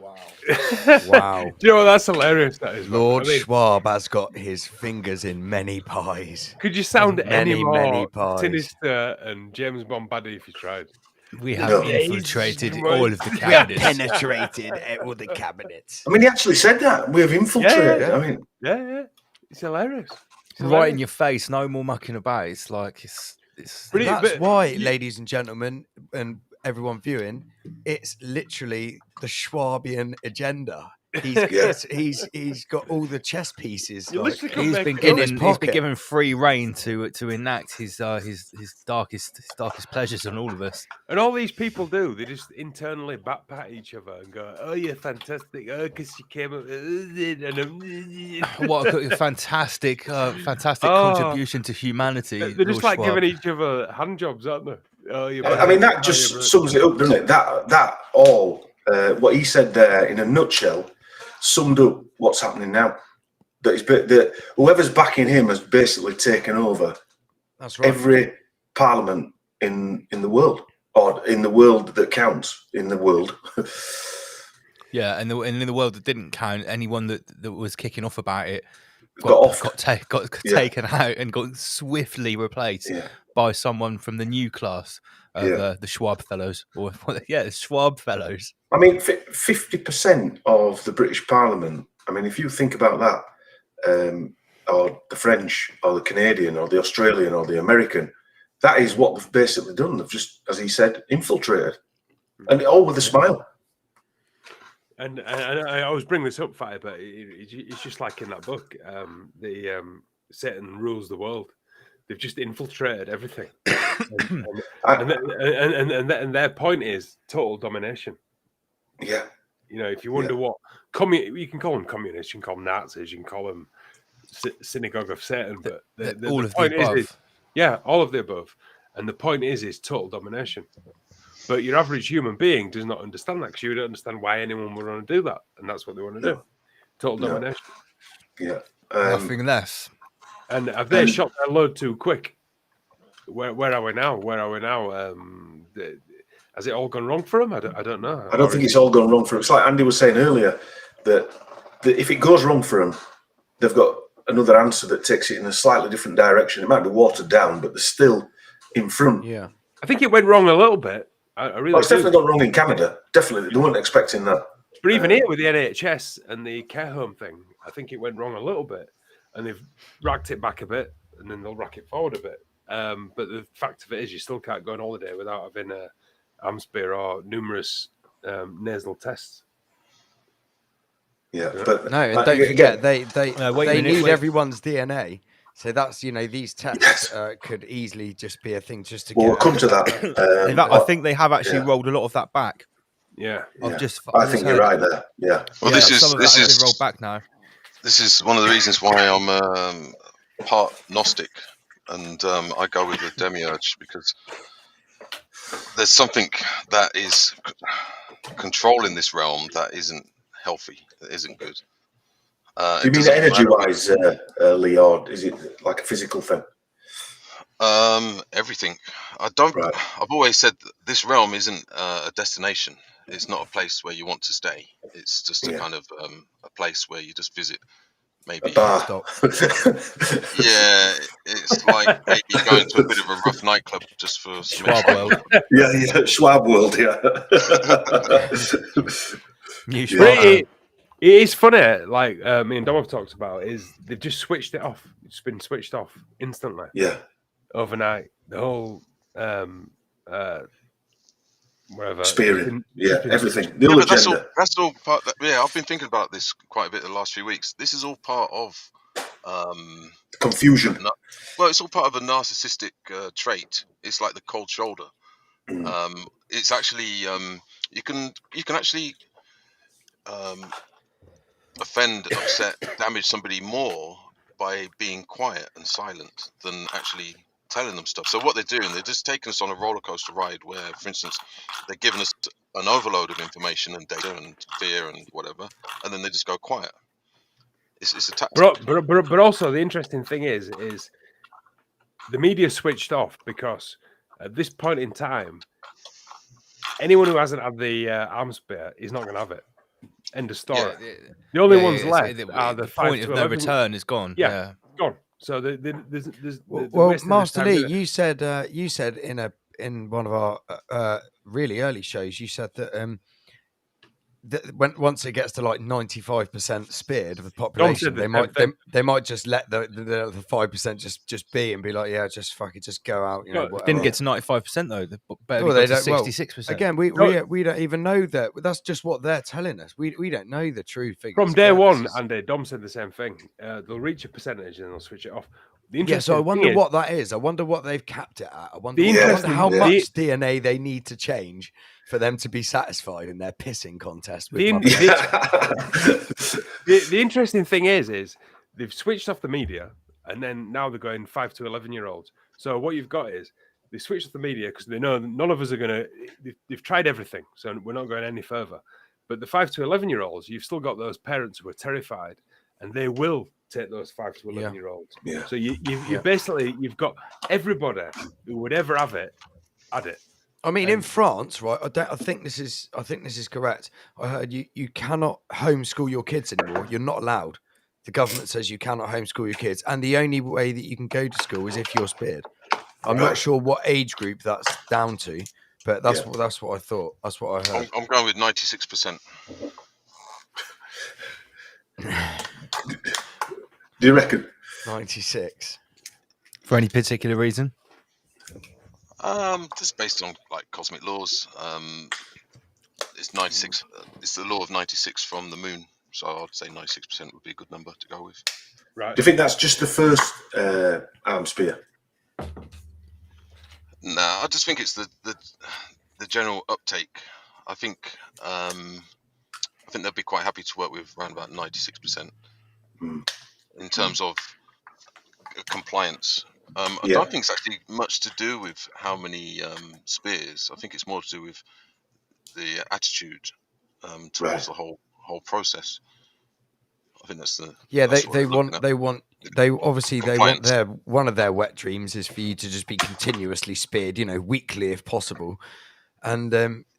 Wow. Do you know what? That's hilarious. That is, Lord Schwab has got his fingers in many pies. Could you sound many any more pies? sinister and James Bond baddie if you tried? We have infiltrated all of the cabinets. We have penetrated all the cabinets. I mean, he actually said that. We have infiltrated. I mean, yeah. It's hilarious. Right in your face, no more mucking about. It's like it's that's why, ladies and gentlemen, and everyone viewing, it's literally the Schwabian agenda. He's got all the chess pieces. He's been given free reign to enact his darkest pleasures on all of us. And all these people do, they just internally backpat each other and go, "Oh, you're fantastic! Oh, because you came up." What a fantastic contribution to humanity. They're just like giving each other hand jobs, aren't they? Oh, I mean, that just sums it up, doesn't it? That all what he said there in a nutshell summed up what's happening now. That whoever's backing him has basically taken over. That's right. Every parliament in the world, or in the world that counts in the world. Yeah, and in the world that didn't count, anyone that was kicking off about it got taken out and got swiftly replaced by someone from the new class of the Schwab Fellows, the Schwab Fellows. I mean, 50% of the British Parliament. I mean, if you think about that, or the French, or the Canadian, or the Australian, or the American, that is what they've basically done. They've just, as he said, infiltrated, and all with a smile. And I always bring this up, Fire, but it's just like in that book, Satan rules the world. They've just infiltrated everything, and their point is total domination. Yeah, you know, if you wonder what you can call them communists, you can call them Nazis, you can call them synagogue of Satan, but all of the above. All of the above. And the point is total domination. But your average human being does not understand that, because you don't understand why anyone would want to do that, and that's what they want to do. Total domination. Yeah, nothing less. And have they shot their load too quick? Where are we now? Has it all gone wrong for them? I don't know. I don't think it's all gone wrong for them. It's like Andy was saying earlier, that if it goes wrong for them, they've got another answer that takes it in a slightly different direction. It might be watered down, but they're still in front. Yeah, I think it went wrong a little bit. I really it's definitely gone wrong in Canada. Definitely, they weren't expecting that. But even here with the NHS and the care home thing, I think it went wrong a little bit, and they've racked it back a bit, and then they'll rack it forward a bit. But the fact of it is, you still can't go on holiday without having a AMSPIR or numerous nasal tests. Yeah, but no, and don't forget they need everyone's DNA. So that's, these tests could easily just be a thing just to get. We'll come to that. In fact, I think they have actually rolled a lot of that back. Yeah, I think you're right there. Yeah. Well, this is rolled back now. This is one of the reasons why I'm part Gnostic, and I go with the demiurge, because there's something that is controlling this realm that isn't healthy, that isn't good. Do you mean energy-wise, Lee, or is it like a physical thing? Everything. I've always said that this realm isn't a destination. It's not a place where you want to stay. It's just a kind of a place where you just visit. Maybe a bar. Yeah, it's like maybe going to a bit of a rough nightclub just for Schwab World. Yeah, Schwab World. Yeah. New It is funny. Like me and Dom have talked about, is they've just switched it off. It's been switched off instantly. Yeah. Overnight, the whole whatever Spearing, everything. Yeah, but that's all part. I've been thinking about this quite a bit the last few weeks. This is all part of confusion. Well, it's all part of a narcissistic trait. It's like the cold shoulder. It's actually you can actually offend, upset, damage somebody more by being quiet and silent than actually telling them stuff. So what they're doing, they're just taking us on a roller coaster ride where, for instance, they're giving us an overload of information and data and fear and whatever, and then they just go quiet. It's a tactic. But also the interesting thing is the media switched off because at this point in time, anyone who hasn't had the arms spear is not going to have it. End of story. The only ones left are the point of no return is gone. Yeah, gone. So there's well, Master Lee, you said in one of our really early shows, you said that once it gets to like 95% speared of the population, they might just let the 5% just be and be like, yeah, just fuck it, just go out. You know, didn't get to 95% though. They got to 66%. Again, we don't even know that. That's just what they're telling us. We don't know the true figures. From day one, and Dom said the same thing. They'll reach a percentage and they'll switch it off. So I wonder what that is. I wonder what they've capped it at. I wonder how much DNA they need to change for them to be satisfied in their pissing contest. With the interesting thing is they've switched off the media, and then now they're going 5 to 11-year-olds. So what you've got is they switched off the media because they know none of us are going to. They've tried everything, so we're not going any further. But the 5 to 11-year-olds, you've still got those parents who are terrified, and they will take those 5 to 11-year-olds. Yeah. So you basically you've got everybody who would ever have it had it. I mean, in France, right? I think this is correct. I heard you cannot homeschool your kids anymore. You're not allowed. The government says you cannot homeschool your kids, and the only way that you can go to school is if you're speared. I'm not sure what age group that's down to, but that's what I thought. That's what I heard. I'm going with 96%. Do you reckon 96? For any particular reason? Just based on like cosmic laws. It's 96. It's the law of 96 from the moon. So I'd say 96% would be a good number to go with. Right. Do you think that's just the first arm spear? No, I just think it's the general uptake. I think they'll be quite happy to work with around about 96% in terms of compliance. I don't think it's actually much to do with how many spears. I think it's more to do with the attitude towards the whole process. I think that's the one of their wet dreams is for you to just be continuously speared, weekly if possible, and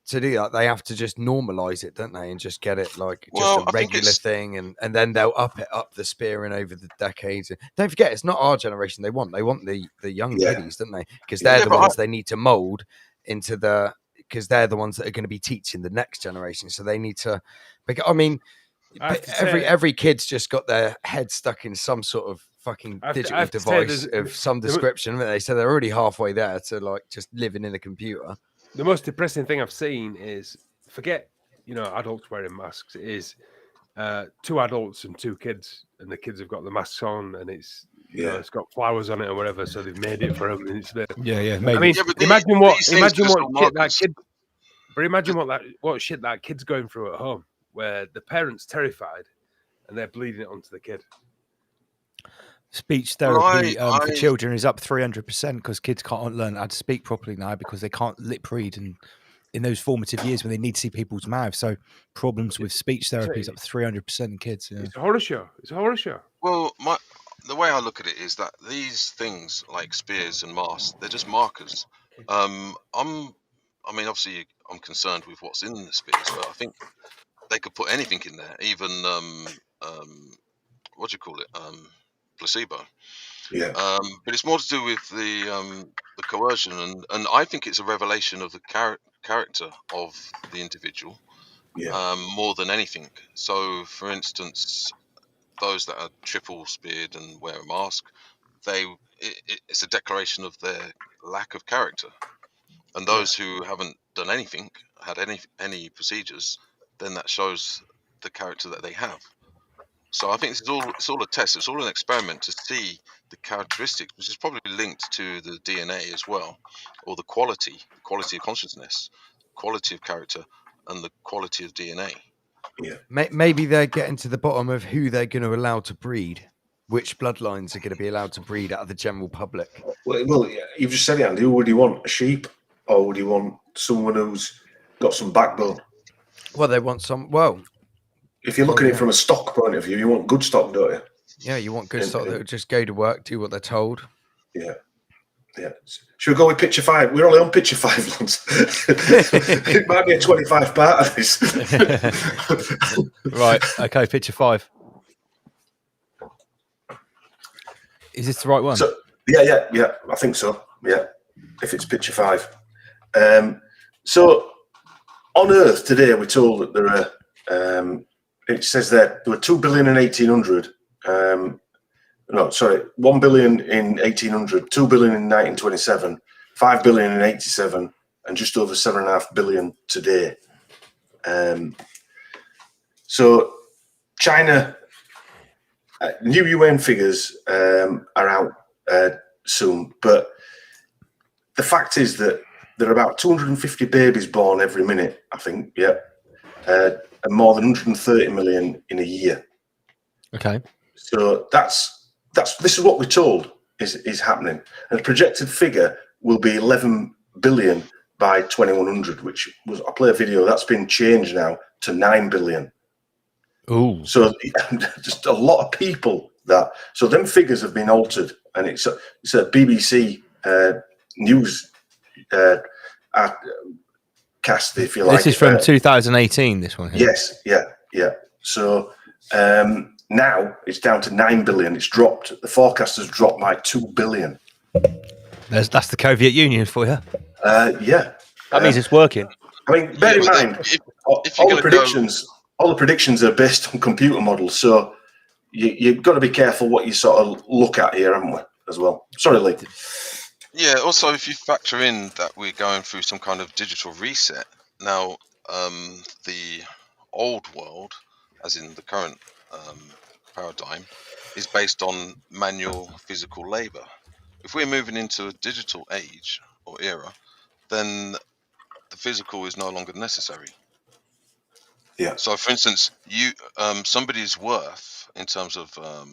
to do that they have to just normalize it, don't they, and just get it like a regular thing, and then they'll up the spearing over the decades. Don't forget, it's not our generation they want the young kiddies, don't they, because they're the ones they need to mold into because they're the ones that are going to be teaching the next generation, so they need to. I mean, every kid's just got their head stuck in some sort of fucking digital device of some description, haven't they? So they're already halfway there to like just living in a computer. The most depressing thing I've seen is, forget, adults wearing masks. It is 2 adults and 2 kids, and the kids have got the masks on, and it's it's got flowers on it or whatever, so they've made it for them. And it's maybe. I mean, imagine what shit that kid's going through at home, where the parents terrified, and they're bleeding it onto the kid. Speech therapy for children is up 300% because kids can't learn how to speak properly now because they can't lip read and in those formative years when they need to see people's mouths. So problems with speech therapy is up 300% in kids. Yeah. It's a horror show. It's a horror show. Well, the way I look at it is that these things like spears and masks, they're just markers. I mean, obviously, I'm concerned with what's in the spears, but I think they could put anything in there, even what do you call it, placebo. Yeah. But it's more to do with the coercion, and I think it's a revelation of the character of the individual, more than anything. So, for instance, those that are triple speared and wear a mask, it's a declaration of their lack of character. And those who haven't done anything, had any procedures, then that shows the character that they have. So I think it's all a test. It's all an experiment to see the characteristics, which is probably linked to the DNA as well, or the quality of consciousness, quality of character, and the quality of DNA. Yeah. Maybe they're getting to the bottom of who they're going to allow to breed, which bloodlines are going to be allowed to breed out of the general public. Well, you've just said it, Andy. Who would you want? A sheep, or would you want someone who's got some backbone? Well, they want some. Well, if you're looking at it from a stock point of view, you want good stock, don't you? Yeah, you want good stock that will just go to work, do what they're told. Yeah. Yeah. Should we go with picture 5? We're only on picture 5, Lance. It might be a 25 part of this. Right. Okay. Picture 5. Is this the right one? So, yeah. I think so. Yeah. If it's picture 5. So on Earth today, we're told that there are. It says there were 2 billion in 1800. 1 billion in 1800, 2 billion in 1927, 5 billion in 87, and just over 7.5 billion today. So China, new UN figures are out soon, but the fact is that there are about 250 babies born every minute, I think, and more than 130 million in a year. Okay. So this is what we're told is happening, and the projected figure will be 11 billion by 2100, which was, I play a video that's been changed now to 9 billion. Oh, so just a lot of people so them figures have been altered, and it's a BBC news cast, if you like. This is from 2018. This one here. Yes, yeah. So now it's down to 9 billion. It's dropped. The forecast has dropped by 2 billion. That's the Soviet Union for you. Yeah. That means it's working. I mean, bear in mind, all the predictions are based on computer models, so you've got to be careful what you sort of look at here, haven't we, as well? Sorry, Lee. Yeah, also, if you factor in that we're going through some kind of digital reset, now the old world, as in the current paradigm, is based on manual physical labor. If we're moving into a digital age or era, then the physical is no longer necessary. Yeah. So, for instance, somebody's worth in terms of a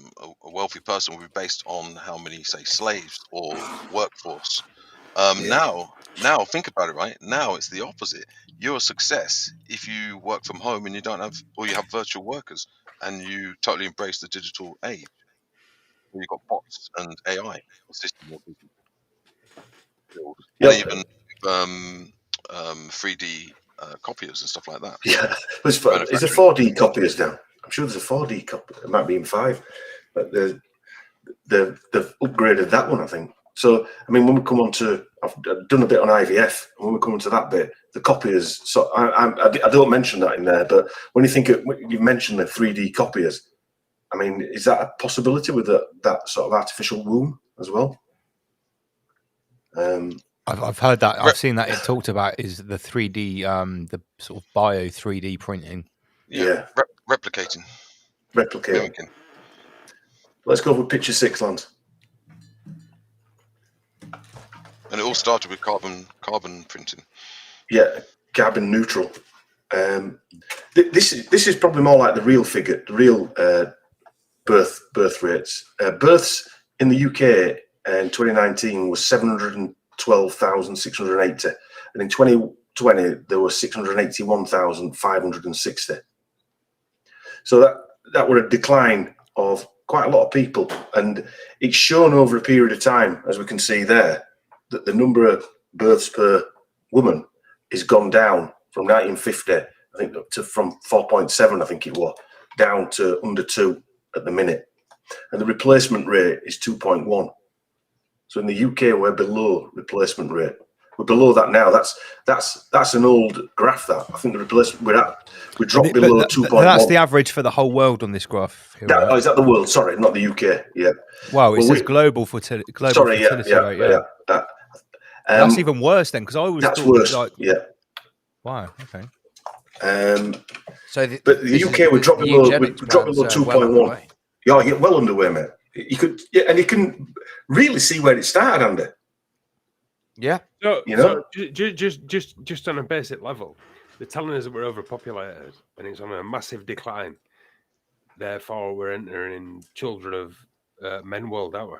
wealthy person will be based on how many, say, slaves or workforce. Now, think about it, right? Now it's the opposite. You're a success if you work from home and you have virtual workers and you totally embrace the digital age. You've got bots and AI assisting your people. And even 3D copiers and stuff like that. Yeah, is a 4D copiers now? I'm sure there's a 4D copy. It might be in 5, but they've upgraded that one, I think. So, I mean, when we come on to, I've done a bit on IVF, and when we come to that bit, the copiers. So I don't mention that in there, but when you mention the 3D copiers, I mean, is that a possibility with that sort of artificial womb as well? I've heard that. I've seen that it talked about is the 3D, the sort of bio 3D printing. Yeah. Replicating. Mimicking. Let's go with picture 6, Lance. And it all started with carbon printing. Yeah, carbon neutral. This is probably more like the real figure, the real birth rates. Births in the UK in 2019 was 712,680, and in 2021 2020, there were 681,560. So that were a decline of quite a lot of people. And it's shown over a period of time, as we can see there, that the number of births per woman has gone down from 1950, I think, from 4.7, I think it was, down to under 2 at the minute. And the replacement rate is 2.1. So in the UK, we're below replacement rate. We're below that now. That's an old graph. That I think the replacement we dropped below 2.1. That's the average for the whole world on this graph. Here, right? Oh, is that the world? Sorry, not the UK. Yeah. Wow, it says global fertility rate. Yeah. That's even worse then, because I always thought worse. Like, yeah. Wow. Okay. But the UK would drop below 2.1. Yeah, well underway, mate. You could, and you can really see where it started, Andy. Yeah. So, you know, just on a basic level, they're telling us that we're overpopulated and it's on a massive decline. Therefore, we're entering children of men world, aren't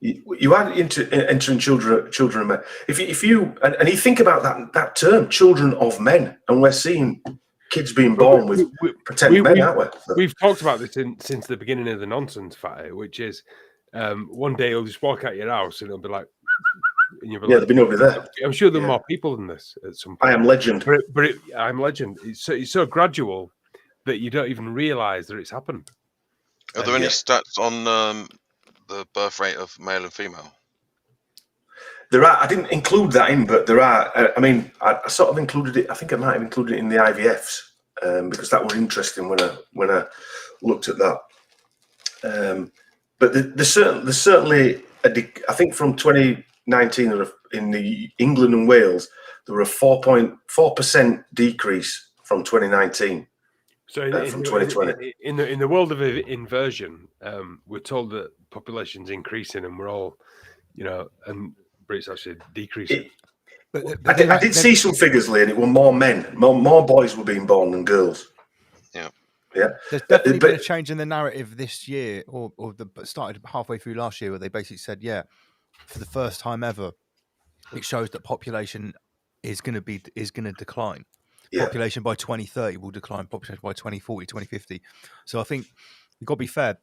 we? You are entering children of men. If you and you think about that term, children of men, and we're seeing kids being born with pretend men, aren't we? We've talked about this since the beginning of the nonsense fatty, which is one day you'll just walk out your house and it'll be like, and you'll be there'll be nobody there. I'm sure there are more people than this at some point. I am legend. But I'm legend. It's so gradual that you don't even realise that it's happened. Are there any stats on the birth rate of male and female? There are. I didn't include that in, but there are. I mean, I sort of included it. I think I might have included it in the IVFs because that was interesting when I looked at that. But there's certainly I think from 2019 in the England and Wales there were a 4.4% decrease from 2019. So from 2020. In the world of inversion, we're told that population's increasing and we're all, and Brits actually decreasing. I did see some figures, Lee, and it were more men, more boys were being born than girls. Yeah. There's definitely been a change in the narrative this year, or started halfway through last year, where they basically said, for the first time ever, it shows that population is going to decline. Yeah. Population by 2030 will decline. Population by 2040, 2050. So I think you've got to be fair.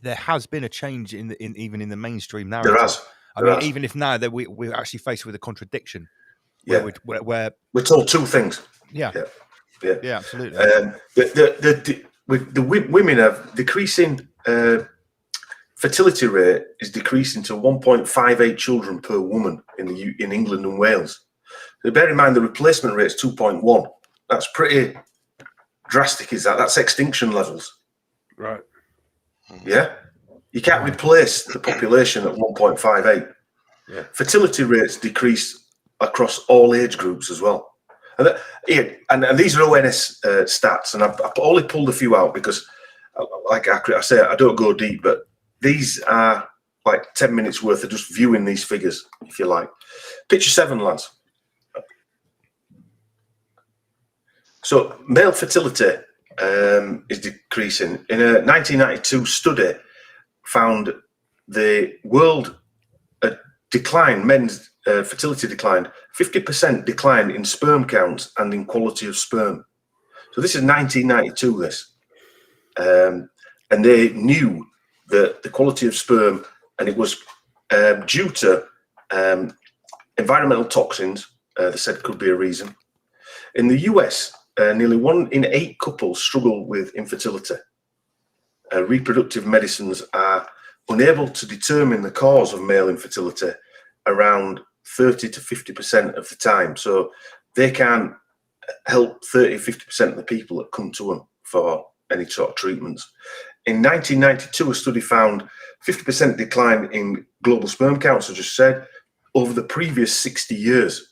There has been a change even in the mainstream narrative. There has. I mean, even if now that we're actually faced with a contradiction, where we're told two things. Yeah, absolutely. The women have decreasing fertility rate is decreasing to 1.58 children per woman in England and Wales. So bear in mind the replacement rate is 2.1. That's pretty drastic, is that? That's extinction levels. Right. Yeah. You can't replace the population at 1.58. Yeah. Fertility rates decrease across all age groups as well. And these are ONS stats, and I've only pulled a few out because, like I say, I don't go deep, but these are like 10 minutes worth of just viewing these figures, if you like. Picture 7, lads. So male fertility is decreasing. In a 1992 study, found the world decline, men's fertility declined, 50% decline in sperm counts and in quality of sperm. So this is 1992, this. And they knew that the quality of sperm, and it was due to environmental toxins, they said could be a reason. In the US, nearly 1 in 8 couples struggle with infertility. Reproductive medicines are unable to determine the cause of male infertility around 30 to 50% of the time. So they can't help 30-50% of the people that come to them for any sort of treatments. In 1992, a study found 50% decline in global sperm counts, I just said, over the previous 60 years.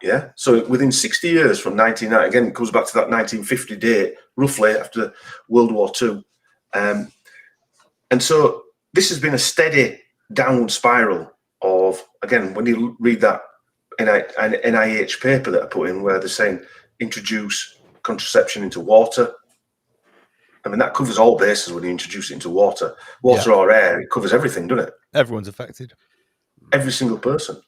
Yeah, so within 60 years from 1990, again, it goes back to that 1950 date, roughly after World War II. And so this has been a steady downward spiral of, again, when you read that NIH paper that I put in where they're saying introduce contraception into water. I mean, that covers all bases when you introduce it into water. Water or air, it covers everything, doesn't it? Everyone's affected. Every single person.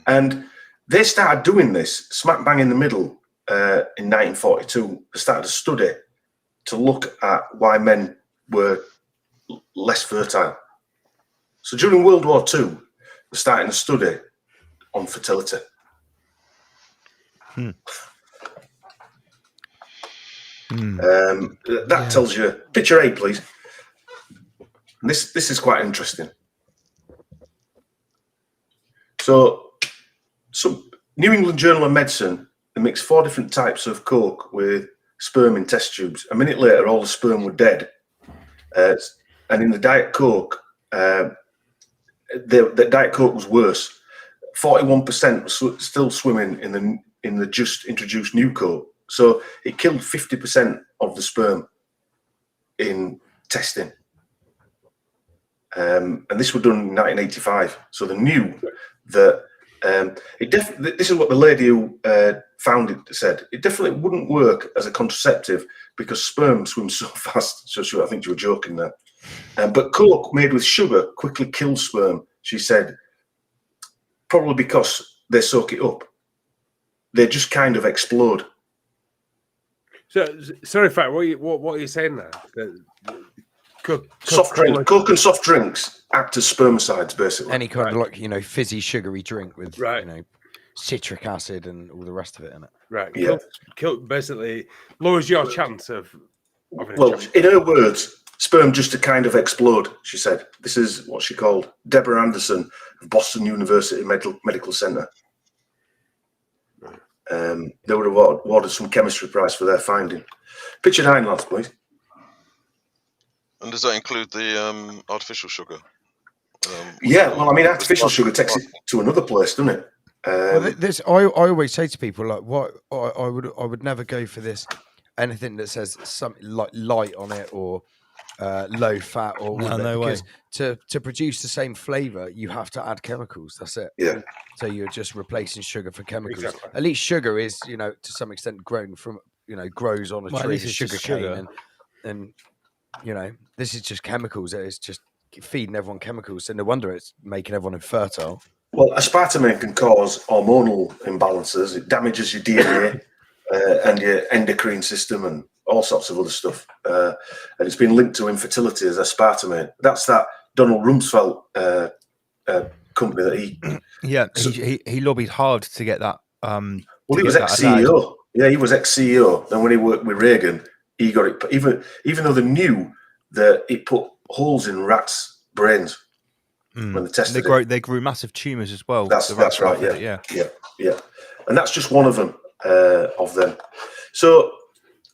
And They started doing this smack bang in the middle in 1942. They started a study to look at why men were less fertile. So during World War II, they're starting a study on fertility. That tells you. Picture A, please. And this is quite interesting. So, New England Journal of Medicine, they mixed 4 different types of coke with sperm in test tubes. A minute later, all the sperm were dead. And in the Diet Coke, the Diet Coke was worse. 41% was still swimming in the just introduced new Coke. So it killed 50% of the sperm in testing. And this was done in 1985. So they knew that this is what the lady who found it said. It definitely wouldn't work as a contraceptive because sperm swims so fast. So I think you were joking there. But Coke made with sugar quickly kills sperm, she said, probably because they soak it up. They just kind of explode. So, sorry, Fat, what are you saying there? Coke and soft drinks act as spermicides, basically. Any kind of like, fizzy, sugary drink with, citric acid and all the rest of it in it. Right. Yeah. Coke basically lowers your chance of in her words, sperm just to kind of explode, she said. This is what she called Deborah Anderson of Boston University Medical Center. They were awarded some chemistry prize for their finding. Picture 9, lads, please. And does that include the artificial sugar? Artificial sugar takes it to another place, doesn't it? I always say to people, like, what I would never go for this anything that says something like light on it or low fat or because to produce the same flavor you have to add chemicals. That's it. Yeah. So you're just replacing sugar for chemicals. Exactly. At least sugar is to some extent grown from grows on a tree of sugar cane and this is just chemicals. It's just feeding everyone chemicals, so no wonder it's making everyone infertile. Well, aspartame can cause hormonal imbalances. It damages your DNA and your endocrine system and all sorts of other stuff. And it's been linked to infertility as aspartame. That's that Donald Rumsfeld company that he lobbied hard to get that. He was ex-CEO. Yeah, he was ex-CEO. And when he worked with Reagan, he got it. Even though they knew that it put holes in rats' brains when they tested it. They grew massive tumours as well. That's right. Yeah. And that's just one of them. So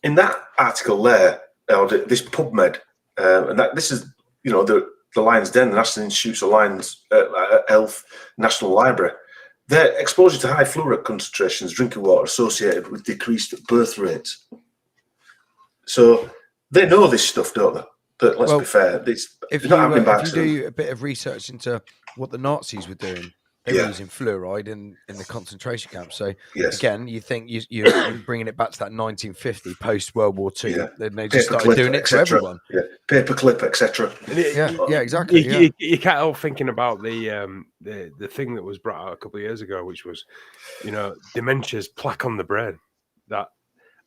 in that article there, this PubMed, and this is the Lion's Den, the National Institutes of Lions Health National Library. Their exposure to high fluoride concentrations drinking water associated with decreased birth rates. So they know this stuff, don't they? But let's be fair, if you do a bit of research into what the Nazis were doing, they were using fluoride in the concentration camps. So again, you think you're bringing it back to that 1950 post World War II. Yeah. Then they just started doing it to everyone. Yeah, paperclip, etc. Yeah, exactly. You can't help thinking about the thing that was brought out a couple of years ago, which was, dementia's plaque on the brain. That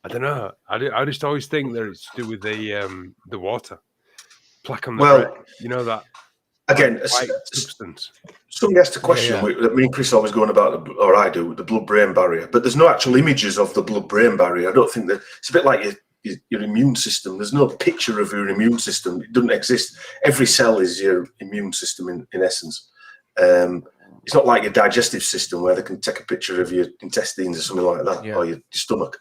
I don't know. I just always think that it's to do with the water. Plaque on the brain. That again, substance. Somebody asked a question. Me and Chris always going about, or I do, the blood-brain barrier. But there's no actual images of the blood-brain barrier. I don't think that it's a bit like your immune system. There's no picture of your immune system. It doesn't exist. Every cell is your immune system in essence. It's not like your digestive system where they can take a picture of your intestines or something like that, or your stomach.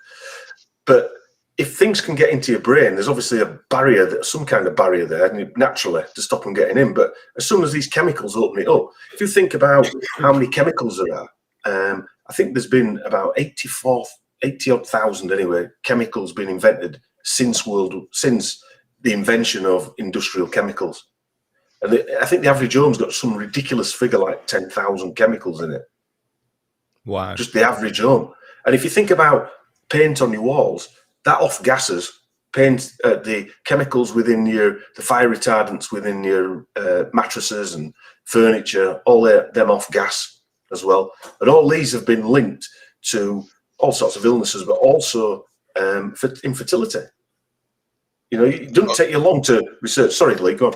But if things can get into your brain, there's obviously a barrier, some kind of barrier there, naturally, to stop them getting in. But as soon as these chemicals open it up, if you think about how many chemicals there are, I think there's been about 80,000 anyway, chemicals being invented since the invention of industrial chemicals. And I think the average home's got some ridiculous figure like 10,000 chemicals in it. Wow. Just the average home. And if you think about paint on your walls, that off gases, paint, the chemicals within the fire retardants within your mattresses and furniture, all them off gas. as well. And all these have been linked to all sorts of illnesses, but also for infertility. You know, it doesn't take you long to research. Sorry, Lee, go on.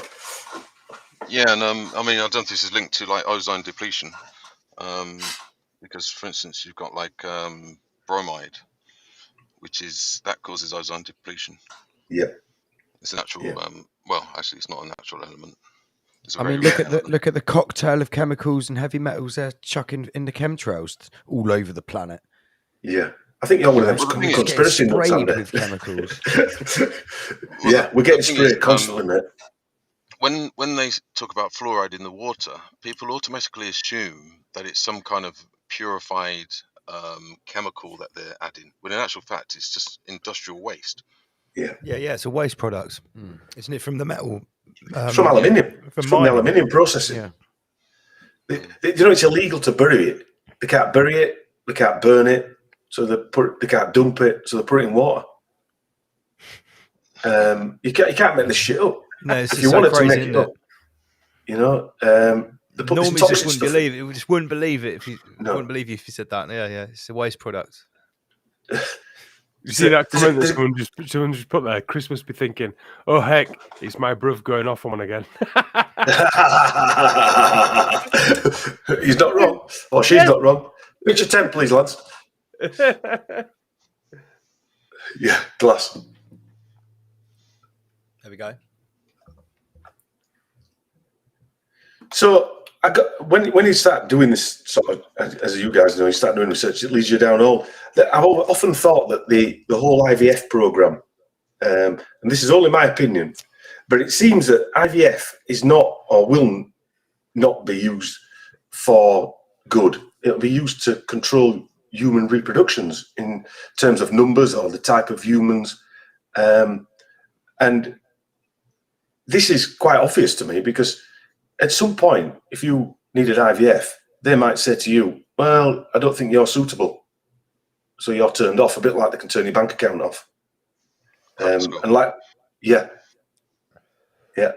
Yeah, and I mean, I don't think this is linked to like ozone depletion, because, for instance, you've got like bromide, that causes ozone depletion. Yeah, it's a natural. Yeah. Well, actually, it's not a natural element. It's a I mean, regular look at the cocktail of chemicals and heavy metals they're chucking in the chemtrails all over the planet. Yeah. I think you're one of them Well, the thing is, conspiracy nuts, sprayed Andy. with chemicals. Yeah, we're getting the thing sprayed is, constantly, mate. when they talk about fluoride in the water, people automatically assume that it's some kind of purified chemical that they're adding, when in actual fact it's just industrial waste. Yeah. Yeah. It's a waste product, isn't it? From the metal. It's from aluminium. It's from the aluminium processing. Yeah. You know, it's illegal to bury it. They can't bury it. They can't burn it. So they can't dump it. So they put it in water. You can't make this shit up. No, it's if just you so wanted crazy, to make isn't it up, you know, they put this Normies toxic just wouldn't stuff believe it. We just wouldn't believe it if you No. wouldn't believe you if you said that. Yeah. It's a waste product. You see that comment that someone just put there? Chris must be thinking, "Oh heck, it's my bruv going off on one again." He's not wrong, or she's not wrong. Richard 10, please, lads. Yeah, glass. There we go. So I got when you start doing this sort of, as you guys know, you start doing research, it leads you down all. I've often thought that the whole IVF program, and this is only my opinion, but it seems that IVF is not or will not be used for good. It'll be used to control human reproductions in terms of numbers or the type of humans, and this is quite obvious to me because at some point, if you needed IVF, they might say to you, well, I don't think you're suitable. So you're turned off, a bit like they can turn your bank account off. And like, yeah,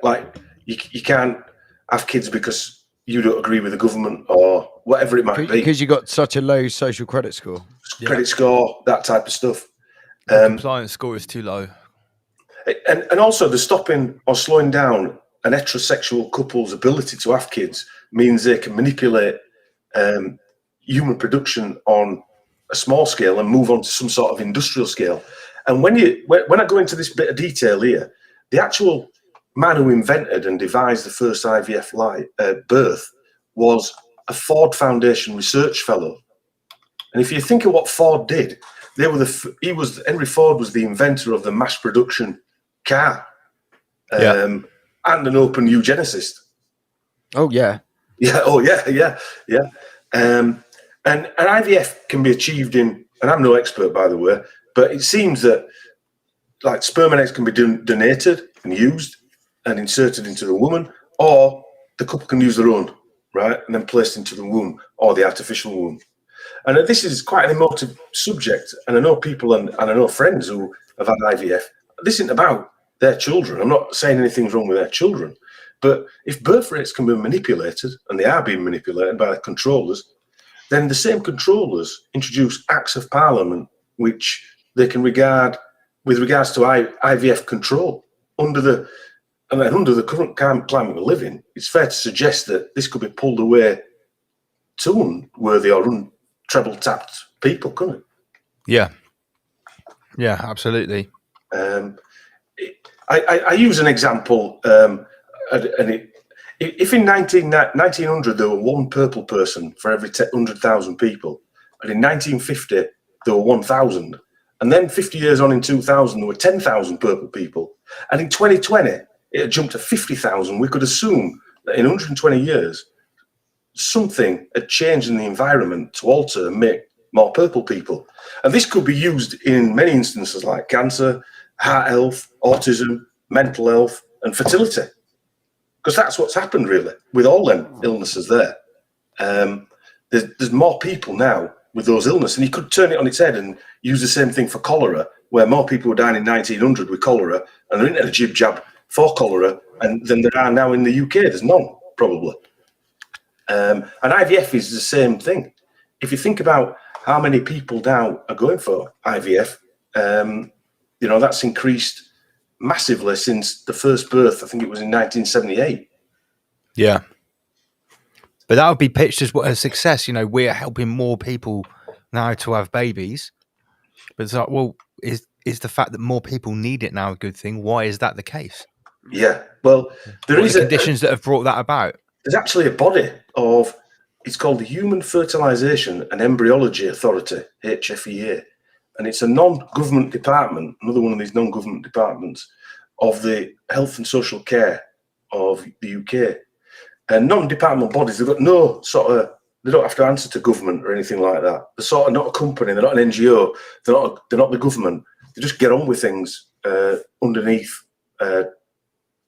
like you can't have kids because you don't agree with the government or whatever it might be. Because you got such a low social credit score. Credit score, that type of stuff. Compliance score is too low. And also the stopping or slowing down an heterosexual couple's ability to have kids means they can manipulate human production on a small scale and move on to some sort of industrial scale. And when I go into this bit of detail here, the actual man who invented and devised the first IVF birth was a Ford Foundation research fellow. And if you think of what Ford did, Henry Ford was the inventor of the mass production car. And an open eugenicist. Oh yeah. Yeah. Oh yeah. And IVF can be achieved in, and I'm no expert by the way, but it seems that like sperm and eggs can be donated and used and inserted into the woman, or the couple can use their own, right, and then placed into the womb or the artificial womb. And this is quite an emotive subject, and I know people and I know friends who have had IVF. This isn't about their children. I'm not saying anything's wrong with their children, but if birth rates can be manipulated, and they are being manipulated by the controllers, then the same controllers introduce acts of parliament which they can regard with regards to IVF control. Under the current climate we live in, it's fair to suggest that this could be pulled away to unworthy or treble tapped people, couldn't it? Yeah, absolutely. I use an example, if in 1900 there were one purple person for every 100,000 people, and in 1950 there were 1,000, and then 50 years on in 2000 there were 10,000 purple people, and in 2020 it had jumped to 50,000, we could assume that in 120 years something had changed in the environment to alter and make more purple people. And this could be used in many instances like cancer, heart health, autism, mental health, and fertility. Because that's what's happened really with all them illnesses there. There's more people now with those illnesses, and you could turn it on its head and use the same thing for cholera, where more people were dying in 1900 with cholera, and there isn't a jib jab for cholera, and than there are now in the UK. There's none, probably. And IVF is the same thing. If you think about how many people now are going for IVF, that's increased massively since the first birth. I think it was in 1978. Yeah. But that would be pitched as a success. We're helping more people now to have babies. But it's like, well, is the fact that more people need it now a good thing? Why is that the case? Yeah. Well, there is conditions that have brought that about. There's actually a body it's called the Human Fertilization and Embryology Authority, HFEA. And it's a non-government department, another one of these non-government departments of the Health and Social Care of the UK. And non-departmental bodies, they've got no they don't have to answer to government or anything like that. They're sort of not a company, they're not an NGO, they're not the government. They just get on with things underneath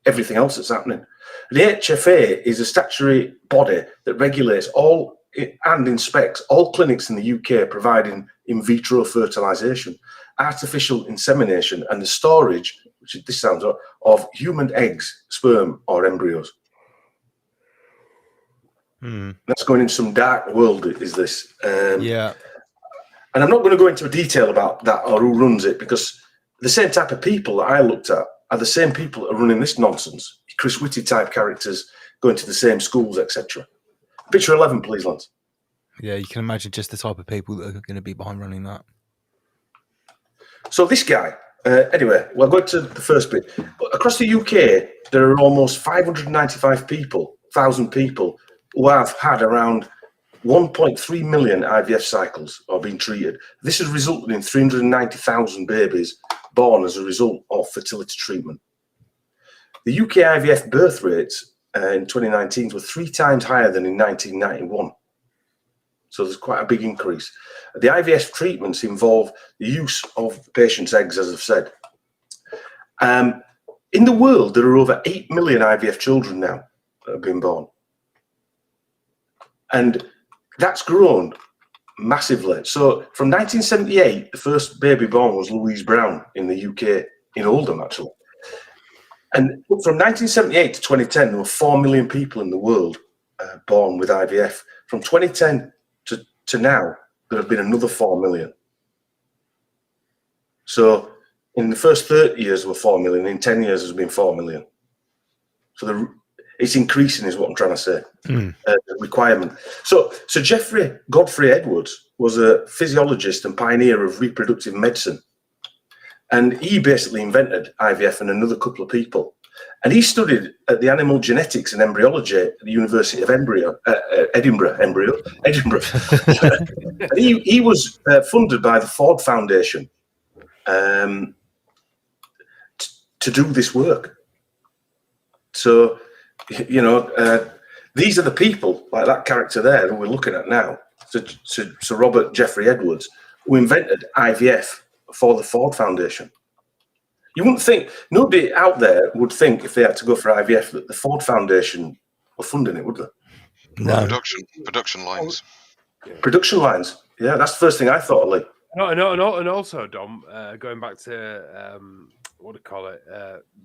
everything else that's happening. The HFA is a statutory body that regulates all and inspects all clinics in the UK providing in vitro fertilization, artificial insemination, and the storage, this sounds odd, of human eggs, sperm, or embryos. That's going in some dark world, is this? Yeah. And I'm not going to go into detail about that or who runs it, because the same type of people that I looked at are the same people that are running this nonsense. Chris Whitty type characters going to the same schools, etc. Picture 11, please, Lance. Yeah, you can imagine just the type of people that are going to be behind running that. So this guy, anyway, we'll go to the first bit. Across the UK, there are almost 595,000 people who have had around 1.3 million IVF cycles or been treated. This has resulted in 390,000 babies born as a result of fertility treatment. The UK IVF birth rates in 2019 were 3 times higher than in 1991. So there's quite a big increase. The IVF treatments involve the use of the patient's eggs, as I've said. In the world, there are over 8 million IVF children now that have been born. And that's grown massively. So from 1978, the first baby born was Louise Brown in the UK, in Oldham, actually. And from 1978 to 2010, there were 4 million people in the world born with IVF. From 2010 to now, there have been another 4 million. So in the first 30 years, there were 4 million. In 10 years, there's been 4 million. So it's increasing, is what I'm trying to say. The requirement. So Geoffrey Godfrey Edwards was a physiologist and pioneer of reproductive medicine. And he basically invented IVF and another couple of people. And he studied at the Animal Genetics and Embryology at the University of Edinburgh. And he was funded by the Ford Foundation to do this work. So, these are the people, like that character there, who we're looking at now, Sir Robert Geoffrey Edwards, who invented IVF for the Ford Foundation. You wouldn't think, nobody out there would think if they had to go for IVF that the Ford Foundation were funding it, would they? No. Production lines. Production lines. Yeah, that's the first thing I thought of, Lee. And also, Dom, going back to, what do you call it,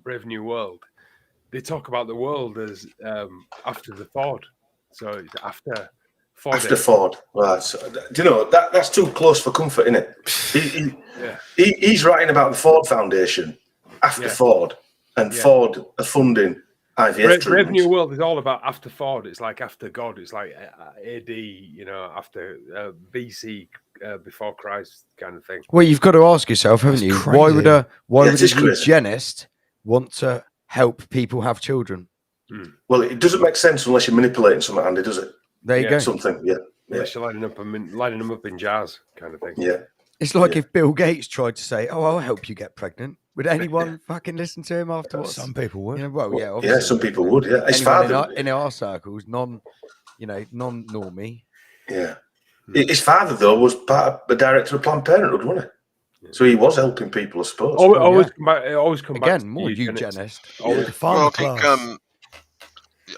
Brave New World, they talk about the world as after the Ford. So it's after Ford. After Ford. Right. So, do you know, that's too close for comfort, isn't it? He's writing about the Ford Foundation after Ford, and Ford are funding IVF. Brave New World is all about after Ford. It's like after God. It's like AD, after BC, before Christ kind of thing. Well, you've got to ask yourself, haven't you? Crazy. Why would a eugenist want to help people have children? Well, it doesn't make sense unless you're manipulating something, Andy, does it? There you go. Something, Unless you're lining them up in jars, kind of thing. Yeah. It's like if Bill Gates tried to say, "Oh, I'll help you get pregnant." Would anyone fucking listen to him afterwards? Some people would. Obviously. Some people would. Yeah, his Anyone father in our circles, non-normie. Yeah, his father though was part of the director of Planned Parenthood, wasn't he? So he was helping people, I suppose. Always come back. Again, more eugenist. Well,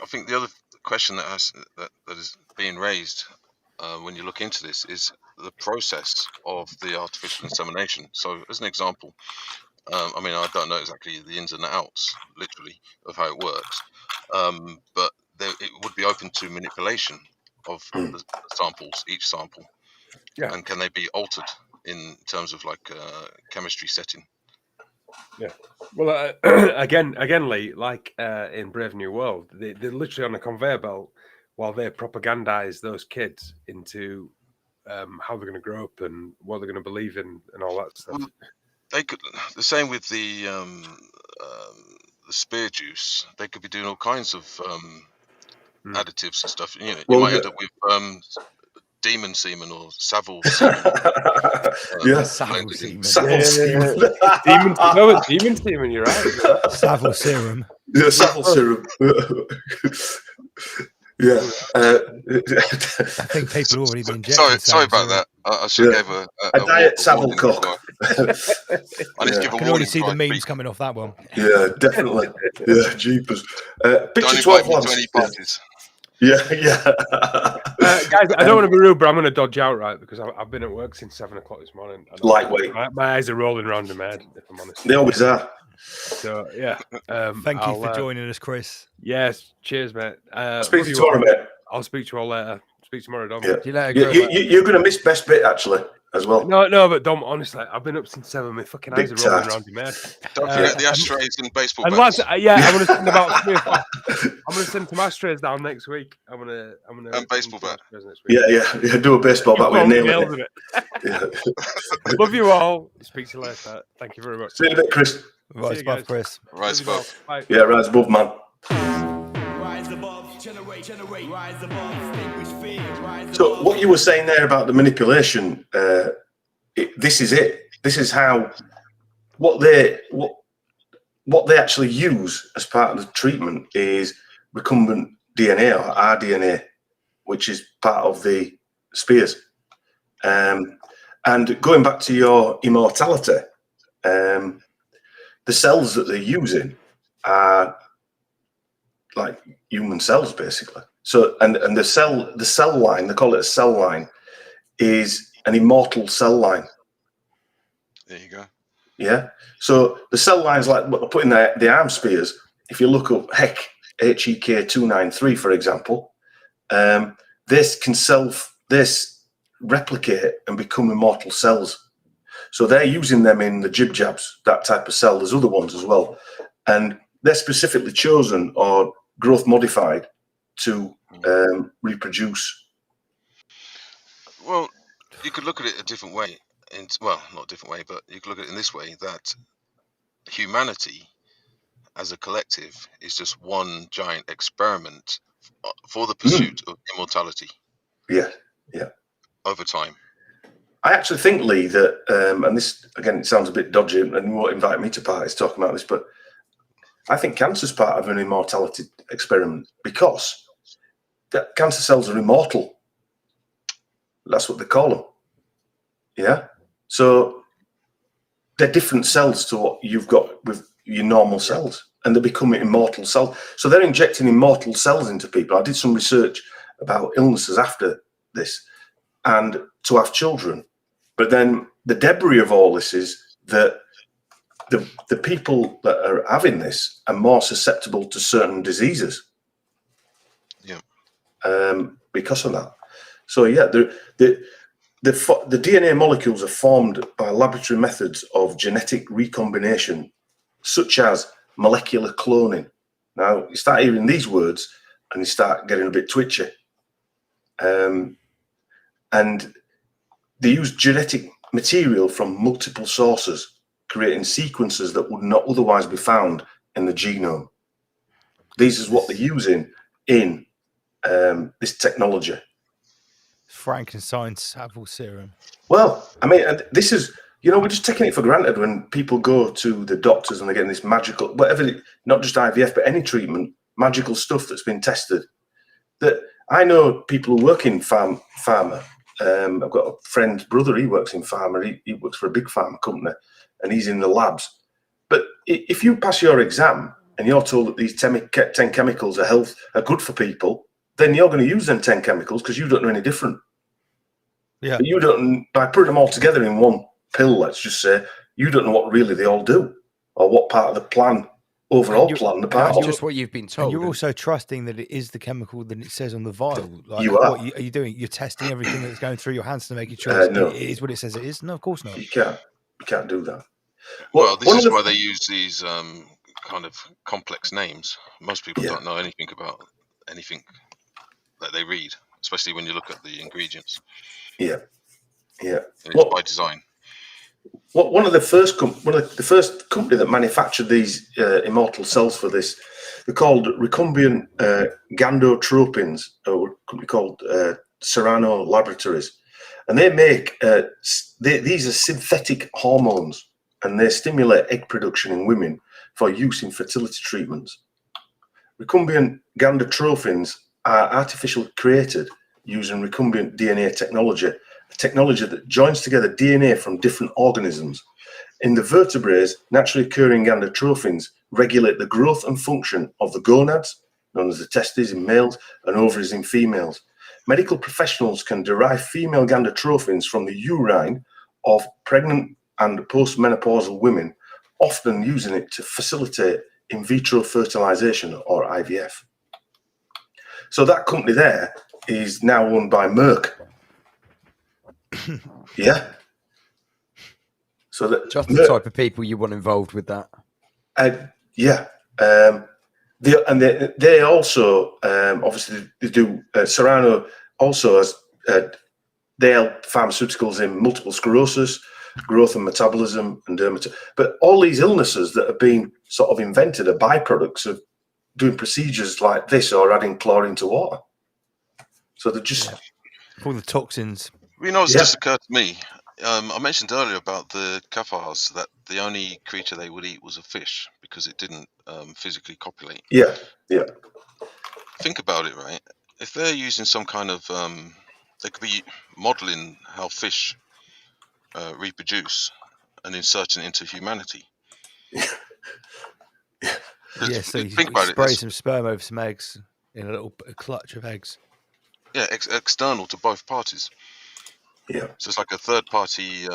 I think the other question that is being raised when you look into this is the process of the artificial insemination. So, as an example, I don't know exactly the ins and outs, literally, of how it works, but it would be open to manipulation of the samples, each sample. Yeah. And can they be altered in terms of like chemistry setting? Yeah. Well, again, Lee, like in Brave New World, they're literally on a conveyor belt while they propagandize those kids into how they're going to grow up and what they're going to believe in and all that stuff. Well, they could. The same with the spear juice. They could be doing all kinds of additives and stuff. You know, you might end up with demon semen or Savile semen. Savile semen. Savile semen. Demon semen, you're right. Savile serum. Yeah, Savile serum. Yeah. I think people already been injected. Sorry about that. I should have gave a diet Savile cock. I need to give a can already see the memes coming off that one. Yeah, definitely. Yeah, jeepers. Picture 12 lads. Yeah. Guys, I don't want to be rude, but I'm going to dodge out, right? Because I've been at work since 7 o'clock this morning. Lightweight. My eyes are rolling around in my head, if I'm honest. They always are. So, yeah. Thank you for joining us, Chris. Yes, cheers, mate. Speak to you tomorrow, mate. I'll speak to you all later. Speak tomorrow, Dom. Yeah. You're going to miss best bit, actually, as well. No, but Dom, honestly, I've been up since 7. My fucking eyes are rolling around in my head. Don't forget the ashtrays and baseball and bats. I'm going to send about 3 or 4. I'm going to send some ashtrays down next week. I'm going to and baseball bat. Yeah. Do a baseball bat with a nail in it. Love you all. Speak to you later. Thank you very much. See you in a bit, Chris. Rise above, Chris. Rise above. Yeah, rise above, man. Rise above, generate, rise above, extinguish fear, rise above. So what you were saying there about the manipulation, this is it. This is how what they actually use as part of the treatment is recombinant DNA or rDNA, which is part of the spears. And going back to your immortality, the cells that they're using are like human cells, basically. So, and the cell line, they call it a cell line, is an immortal cell line. There you go. Yeah. So the cell lines, like what they put in the arm spears, if you look up HEK293, for example, this can replicate and become immortal cells. So they're using them in the jib jabs, that type of cell. There's other ones as well. And they're specifically chosen or growth modified to reproduce. Well, you could look at it a different way. Well, not a different way, but you could look at it in this way, that humanity as a collective is just one giant experiment for the pursuit of immortality. Yeah. Over time. I actually think, Lee, that, and this, again, it sounds a bit dodgy, and you won't invite me to parties talking about this, but I think cancer's part of an immortality experiment because cancer cells are immortal. That's what they call them. Yeah? So they're different cells to what you've got with your normal cells, and they become immortal cells. So they're injecting immortal cells into people. I did some research about illnesses after this and to have children. But then the debris of all this is that the people that are having this are more susceptible to certain diseases. Yeah. Because of that. So yeah, the DNA molecules are formed by laboratory methods of genetic recombination, such as molecular cloning. Now you start hearing these words and you start getting a bit twitchy. And they use genetic material from multiple sources, creating sequences that would not otherwise be found in the genome. This is what they're using in this technology. Frankenstein's Savile serum. Well, I mean, and this is, we're just taking it for granted when people go to the doctors and they're getting this magical, whatever, not just IVF, but any treatment, magical stuff that's been tested. That I know people who work in pharma. I've got a friend's brother, he works in pharma, he works for a big pharma company, and he's in the labs. But if you pass your exam and you're told that these 10 chemicals are good for people, then you're going to use them 10 chemicals because you don't know any different. Yeah. But you don't, by putting them all together in one pill, let's just say, you don't know what really they all do or what part of the plan overall plan the party. Just what you've been told. And you're also trusting that it is the chemical that it says on the vial. Like, You are. What are you doing? You're testing everything that's going through your hands to make sure No. it is what it says it is? No, of course not. You can't do that. Well, this is why they use these kind of complex names. Most people don't know anything about anything that they read, especially when you look at the ingredients. Yeah. It's by design. One of the first company that manufactured these immortal cells for this, they're called recombinant gandotropins, or a company called Serrano Laboratories, and they make these are synthetic hormones, and they stimulate egg production in women for use in fertility treatments. Recombinant gandotropins are artificially created using recombinant DNA technology, a technology that joins together DNA from different organisms. In the vertebrates, naturally occurring gandotropins regulate the growth and function of the gonads, known as the testes in males and ovaries in females. Medical professionals can derive female gandotropins from the urine of pregnant and postmenopausal women, often using it to facilitate in vitro fertilization, or IVF. So that company there is now owned by Merck. Yeah. So that just the type of people you want involved with that. Yeah. They also obviously they do. Serrano also has they help pharmaceuticals in multiple sclerosis, growth and metabolism, and but all these illnesses that have been sort of invented are byproducts of doing procedures like this or adding chlorine to water. So they're just all the toxins. You know, it's just occurred to me. I mentioned earlier about the kafars, that the only creature they would eat was a fish because it didn't physically copulate. Yeah. Think about it, right? If they're using some kind of, they could be modeling how fish reproduce and inserting it into humanity. Yeah, so you think about spray some sperm over some eggs in a clutch of eggs. Yeah, external to both parties. Yeah. So it's like a third party.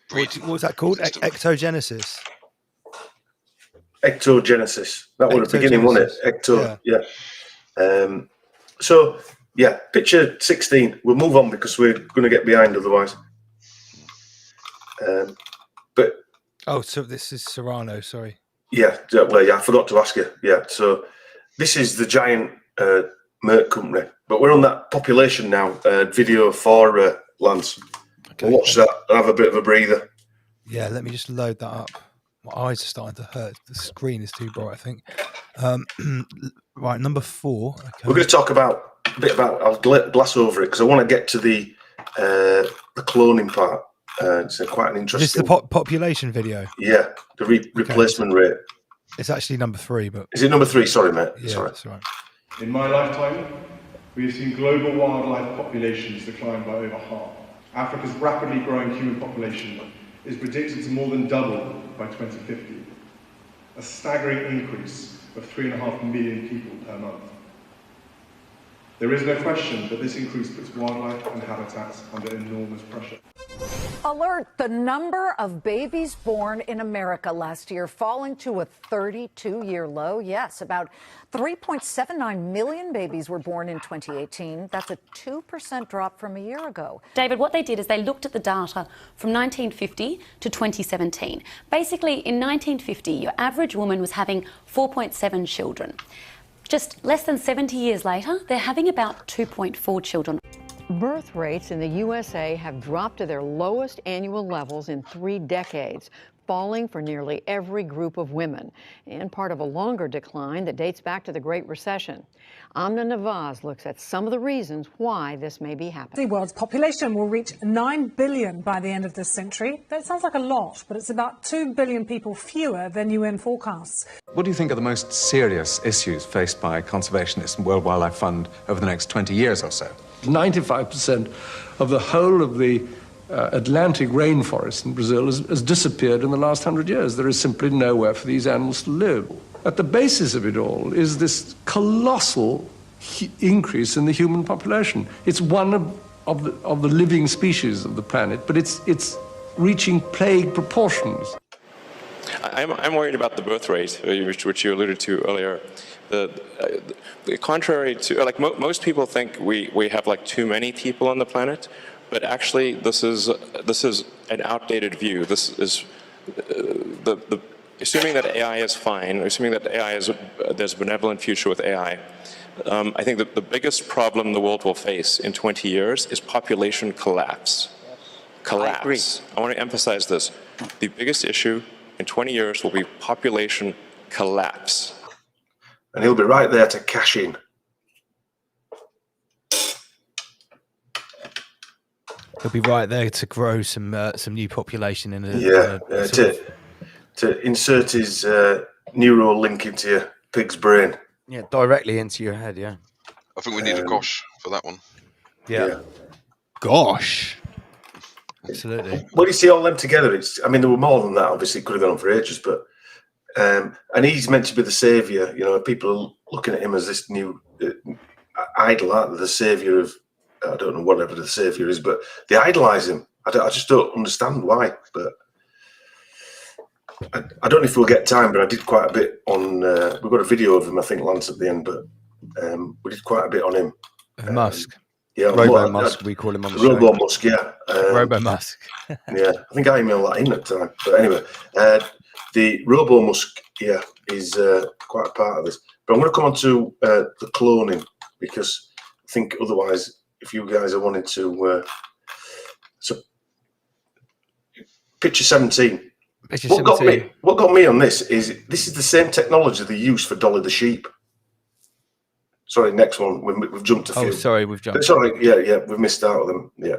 What was that called? Ectogenesis. Ectogenesis. That was the beginning, wasn't it? So yeah, picture 16. We'll move on because we're going to get behind otherwise. So this is Serrano. Sorry. Yeah. Well, yeah. I forgot to ask you. Yeah. So this is the giant Merck company, but we're on that population now. Video for Lance. Okay. Watch that and have a bit of a breather. Yeah. Let me just load that up. My eyes are starting to hurt. The screen is too bright, I think. Right, number 4. Okay. We're going to talk a bit about. I'll glass over it because I want to get to the cloning part. It's quite an interesting. This is the population video. Yeah, the replacement rate. It's actually number 3, but is it number 3? Sorry, mate. Yeah, sorry. That's right. In my lifetime, we have seen global wildlife populations decline by over half. Africa's rapidly growing human population is predicted to more than double by 2050, a staggering increase of 3.5 million people per month. There is no question that this increase puts wildlife and habitats under enormous pressure. Alert, the number of babies born in America last year falling to a 32-year low. Yes, about 3.79 million babies were born in 2018. That's a 2% drop from a year ago. David, what they did is they looked at the data from 1950 to 2017. Basically, in 1950, your average woman was having 4.7 children. Just less than 70 years later, they're having about 2.4 children. Birth rates in the USA have dropped to their lowest annual levels in 3 decades, falling for nearly every group of women, and part of a longer decline that dates back to the Great Recession. Amna Nawaz looks at some of the reasons why this may be happening. The world's population will reach 9 billion by the end of this century. That sounds like a lot, but it's about 2 billion people fewer than UN forecasts. What do you think are the most serious issues faced by conservationists and World Wildlife Fund over the next 20 years or so? 95% of the whole of the Atlantic rainforest in Brazil has disappeared in the last 100 years. There is simply nowhere for these animals to live. At the basis of it all is this colossal increase in the human population. It's one of the living species of the planet, but it's reaching plague proportions. I'm worried about the birth rate, which you alluded to earlier. The contrary to, like, most people think we have like too many people on the planet, but actually this is an outdated view. This is assuming that AI is fine, assuming that there's a benevolent future with AI. I think that the biggest problem the world will face in 20 years is population collapse. Collapse. I want to emphasize this. The biggest issue in 20 years will be population collapse. And he'll be right there to cash in. He'll be right there to grow some new population in to insert his Neuralink into your pig's brain. Yeah, directly into your head. Yeah. I think we need a gosh for that one. Yeah. Gosh. Absolutely. When you see all them together, there were more than that. Obviously, it could have gone on for ages, but and he's meant to be the savior. You know, people are looking at him as this new idol, aren't they? The savior of, I don't know, whatever the savior is, but they idolize him. I just don't understand why. But I don't know if we'll get time, but I did quite a bit on. We've got a video of him, I think, Lance, at the end, but we did quite a bit on him. Musk. Yeah, Robo Musk, we call him on the show. Robo Musk, yeah. Robo Musk. Yeah, I think I emailed that in at the time. But anyway, the Robo Musk, yeah, is quite a part of this. But I'm going to come on to the cloning, because I think otherwise, if you guys are wanting to, so picture 17. What got me on this is the same technology they use for Dolly the sheep. Sorry, next one. We've jumped a few. Oh, sorry, we've jumped. Sorry, yeah, we've missed out on them. Yeah.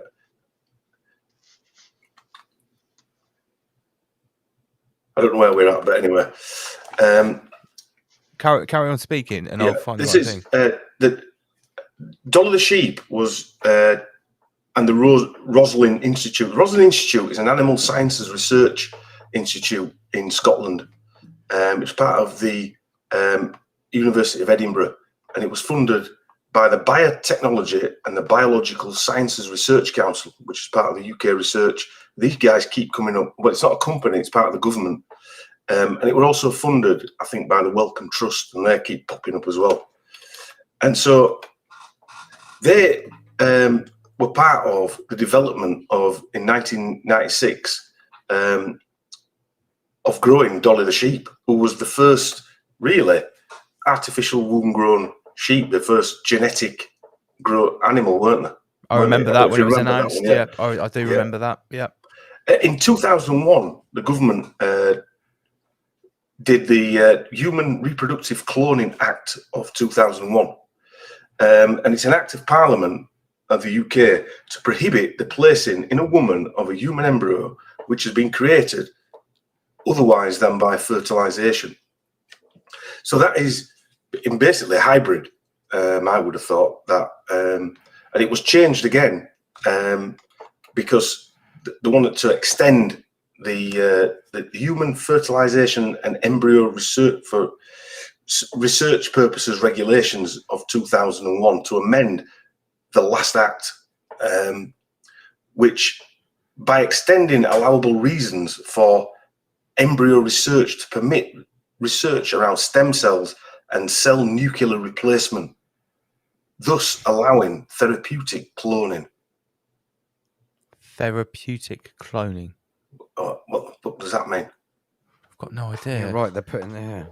I don't know where we're at, but anyway. Carry on speaking, and I'll find the right thing. The Dolly the sheep was, and the Roslin Institute. The Roslin Institute is an animal sciences research institute in Scotland. It's part of the University of Edinburgh. And it was funded by the Biotechnology and the Biological Sciences Research Council, which is part of the UK research. These guys keep coming up. Well, it's not a company, it's part of the government. And it was also funded, I think, by the Wellcome Trust, and they keep popping up as well. And so they were part of the development of, in 1996, of growing Dolly the sheep, who was the first, really, artificial womb-grown sheep, the first genetic grow animal, weren't they? I remember that when it was announced. Yeah, I do remember that. Yeah. In 2001, the government did the Human Reproductive Cloning Act of 2001, and it's an act of Parliament of the UK to prohibit the placing in a woman of a human embryo which has been created otherwise than by fertilization. So that is basically a hybrid, I would have thought that. And it was changed again because they wanted to extend the human fertilization and embryo research for research purposes regulations of 2001 to amend the last act, which by extending allowable reasons for embryo research to permit research around stem cells and cell nuclear replacement, thus allowing therapeutic cloning. Therapeutic cloning. What does that mean? I've got no idea. Yeah, right, they're putting there.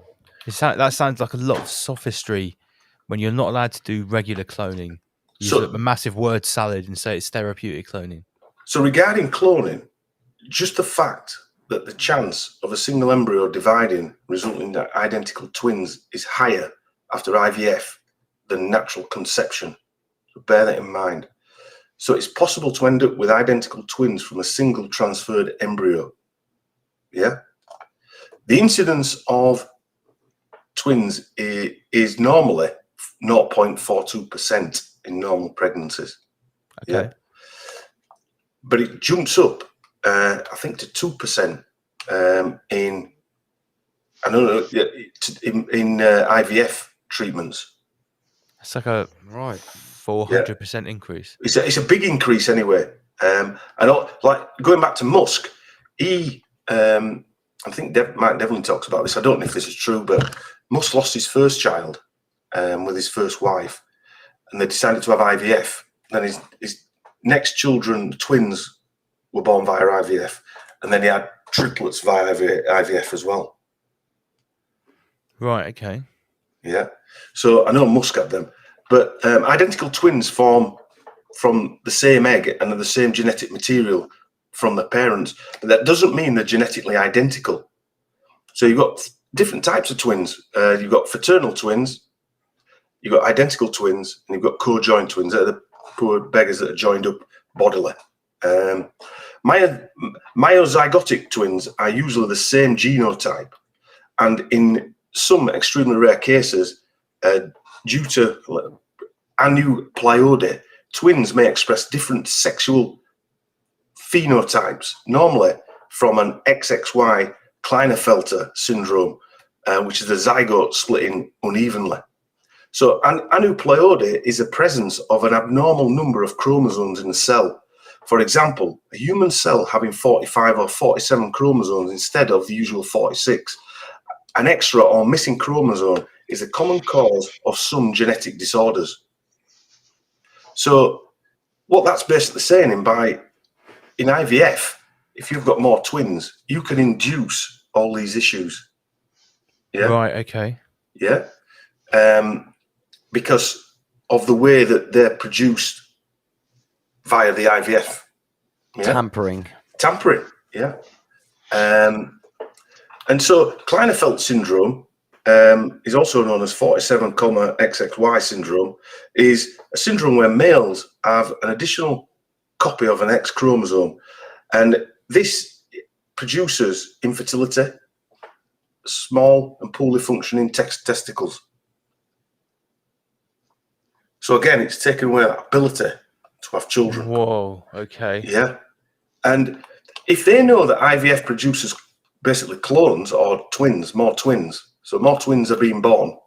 That sounds like a lot of sophistry when you're not allowed to do regular cloning. Use a massive word salad and say it's therapeutic cloning. So regarding cloning, just the fact that the chance of a single embryo dividing, resulting in identical twins, is higher after IVF than natural conception. So bear that in mind. So it's possible to end up with identical twins from a single transferred embryo. Yeah. The incidence of twins is normally 0.42% in normal pregnancies. Okay. Yeah? But it jumps up, I think, to 2% in IVF treatments. It's like a 400% increase. It's a big increase anyway. And like going back to Musk, he I think Mike Devlin talks about this. I don't know if this is true, but Musk lost his first child with his first wife, and they decided to have IVF. Then his next children, twins, were born via IVF, and then he had triplets via IVF as well. Right. Okay. Yeah. So I know Musk had them, but identical twins form from the same egg and the same genetic material from their parents. But that doesn't mean they're genetically identical. So you've got different types of twins. You've got fraternal twins, you've got identical twins, and you've got co-joined twins. They're the poor beggars that are joined up bodily. Myozygotic twins are usually the same genotype, and in some extremely rare cases, due to aneuploidy, twins may express different sexual phenotypes, normally from an XXY Klinefelter syndrome, which is the zygote splitting unevenly. So aneuploidy is the presence of an abnormal number of chromosomes in the cell. For example, a human cell having 45 or 47 chromosomes instead of the usual 46. An extra or missing chromosome is a common cause of some genetic disorders. So what that's basically saying in IVF, if you've got more twins, you can induce all these issues. Yeah. Right. Okay. Yeah. Because of the way that they're produced via the IVF. Yeah? Tampering. Yeah. And so Klinefelter syndrome is also known as 47,XXY syndrome, is a syndrome where males have an additional copy of an X chromosome, and this produces infertility, small and poorly functioning testicles. So again, it's taken away that ability to have children. Whoa, okay. Yeah. And if they know that IVF produces basically clones or twins, more twins, so more twins are being born,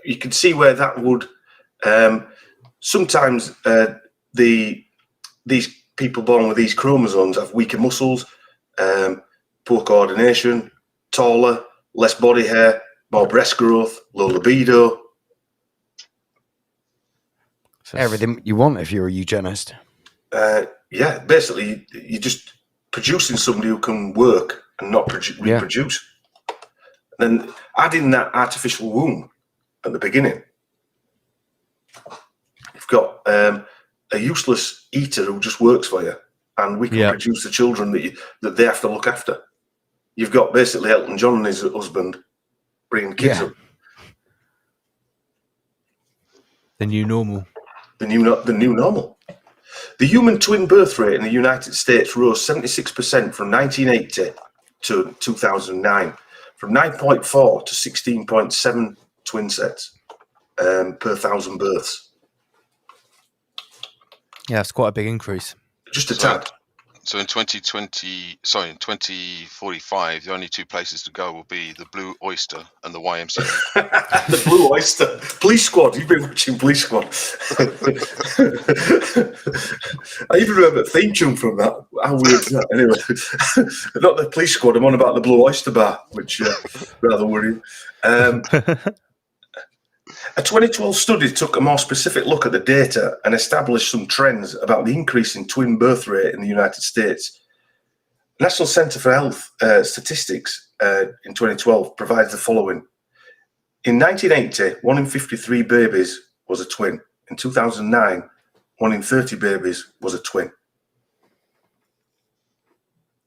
you can see where that would sometimes these people born with these chromosomes have weaker muscles, poor coordination, taller, less body hair, more breast growth, low libido. Everything you want if you're a eugenist. Yeah, basically you're just producing somebody who can work and not reproduce. And then adding that artificial womb at the beginning. You've got a useless eater who just works for you, and we can produce the children that they have to look after. You've got basically Elton John and his husband bringing kids up. The new normal. The new normal. The human twin birth rate in the United States rose 76% from 1980 to 2009, from 9.4 to 16.7 twin sets per 1,000 births. Yeah, that's quite a big increase. Just a tad. So in 2045, the only two places to go will be the Blue Oyster and the YMCA. The Blue Oyster. Police Squad. You've been watching Police Squad. I even remember the theme tune from that. How weird is that? Anyway, not the Police Squad. I'm on about the Blue Oyster Bar, which rather worrying. A 2012 study took a more specific look at the data and established some trends about the increase in twin birth rate in the United States. National Center for Health Statistics in 2012 provides the following. In 1980, 1 in 53 babies was a twin. In 2009, 1 in 30 babies was a twin.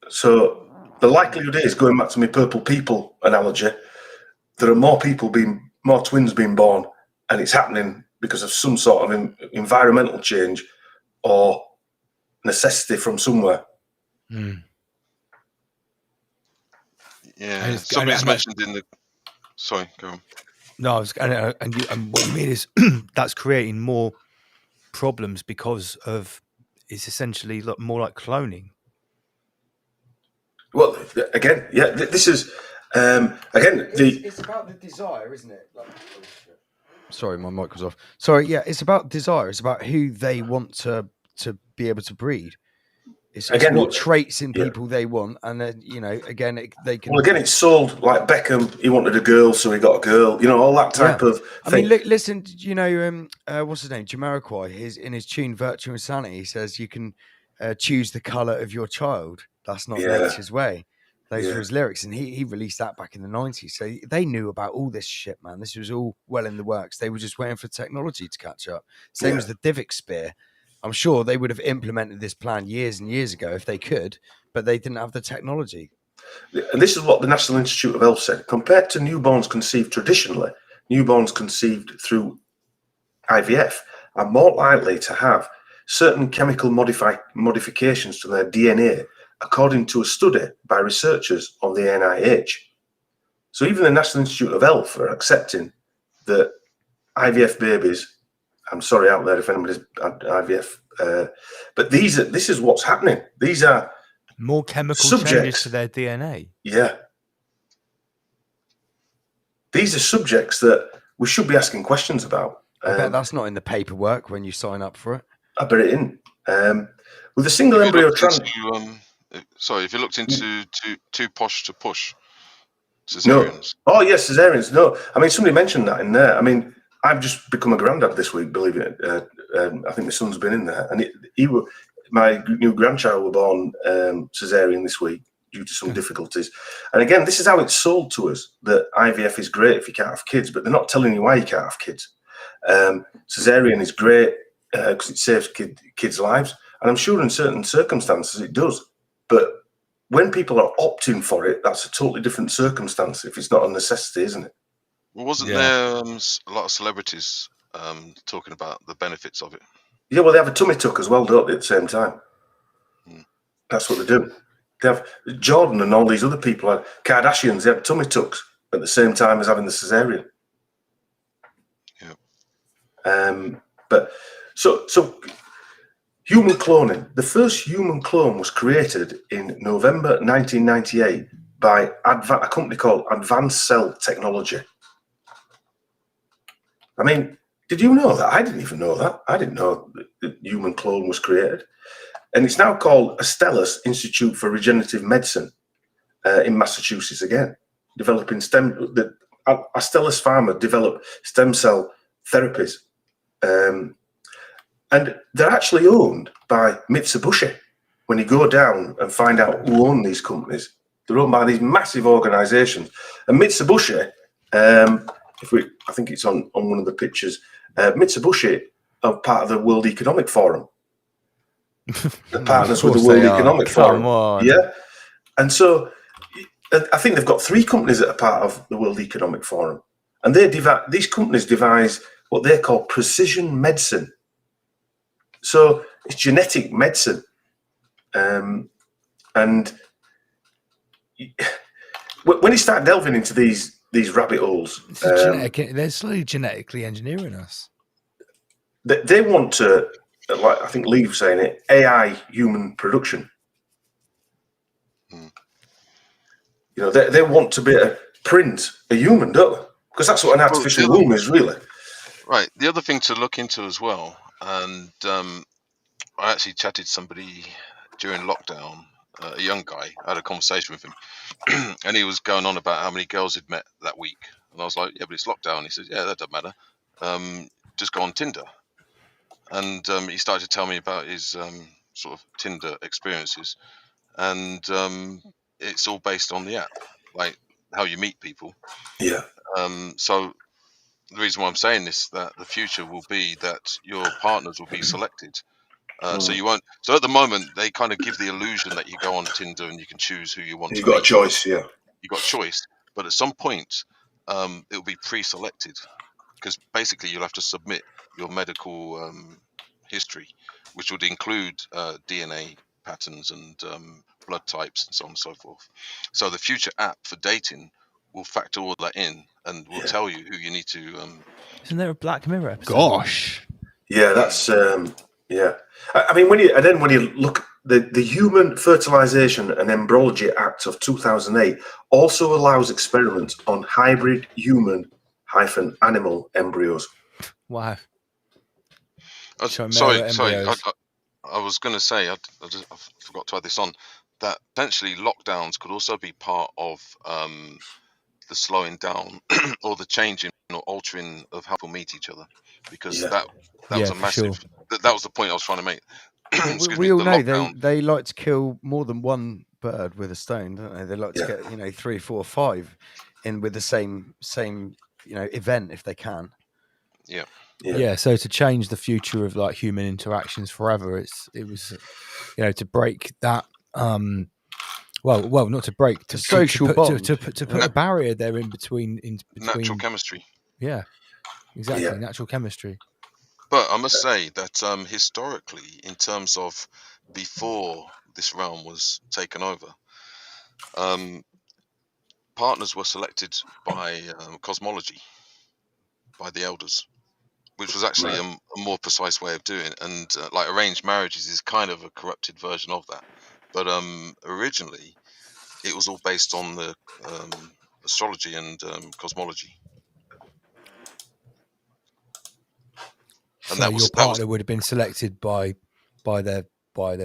So the likelihood is, going back to my purple people analogy, there are more twins being born, and it's happening because of some sort of environmental change or necessity from somewhere. Yeah, somebody's mentioned in the. Sorry, go on. No, and what you mean is that's creating more problems because of it's essentially more like cloning. Well, again, yeah, this is It's about the desire, isn't it? Sorry, my mic was off. Sorry, yeah, it's about desire. It's about who they want to be able to breed. It's Again, what traits in yeah. people they want, and then again, they can. Well, again, it's sold like Beckham. He wanted a girl, so he got a girl. All that type of thing. I mean, listen. What's his name? Jamiroquai. In his tune "Virtue Insanity," he says you can choose the color of your child. That's not nature's way. Those were his lyrics, and he released that back in the 90s. So they knew about all this shit, man. This was all well in the works. They were just waiting for technology to catch up. Same as the Divik spear. I'm sure they would have implemented this plan years and years ago if they could, but they didn't have the technology. And this is what the National Institute of Health said. Compared to newborns conceived traditionally, newborns conceived through IVF are more likely to have certain chemical modifications to their DNA, according to a study by researchers on the NIH. So even the National Institute of Health are accepting that IVF babies, I'm sorry out there if anybody's had IVF, but this is what's happening. These are more chemical subjects changes to their DNA. Yeah. These are subjects that we should be asking questions about. I bet that's not in the paperwork when you sign up for it. I bet it in. With a single embryo sorry, if you looked into too posh to push cesareans. No. Oh yes, cesareans. No, I mean somebody mentioned that in there. I mean, I've just become a granddad this week. Believe it. I think my son's been in there, and my new grandchild was born cesarean this week due to some difficulties. And again, this is how it's sold to us, that IVF is great if you can't have kids, but they're not telling you why you can't have kids. Cesarean is great because it saves kids' lives, and I'm sure in certain circumstances it does. But when people are opting for it, that's a totally different circumstance if it's not a necessity, isn't it? Well, wasn't there a lot of celebrities talking about the benefits of it? Yeah, well, they have a tummy tuck as well, don't they, at the same time? That's what they do. They have Jordan and all these other people, like Kardashians, they have tummy tucks at the same time as having the cesarean. Yeah. But so human cloning. The first human clone was created in November 1998 by a company called Advanced Cell Technology. I mean, did you know that? I didn't even know that. I didn't know that human clone was created. And it's now called Astellas Institute for Regenerative Medicine in Massachusetts again, developing Astellas Pharma developed stem cell therapies. And they're actually owned by Mitsubishi. When you go down and find out who own these companies, they're owned by these massive organizations. And Mitsubishi, I think it's on one of the pictures, Mitsubishi are part of the World Economic Forum. The partners with the World Economic Forum. Come on. Yeah. And so I think they've got 3 companies that are part of the World Economic Forum. And these companies devise what they call precision medicine. So it's genetic medicine. And when you start delving into these rabbit holes, they're slowly genetically engineering us. They want to, like I think Lee was saying it, AI human production. They want to be a print a human, don't they? Because that's what an artificial womb is, really. Right. The other thing to look into as well, and I actually chatted to somebody during lockdown, a young guy. I had a conversation with him, and he was going on about how many girls he'd met that week. And I was like, yeah, but it's lockdown. He said, yeah, that doesn't matter. Just go on Tinder. And he started to tell me about his sort of Tinder experiences. And it's all based on the app, like how you meet people. Yeah. So the reason why I'm saying this, that the future will be that your partners will be selected. So you won't. So at the moment, they kind of give the illusion that you go on Tinder and you can choose who you want to meet. You've got a choice, yeah. You've got a choice, but at some point, it will be pre-selected, because basically you'll have to submit your medical history, which would include DNA patterns and blood types and so on and so forth. So the future app for dating will factor all that in and will tell you who you need to. Isn't there a Black Mirror episode? Gosh. Yeah, that's yeah. I mean, when you look, the Human Fertilization and Embryology Act of 2008 also allows experiments on hybrid human-animal embryos. Wow. Sorry. I was going to say, I forgot to add this on, that potentially lockdowns could also be part of the slowing down or the changing or altering of how people meet each other, because that was a for massive. sure. That was the point I was trying to make. Well, Excuse we me. all The know lockdown. they like to kill more than one bird with a stone, don't they? They like to Yeah. get 3, 4, 5 in with the same event if they can. Yeah. So to change the future of like human interactions forever, it was to break that. Well, not to break The social bond. to put a barrier there in between Natural chemistry. Yeah, exactly. Yeah. Natural chemistry. But I must say that historically, in terms of before this realm was taken over, partners were selected by cosmology, by the elders, which was actually a more precise way of doing it. And like arranged marriages is kind of a corrupted version of that. But originally, it was all based on the astrology and cosmology. And So your partner would have been selected by their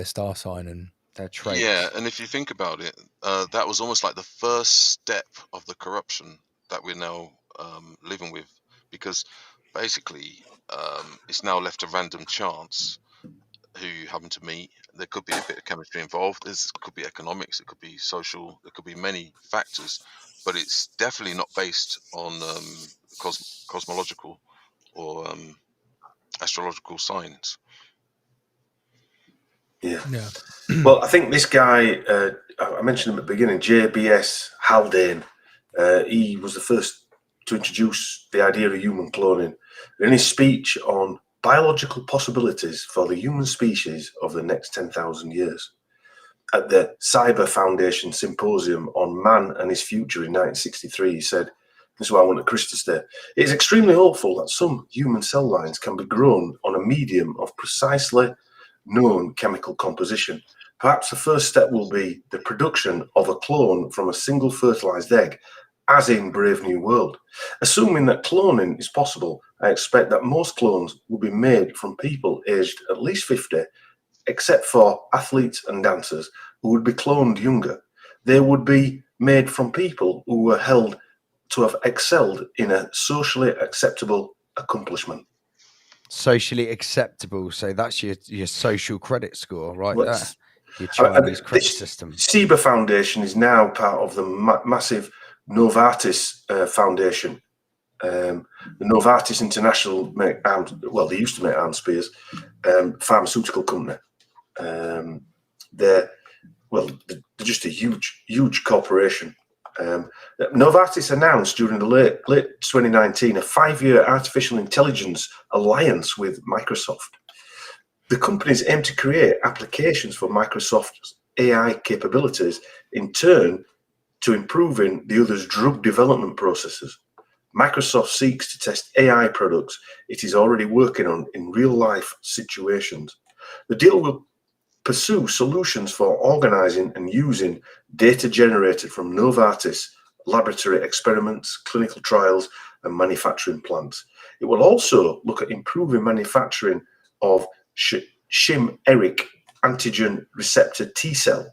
star sign and their traits. Yeah, and if you think about it, that was almost like the first step of the corruption that we're now living with, because basically it's now left to random chance who you happen to meet. There could be a bit of chemistry involved. There could be economics. It could be social. There could be many factors, but it's definitely not based on cosmological or astrological signs. Yeah. Well, I think this guy, I mentioned him at the beginning, JBS Haldane, he was the first to introduce the idea of human cloning. In his speech on biological possibilities for the human species over the next 10,000 years at the Cyber Foundation Symposium on Man and His Future in 1963, he said, this is what I wanted Chris to say, it is extremely hopeful that some human cell lines can be grown on a medium of precisely known chemical composition. Perhaps the first step will be the production of a clone from a single fertilized egg, as in Brave New World. Assuming that cloning is possible, I expect that most clones will be made from people aged at least 50, except for athletes and dancers who would be cloned younger. They would be made from people who were held to have excelled in a socially acceptable accomplishment. Socially acceptable, so that's your social credit score right Well, there, your Chinese credit system. Cyber Foundation is now part of the massive Novartis Foundation. The Novartis International make arms, well, they used to make arms spears, pharmaceutical company. They're just a huge corporation. Novartis announced during the late 2019 a 5-year artificial intelligence alliance with Microsoft. The companies aim to create applications for Microsoft's AI capabilities, in turn to improving the other's drug development processes. Microsoft seeks to test AI products it is already working on in real-life situations. The deal will pursue solutions for organizing and using data generated from Novartis laboratory experiments, clinical trials, and manufacturing plants. It will also look at improving manufacturing of chimeric antigen receptor T cell,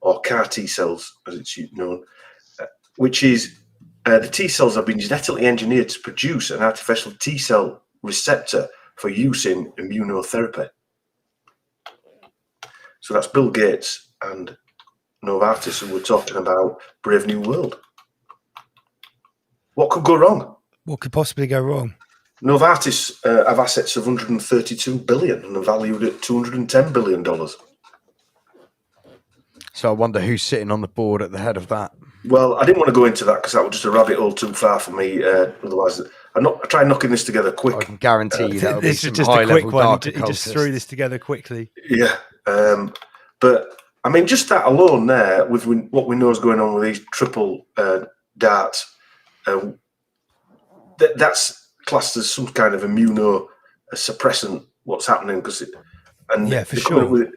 or CAR T cells, as it's known, which is the T cells have been genetically engineered to produce an artificial T cell receptor for use in immunotherapy. So that's Bill Gates and Novartis, and we're talking about Brave New World. What could go wrong? What could possibly go wrong? Novartis have assets of 132 billion and are valued at $210 billion. So I wonder who's sitting on the board at the head of that. Well, I didn't want to go into that because that was just a rabbit hole too far for me. Otherwise, I try knocking this together quick. I can guarantee you that'll be This is some just a quick high-level one. dark He just threw this together quickly. Yeah, but I mean, just that alone there, with what we know is going on with these triple darts, that's classed as some kind of immunosuppressant. What's happening? Yeah, for sure.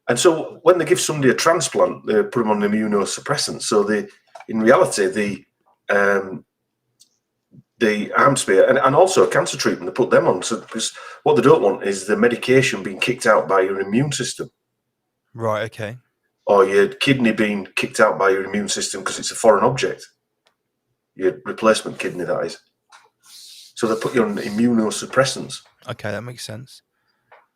And so when they give somebody a transplant, they put them on immunosuppressant. So in reality, the the arm spear, and also a cancer treatment. They put them on, so because what they don't want is the medication being kicked out by your immune system, Right. Okay. or your kidney being kicked out by your immune system because it's a foreign object. Your replacement kidney, that is. So they put you on immunosuppressants. Okay, that makes sense.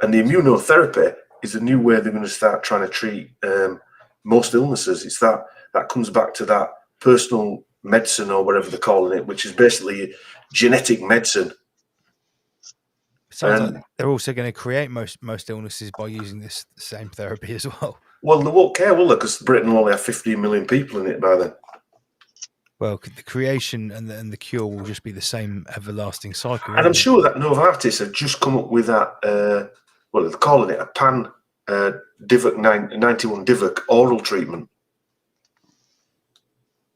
And the immunotherapy is a new way they're going to start trying to treat most illnesses. It's that comes back to that personal medicine, or whatever they're calling it, which is basically genetic medicine. Sounds like they're also going to create most illnesses by using this same therapy as well. Well, they won't care, will they? Because Britain will only have 15 million people in it by then. Well, the creation and the cure will just be the same everlasting cycle. And I'm sure that Novartis have just come up with that, well, they're calling it a pan Divock 91 Divock oral treatment.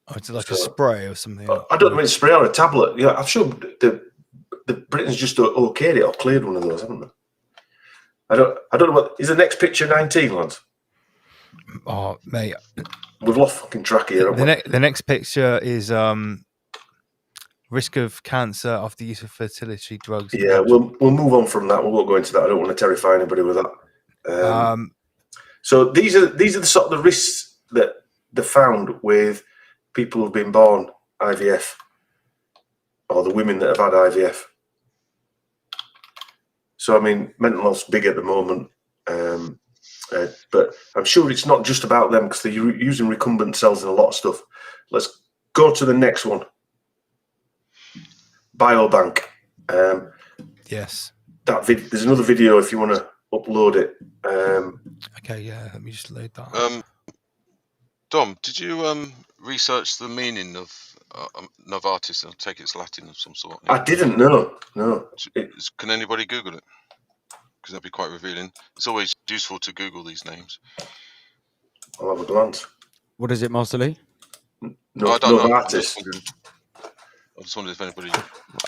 Oh, it's like a spray or something. I don't know if it's a spray or a tablet. Yeah, I'm sure the Britain's just okayed it or cleared one of those, haven't they? I don't know what is the next picture. 19, lads. Oh, mate, we've lost fucking track here. The next picture is risk of cancer after use of fertility drugs. Yeah, we'll move on from that. We won't go into that. I don't want to terrify anybody with that. So these are the sort of the risks that they found with people who've been born IVF, or the women that have had IVF. So I mean, mental health's big at the moment, but I'm sure it's not just about them, because they're using recumbent cells in a lot of stuff. Let's go to the next one. Biobank. Yes. There's another video if you want to upload it. Okay, yeah. Let me just load that. Dom, did you research the meaning of Novartis? I'll take it's Latin of some sort. I didn't know. No. Can anybody Google it? Because that'd be quite revealing. It's always useful to Google these names. I'll have a glance. What is it, Master Lee? No, I don't know. Novartis. I just wondered if anybody.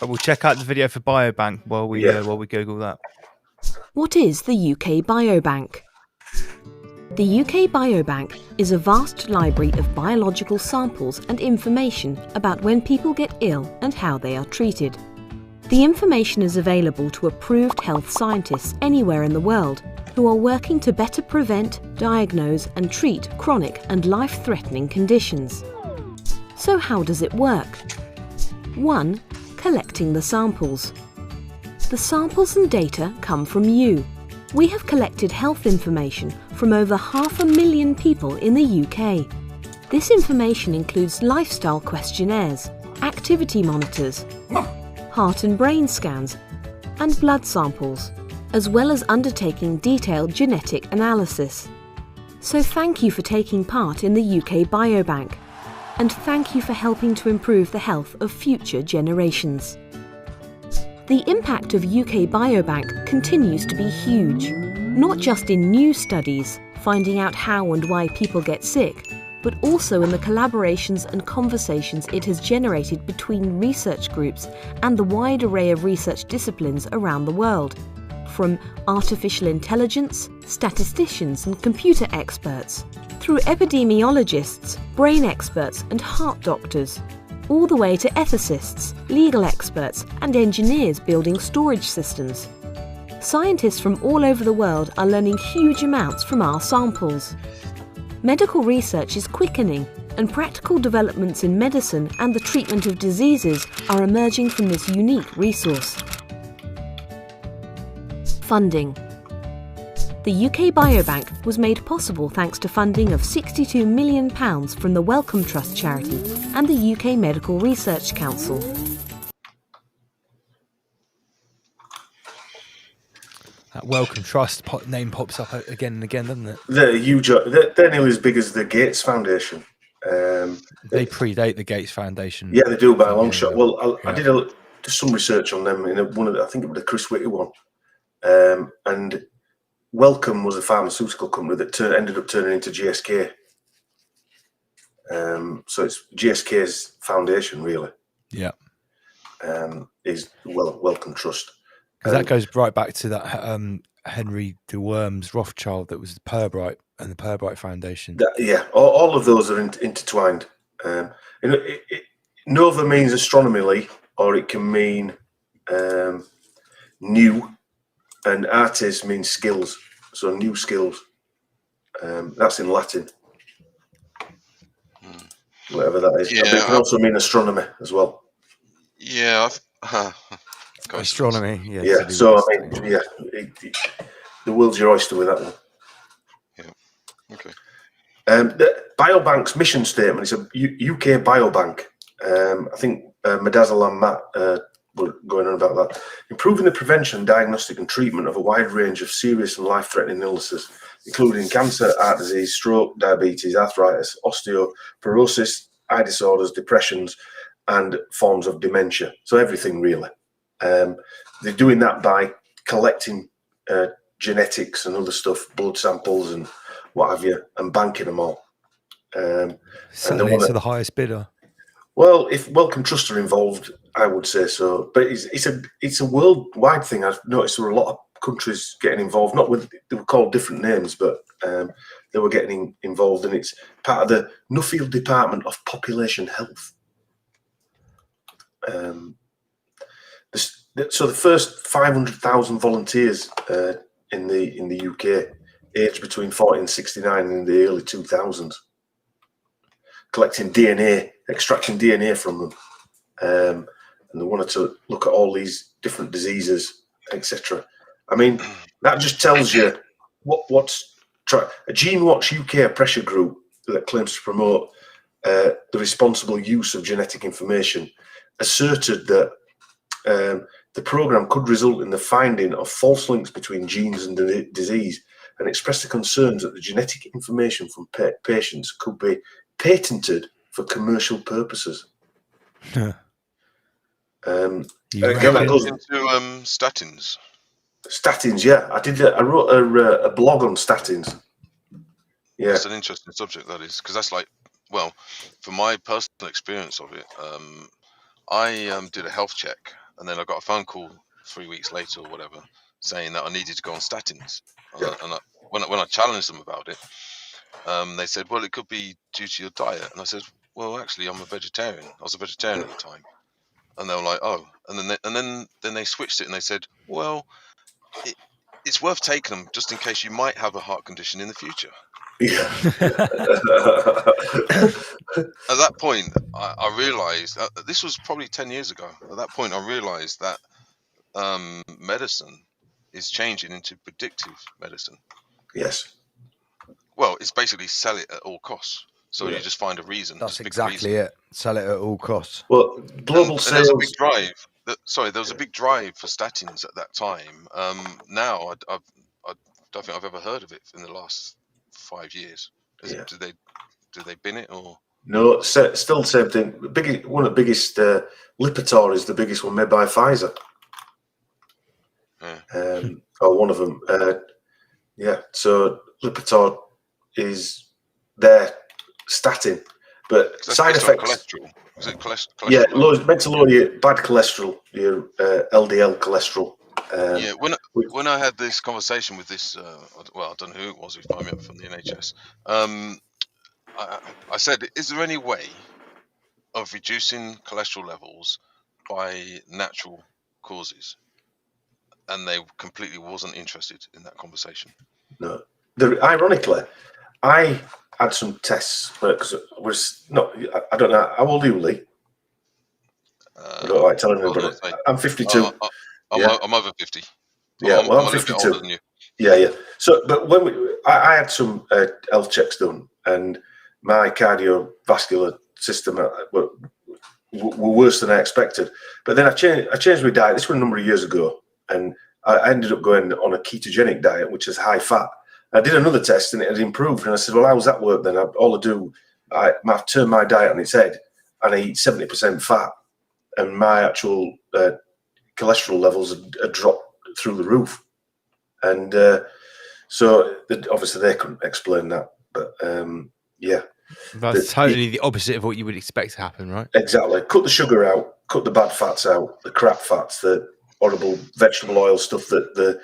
We'll check out the video for Biobank while we Google that. What is the UK Biobank? The UK Biobank is a vast library of biological samples and information about when people get ill and how they are treated. The information is available to approved health scientists anywhere in the world who are working to better prevent, diagnose and treat chronic and life-threatening conditions. So how does it work? 1. Collecting the samples. The samples and data come from you. We have collected health information from over 500,000 people in the UK. This information includes lifestyle questionnaires, activity monitors, heart and brain scans, and blood samples, as well as undertaking detailed genetic analysis. So thank you for taking part in the UK Biobank, and thank you for helping to improve the health of future generations. The impact of UK Biobank continues to be huge, not just in new studies, finding out how and why people get sick, but also in the collaborations and conversations it has generated between research groups and the wide array of research disciplines around the world, from artificial intelligence, statisticians and computer experts, through epidemiologists, brain experts and heart doctors, all the way to ethicists, legal experts and engineers building storage systems. Scientists from all over the world are learning huge amounts from our samples. Medical research is quickening, and practical developments in medicine and the treatment of diseases are emerging from this unique resource. Funding. The UK Biobank was made possible thanks to funding of £62 million from the Wellcome Trust charity and the UK Medical Research Council. That Wellcome Trust name pops up again and again, doesn't it? They're huge. They're nearly as big as the Gates Foundation. They predate the Gates Foundation. Yeah, they do by a long shot. Well, I did some research on them in one of the, I think it was the Chris Whitty one, and Wellcome was a pharmaceutical company that ended up turning into GSK. So it's GSK's foundation, really. Yeah. Is Wellcome Trust. Because that goes right back to that Henry de Worms Rothschild that was the Pirbright and the Pirbright Foundation. All of those are intertwined. Nova means astronomy, Lee. or it can mean new, and artes means skills, so new skills. That's in Latin. Whatever that is. Yeah, But it can also mean astronomy as well. Yeah, astronomy. Yeah. Yeah. So I mean, yeah, the world's your oyster with that one. Yeah. Okay. The Biobank's mission statement is a UK biobank. I think Medazzle and Matt were going on about that. Improving the prevention, diagnostic, and treatment of a wide range of serious and life-threatening illnesses, including cancer, heart disease, stroke, diabetes, arthritis, osteoporosis, eye disorders, depressions, and forms of dementia. So everything really. They're doing that by collecting genetics and other stuff, blood samples and what have you, and banking them all. Selling it to the highest bidder. Well, if Wellcome Trust are involved, I would say so. But it's a worldwide thing. I've noticed there were a lot of countries getting involved. Not with, they were called different names, but they were getting involved, and it's part of the Nuffield Department of Population Health. So the first 500,000 volunteers in the UK, aged between 40 and 69 in the early 2000s, collecting DNA, extracting DNA from them, and they wanted to look at all these different diseases, etc. I mean, that just tells you what's a Gene Watch UK, a pressure group that claims to promote the responsible use of genetic information, asserted that the program could result in the finding of false links between genes and disease, and expressed the concerns that the genetic information from patients could be patented for commercial purposes. Again, that goes into statins. Statins, yeah. I wrote a blog on statins. Yeah, it's an interesting subject, that is, because that's like, well, from my personal experience of it, I did a health check, and then I got a phone call 3 weeks later or whatever, saying that I needed to go on statins. And when I challenged them about it, they said, well, it could be due to your diet. And I said, well, actually, I'm a vegetarian. I was a vegetarian at the time. And they were like, oh. And then they switched it, and they said, well, it's worth taking them just in case you might have a heart condition in the future. Yeah. At that point, I realized, this was probably 10 years ago. At that point, I realized that medicine is changing into predictive medicine. Yes. Well, it's basically sell it at all costs. So you just find a reason. That's exactly it. Sell it at all costs. Well, global sales. And there's a big drive. There was a big drive for statins at that time. Now, I don't think I've ever heard of it in the last 5 years. Do they bin it or? No, still the same thing. One of the biggest, Lipitor is the biggest one made by Pfizer. Yeah. Or one of them. Yeah, so Lipitor is their statin, but side effects. Cholesterol. Is it cholesterol? Yeah, meant to lower your bad cholesterol, your LDL cholesterol. Yeah, when I had this conversation with this, well, I don't know who it was who phoned me up from the NHS. I said, is there any way of reducing cholesterol levels by natural causes? And they completely wasn't interested in that conversation. No. Ironically, I had some tests because I don't know. How old are you, Lee? I don't like telling anybody. I'm 52. I'm over 50. Yeah, I'm 52. Yeah. So, but I had some health checks done, and my cardiovascular system were worse than I expected. But then I changed my diet. This was a number of years ago, and I ended up going on a ketogenic diet, which is high fat. I did another test, and it had improved. And I said, well, how does that work then? All I do, I turn my diet on its head, and I eat 70% fat, and my actual cholesterol levels had dropped through the roof. And so obviously they couldn't explain that. But yeah. That's totally the opposite of what you would expect to happen, right? Exactly. Cut the sugar out, cut the bad fats out, the crap fats, the horrible vegetable oil stuff that the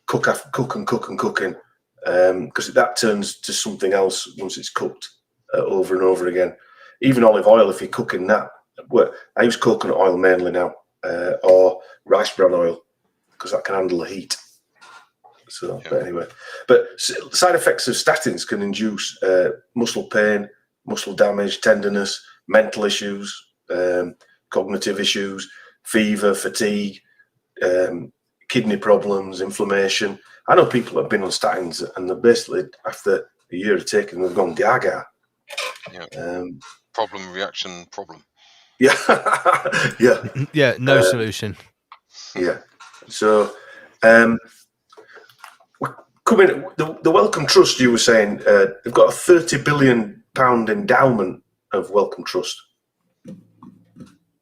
cooking, because that turns to something else once it's cooked over and over again. Even olive oil, if you're cooking that, well, I use coconut oil mainly now, or rice bran oil, because that can handle the heat. So, but anyway, but side effects of statins can induce muscle pain, muscle damage, tenderness, mental issues, cognitive issues, fever, fatigue, kidney problems, inflammation. I know people that have been on statins and they're basically, after a year of taking them, they've gone gaga. Yeah. Problem, reaction, problem. Yeah. Yeah. Yeah, no solution. Yeah. So, coming, the Wellcome Trust, you were saying, they've got a £30 billion endowment of Wellcome Trust.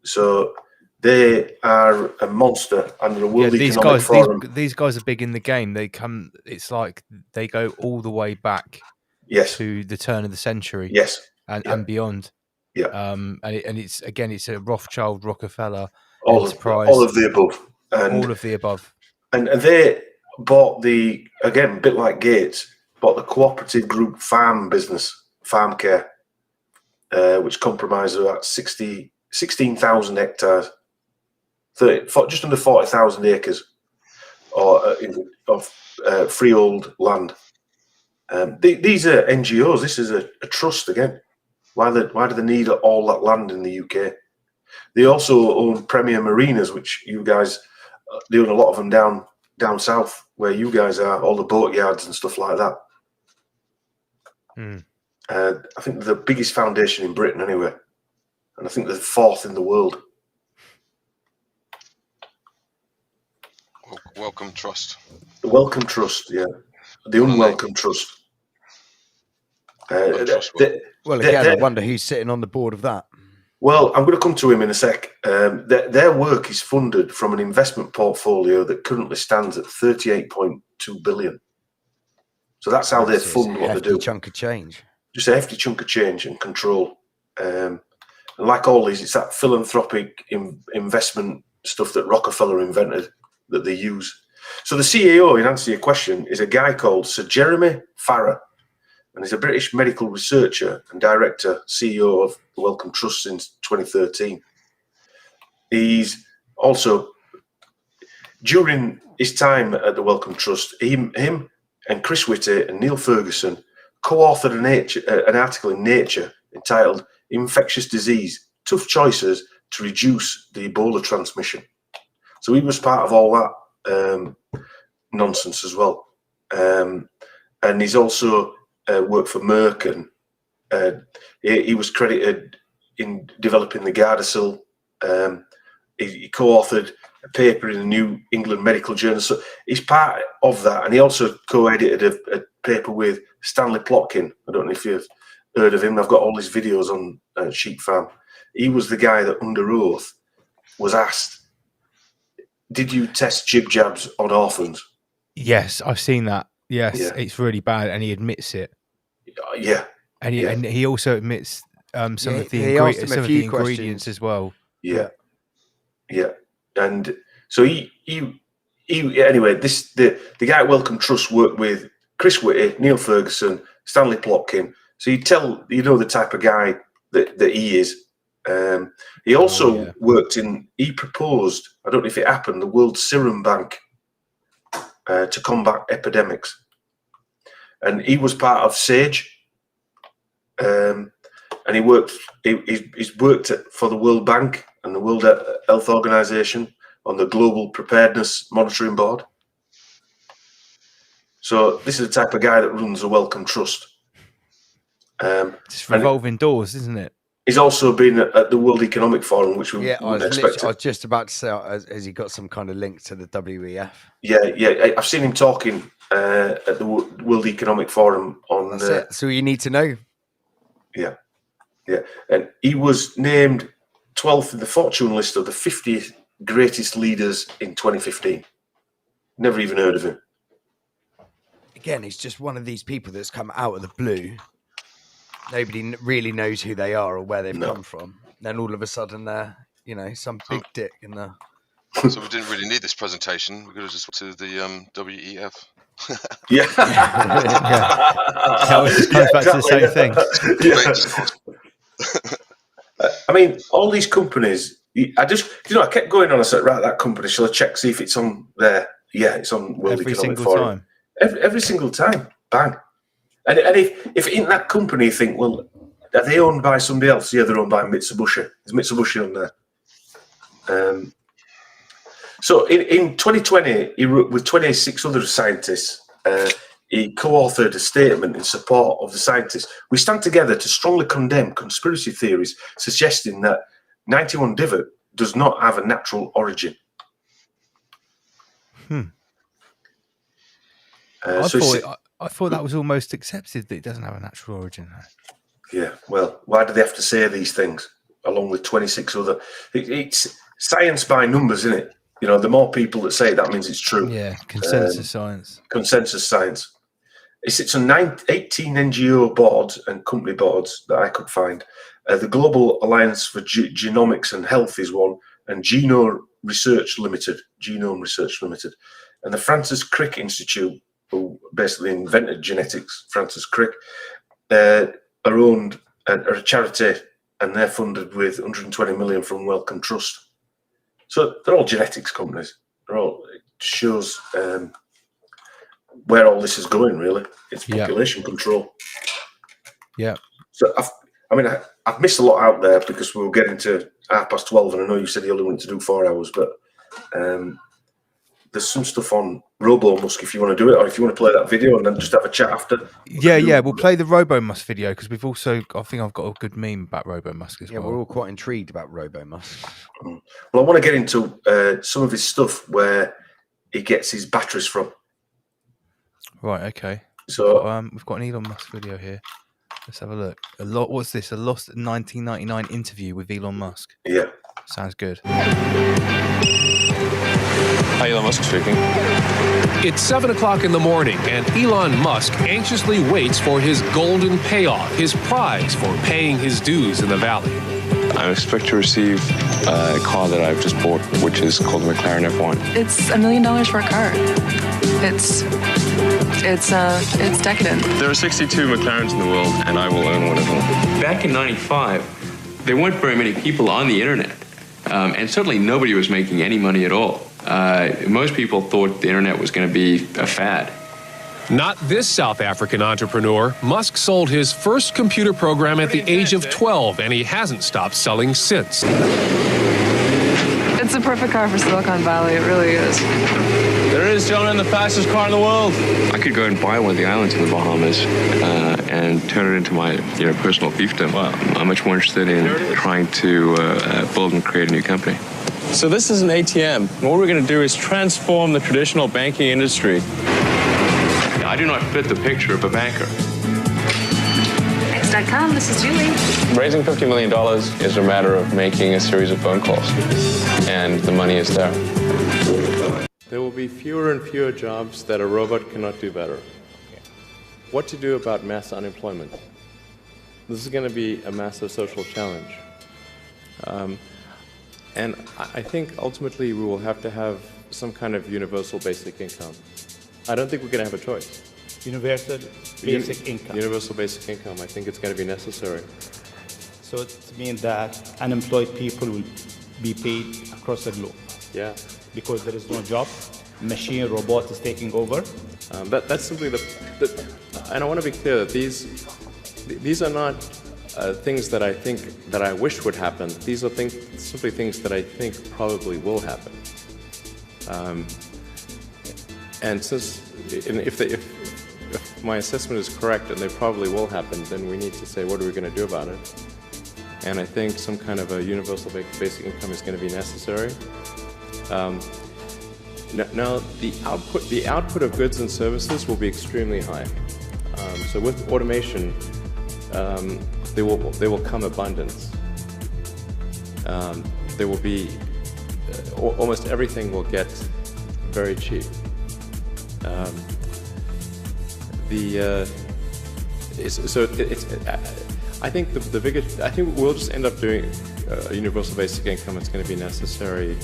So they are a monster under the World Economic Forum. These guys are big in the game. They come. It's like they go all the way back. Yes. To the turn of the century. Yes. And beyond. Yeah. And it's again, it's a Rothschild, Rockefeller, all enterprise, all of the above, and all of the above. And they bought again, a bit like Gates, bought the cooperative group farm business, Farm Care, which compromises about 16,000 hectares, just under 40,000 acres, of freehold land. These are NGOs. This is a trust again. Why do they need all that land in the UK? They also own Premier Marinas, which you guys, they own a lot of them down south where you guys are, all the boatyards and stuff like that. I think they're the biggest foundation in Britain anyway, and I think they're 4th in the world. Wellcome Trust. The Wellcome Trust, yeah. The Unwelcome Trust. Well, again, I wonder who's sitting on the board of that. Well, I'm going to come to him in a sec. Their work is funded from an investment portfolio that currently stands at 38.2 billion. So that's how they fund what they do. A chunk of change. Just a hefty chunk of change and control. And like all these, it's that philanthropic investment stuff that Rockefeller invented that they use. So the CEO, in answer to your question, is a guy called Sir Jeremy Farrar. And he's a British medical researcher and director, CEO of the Wellcome Trust since 2013. He's also, during his time at the Wellcome Trust, him and Chris Whitty and Neil Ferguson co-authored an article in Nature entitled "Infectious Disease: Tough Choices to Reduce the Ebola Transmission." So he was part of all that nonsense as well. And he's also worked for Merck, and he was credited in developing the Gardasil. He co-authored a paper in the New England Medical Journal. So he's part of that, and he also co-edited a paper with Stanley Plotkin. I don't know if you've heard of him. I've got all his videos on Sheep Farm. He was the guy that, under oath, was asked, "Did you test jib jabs on orphans?" Yes, I've seen that. Yes, Yeah. It's really bad, and he admits it. Yeah, and he also admits some of the ingredients as well. Yeah, yeah, and so he anyway. The guy at Wellcome Trust worked with Chris Whitty, Neil Ferguson, Stanley Plotkin. So you know the type of guy that he is. He also he proposed, I don't know if it happened, the World Serum Bank to combat epidemics. And he was part of SAGE. And he's worked for the World Bank and the World Health Organization on the Global Preparedness Monitoring Board. So this is the type of guy that runs the Wellcome Trust. It's revolving doors, isn't it? He's also been at the World Economic Forum, which we wouldn't expect. I was just about to say, has he got some kind of link to the WEF? Yeah. I've seen him talking at the World Economic Forum on. That's it. So you need to know. Yeah. And he was named 12th in the Fortune list of the 50 greatest leaders in 2015. Never even heard of him. Again, he's just one of these people that's come out of the blue. Nobody really knows who they are or where they've come from. Then all of a sudden they're, some big dick in there. So we didn't really need this presentation. We could have just went to the WEF. Yeah. That just comes back to the same thing. I mean, all these companies, I kept going on. I said, right, that company, shall I check, see if it's on there? Yeah, it's on World Every Economic single Forum. time. Every single time, bang. And if in that company you think, well, are they owned by somebody else? Yeah, they're owned by Mitsubishi. There's Mitsubishi on there. So in 2020, he wrote, with 26 other scientists, he co-authored a statement in support of the scientists. We stand together to strongly condemn conspiracy theories suggesting that 91 Divot does not have a natural origin. I thought that was almost accepted that it doesn't have a natural origin. Yeah, well, why do they have to say these things along with 26 other? It's science by numbers, isn't it? You know, the more people that say it, that means it's true. Yeah, consensus science. Consensus science. It sits on 18 NGO boards and company boards that I could find. The Global Alliance for Genomics and Health is one, and Genome Research Limited, and the Francis Crick Institute, who basically invented genetics, Francis Crick, are owned, are a charity, and they're funded with 120 million from Wellcome Trust. So they're all genetics companies. It shows where all this is going, really. It's population control. Yeah. So I've missed a lot out there because we were getting to 12:30, and I know you said you only wanted to do 4 hours, but there's some stuff on Robo-Musk if you want to do it, or if you want to play that video and then just have a chat after. Yeah, we'll play the Robo-Musk video because we've also, I think I've got a good meme about Robo-Musk as well. Yeah, we're all quite intrigued about Robo-Musk. Well, I want to get into some of his stuff where he gets his batteries from. Right, okay. So we've got an Elon Musk video here. Let's have a look. What's this? A lost 1999 interview with Elon Musk. Yeah. Sounds good. Hi, Elon Musk speaking. It's 7 o'clock in the morning, and Elon Musk anxiously waits for his golden payoff, his prize for paying his dues in the valley. I expect to receive a car that I've just bought, which is called the McLaren F1. It's $1 million for a car. It's decadent. There are 62 McLarens in the world, and I will own one of them. Back in '95, there weren't very many people on the internet, and certainly nobody was making any money at all. Most people thought the internet was going to be a fad. Not this South African entrepreneur. Musk sold his first computer program at the age of 12, and he hasn't stopped selling since. It's a perfect car for Silicon Valley. It really is. There it is, gentlemen, the fastest car in the world. I could go and buy one of the islands in the Bahamas and turn it into my personal fiefdom. Well, I'm much more interested in trying to build and create a new company. So this is an ATM. What we're going to do is transform the traditional banking industry. I do not fit the picture of a banker. X.com, this is Julie. Raising $50 million is a matter of making a series of phone calls, and the money is there. There will be fewer and fewer jobs that a robot cannot do better. What to do about mass unemployment? This is going to be a massive social challenge. And I think ultimately we will have to have some kind of universal basic income. I don't think we're going to have a choice. Universal basic income. Universal basic income. I think it's going to be necessary. So it means that unemployed people will be paid across the globe. Yeah. Because there is no job, machine, robot is taking over. That's simply and I want to be clear that these are not things that I think that I wish would happen. These are simply things that I think probably will happen. And if my assessment is correct and they probably will happen, then we need to say, what are we going to do about it? And I think some kind of a universal basic income is going to be necessary. Now, the output of goods and services will be extremely high. So with automation, there will come abundance. There will be almost everything will get very cheap. I think the biggest. I think we'll just end up doing a universal basic income. It's going to be necessary.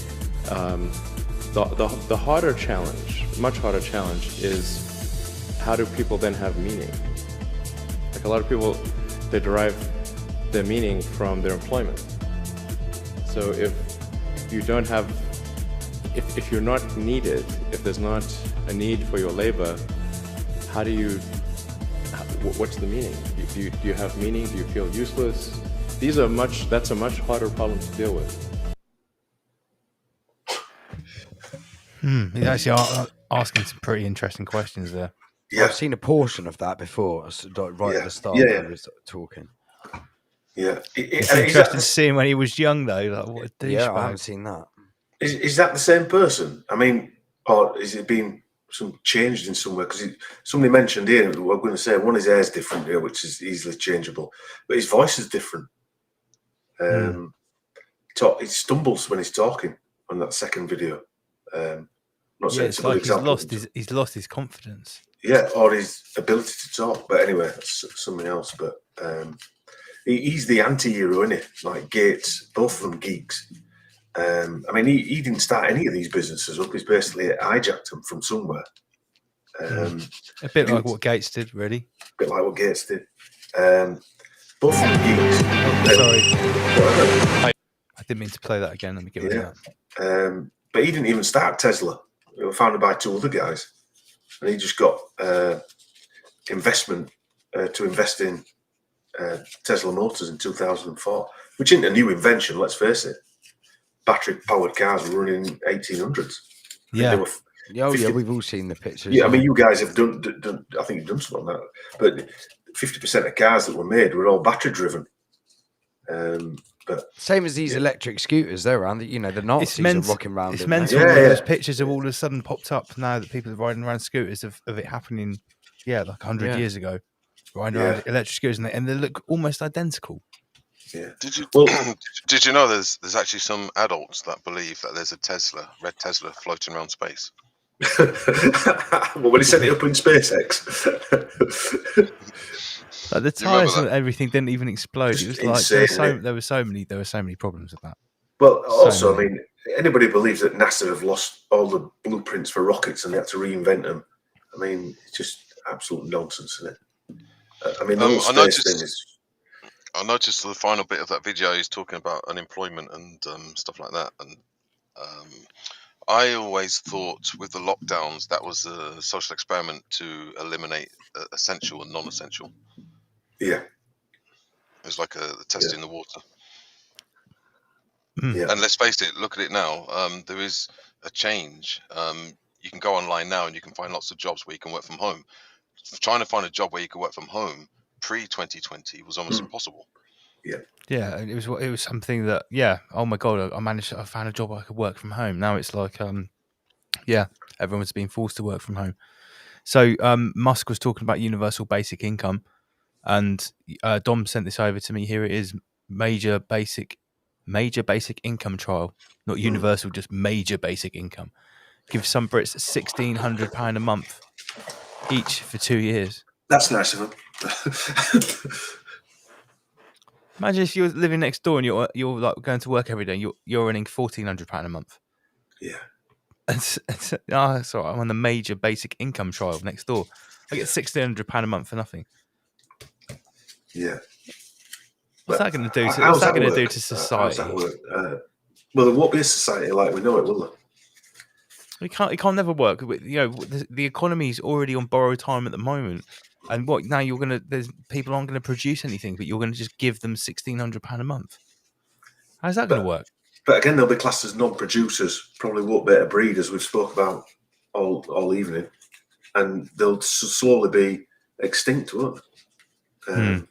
The harder challenge, much harder challenge, is how do people then have meaning? Like a lot of people, they derive their meaning from their employment. So if you don't have, if you're not needed, if there's not a need for your labor, how do you, what's the meaning? Do you have meaning? Do you feel useless? That's a much harder problem to deal with. He's actually asking some pretty interesting questions there. Yeah. I've seen a portion of that before, right at the start when he was talking. Yeah. It's interesting to see him when he was young, though. Like, what a douchebag. Yeah, I haven't seen that. Is that the same person? I mean, or is it been changed in some way? Because somebody mentioned here, we're going to say one, his hair is different here, which is easily changeable, but his voice is different. He stumbles when he's talking on that second video. Not saying it's a good example. He's lost his confidence. Yeah, or his ability to talk. But anyway, that's something else. But he's the anti-hero, isn't he? Like Gates, both of them geeks. I mean, he didn't start any of these businesses up. He's basically hijacked them from somewhere. A bit like what Gates did, really. A bit like what Gates did. Both of them geeks. Sorry. I didn't mean to play that again. Let me get rid of that. But he didn't even start Tesla. It was founded by two other guys. And he just got investment to invest in Tesla Motors in 2004, which isn't a new invention, let's face it. Battery-powered cars were running in 1800s. Yeah. We've all seen the pictures. Yeah, I mean, you guys have done I think you've done something on that. But 50% of cars that were made were all battery-driven. But same as these electric scooters, they're around. The Nazis are rocking around. It's mental. Those pictures have all of a sudden popped up now that people are riding around scooters of it happening. Yeah, like 100 years ago, riding around electric scooters, and they look almost identical. Yeah. Did you know there's actually some adults that believe that there's a red Tesla floating around space? Well, when he sent it up in SpaceX. Like the tires and everything didn't even explode. It was like there were so many problems with that. Well, also, I mean, anybody believes that NASA have lost all the blueprints for rockets and they had to reinvent them. I mean, it's just absolute nonsense, isn't it? I mean, the whole space thing is. I noticed the final bit of that video he's talking about unemployment and stuff like that, and I always thought with the lockdowns that was a social experiment to eliminate essential and non-essential. Yeah, it was like a test in the water. Yeah. And let's face it, look at it now. There is a change. You can go online now and you can find lots of jobs where you can work from home. Trying to find a job where you could work from home pre-2020 was almost impossible. Yeah, it was something that oh my god, I found a job where I could work from home. Now it's like everyone's being forced to work from home. So Musk was talking about universal basic income, and Dom sent this over to me. Here it is: major basic income trial, not universal, just major basic income. Give some Brits £1,600 a month each for 2 years. That's nice of them. Imagine if you're living next door and you're like going to work every day. You're earning £1,400 a month. Yeah. It's sorry, I'm on the major basic income trial next door. I get £1,600 a month for nothing. Yeah. What's that going to do? What's that going to do to society? Well, there won't be a society like we know it, will there? It can't never work. The economy is already on borrowed time at the moment. And what now? People aren't going to produce anything, but you're going to just give them £1,600 a month. How's that going to work? But again, they'll be classed as non-producers. Probably won't be able to breed, as we've spoke about all evening, and they'll slowly be extinct, won't they?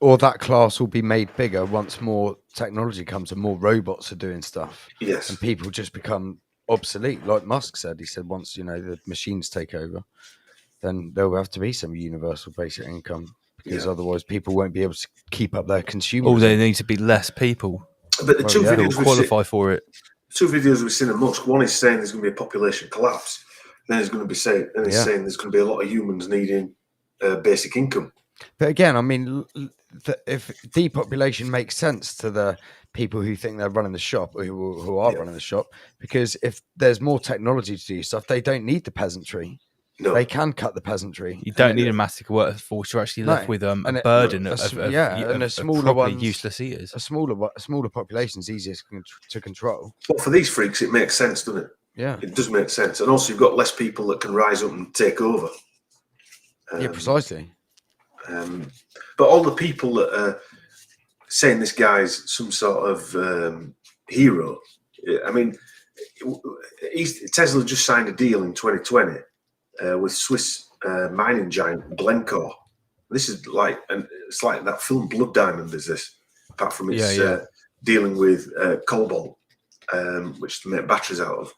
Or that class will be made bigger once more technology comes and more robots are doing stuff. Yes, and people just become obsolete, like Musk said. He said once the machines take over, then there will have to be some universal basic income, because otherwise people won't be able to keep up their consumer. Oh, there need to be less people. But the two videos will qualify for it. Two videos we've seen of Musk. One is saying there's going to be a population collapse. Then he's going to be saying, saying there's going to be a lot of humans needing basic income. But again, I mean, if depopulation makes sense to the people who think they're running the shop, or who are running the shop, because if there's more technology to do stuff, they don't need the peasantry. No. They can cut the peasantry. You don't need a massive workforce. You're actually left with a burden of smaller probably ones, useless eaters. A smaller population is easier to control. But for these freaks, it makes sense, doesn't it? Yeah, it does make sense. And also, you've got less people that can rise up and take over. Yeah, precisely. But all the people that are saying this guy's some sort of hero, I mean, Tesla just signed a deal in 2020 with Swiss mining giant Glencore. This is like, it's like that film Blood Diamond. Is this? Apart from it's dealing with cobalt, which to make batteries out of,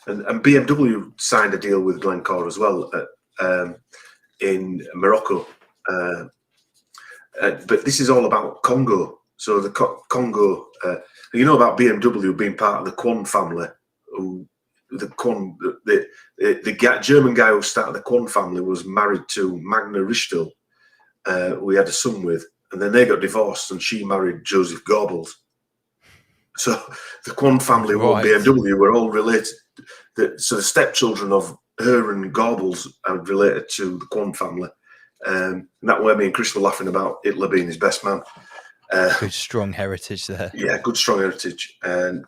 and BMW signed a deal with Glencore as well in Morocco. But this is all about Congo. So the Congo, you know about BMW being part of the Quan family. The German guy who started the Quan family was married to Magna Richtel, who he had a son with, and then they got divorced, and she married Joseph Goebbels. So the Quan family and BMW were all related. So the stepchildren of her and Goebbels are related to the Quan family. And that way, me and Chris were laughing about Hitler being his best man. Good strong heritage there. Yeah, good strong heritage. And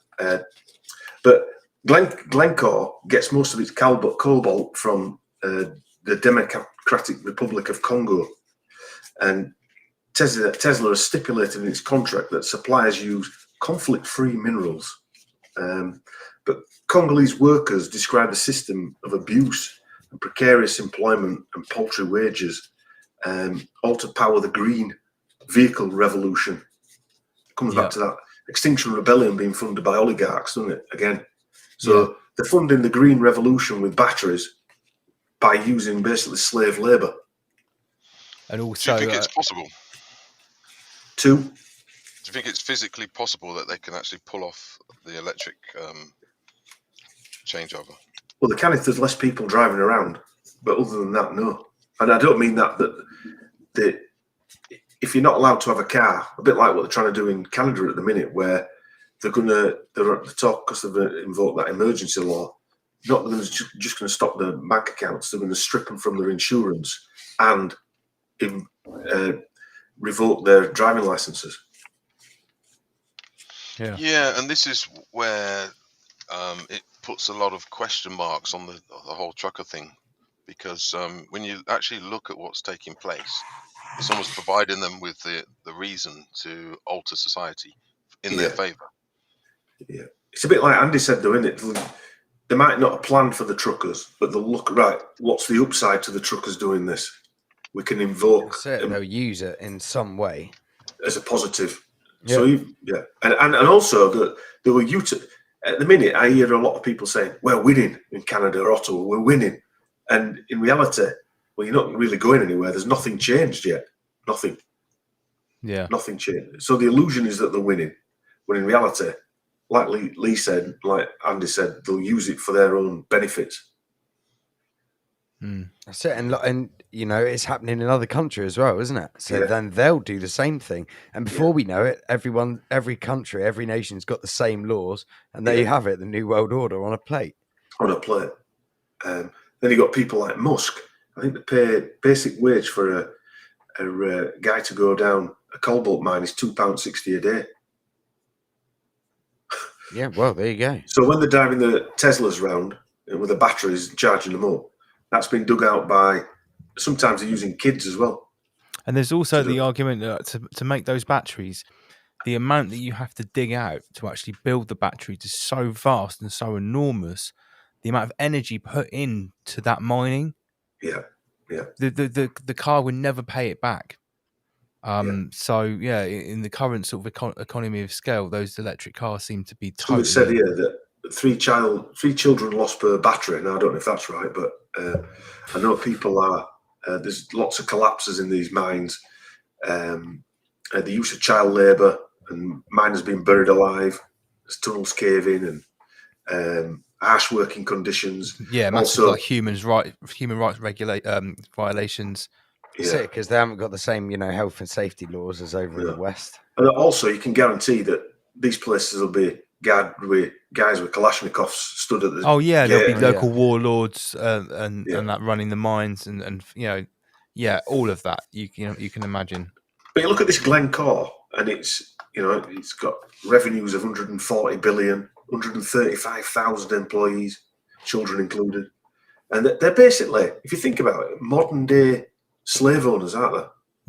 but Glencore gets most of its cobalt from the Democratic Republic of Congo, and Tesla has stipulated in its contract that suppliers use conflict-free minerals. But Congolese workers describe a system of abuse and precarious employment and paltry wages, all to power the green vehicle revolution. It comes back to that Extinction Rebellion being funded by oligarchs, doesn't it? Again. So they're funding the green revolution with batteries by using basically slave labour. And also, do you think it's possible? Do you think it's physically possible that they can actually pull off the electric changeover? Well, they can if there's less people driving around, but other than that, no. And I don't mean that if you're not allowed to have a car, a bit like what they're trying to do in Canada at the minute, where they're at the top because they've invoked that emergency law. Not just going to stop their bank accounts. They're going to strip them from their insurance and revoke their driving licenses. Yeah, and this is where it puts a lot of question marks on the whole trucker thing, because when you actually look at what's taking place, it's almost providing them with the reason to alter society in their favour. Yeah, it's a bit like Andy said, though, isn't it? They might not have planned for the truckers, but they'll look, right, what's the upside to the truckers doing this? We can invoke... They'll use it in some way. As a positive. Yeah. So, and also, they were at the minute, I hear a lot of people saying, we're winning in Canada or Ottawa, we're winning. And in reality, well, you're not really going anywhere. There's nothing changed yet. Nothing. Yeah. Nothing changed. So the illusion is that they're winning, when in reality, like Lee said, like Andy said, they'll use it for their own benefits. That's it, and you know it's happening in other countries as well, isn't it? So then they'll do the same thing, and before we know it, every country, every nation's got the same laws, and there you have it, the New World Order on a plate. On a plate. Then you got people like Musk. I think they pay basic wage for a guy to go down a cobalt mine is £2.60 a day. Yeah, well, there you go. So when they're driving the Teslas around with the batteries, charging them up, that's been dug out by, sometimes they're using kids as well. And there's also the argument that to make those batteries, the amount that you have to dig out to actually build the batteries is so vast and so enormous. The amount of energy put into that mining, the car would never pay it back. So in the current sort of economy of scale, those electric cars seem to be totally. Somebody said here that three children lost per battery. Now I don't know if that's right, but I know people are. There's lots of collapses in these mines. The use of child labour and miners being buried alive. There's tunnels caving and harsh working conditions. Yeah, massive also, like human rights violations. Because they haven't got the same, health and safety laws as over in the West. And also, you can guarantee that these places will be guarded with guys with Kalashnikovs stood at the Oh yeah, gate. there'll be local warlords and that running the mines and all of that. You can imagine. But you look at this Glencore, and it's got revenues of 140 billion, 135,000 employees, children included, and they're basically, if you think about it, modern day slave owners, aren't they?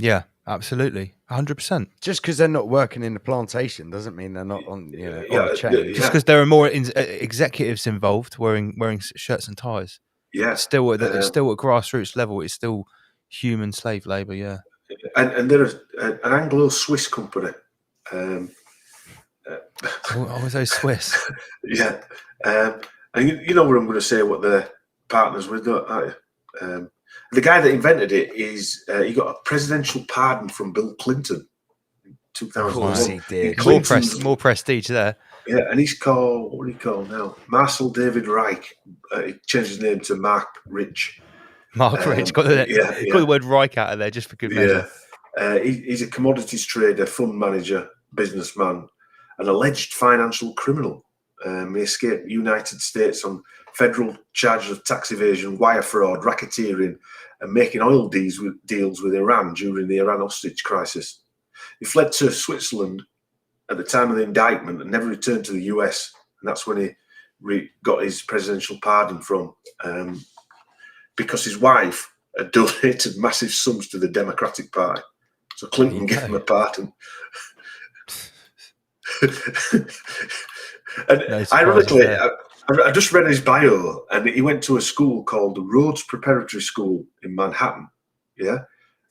Yeah, absolutely, 100%. Just because they're not working in the plantation doesn't mean they're not on on the chain. Just because there are more executives involved wearing shirts and ties. Yeah, it's still at grassroots level. It's still human slave labor. Yeah, and there's an Anglo-Swiss company. What was those Swiss? Yeah, and you know what I'm going to say, what they're partners with, don't you? The guy that invented it is he got a presidential pardon from Bill Clinton in 2001. Of course he did. More prestige there. Yeah, and he's called, what do you call now? Marcel David Reich. He changed his name to Mark Rich. Mark Rich got the word Reich out of there just for good measure. He's a commodities trader, fund manager, businessman, an alleged financial criminal. He escaped the United States on federal charges of tax evasion, wire fraud, racketeering, and making oil deals with Iran during the Iran hostage crisis. He fled to Switzerland at the time of the indictment and never returned to the US. And that's when he got his presidential pardon from, because his wife had donated massive sums to the Democratic Party. So Clinton gave him a pardon. And ironically, I just read his bio, and he went to a school called the Rhodes Preparatory School in Manhattan. Yeah.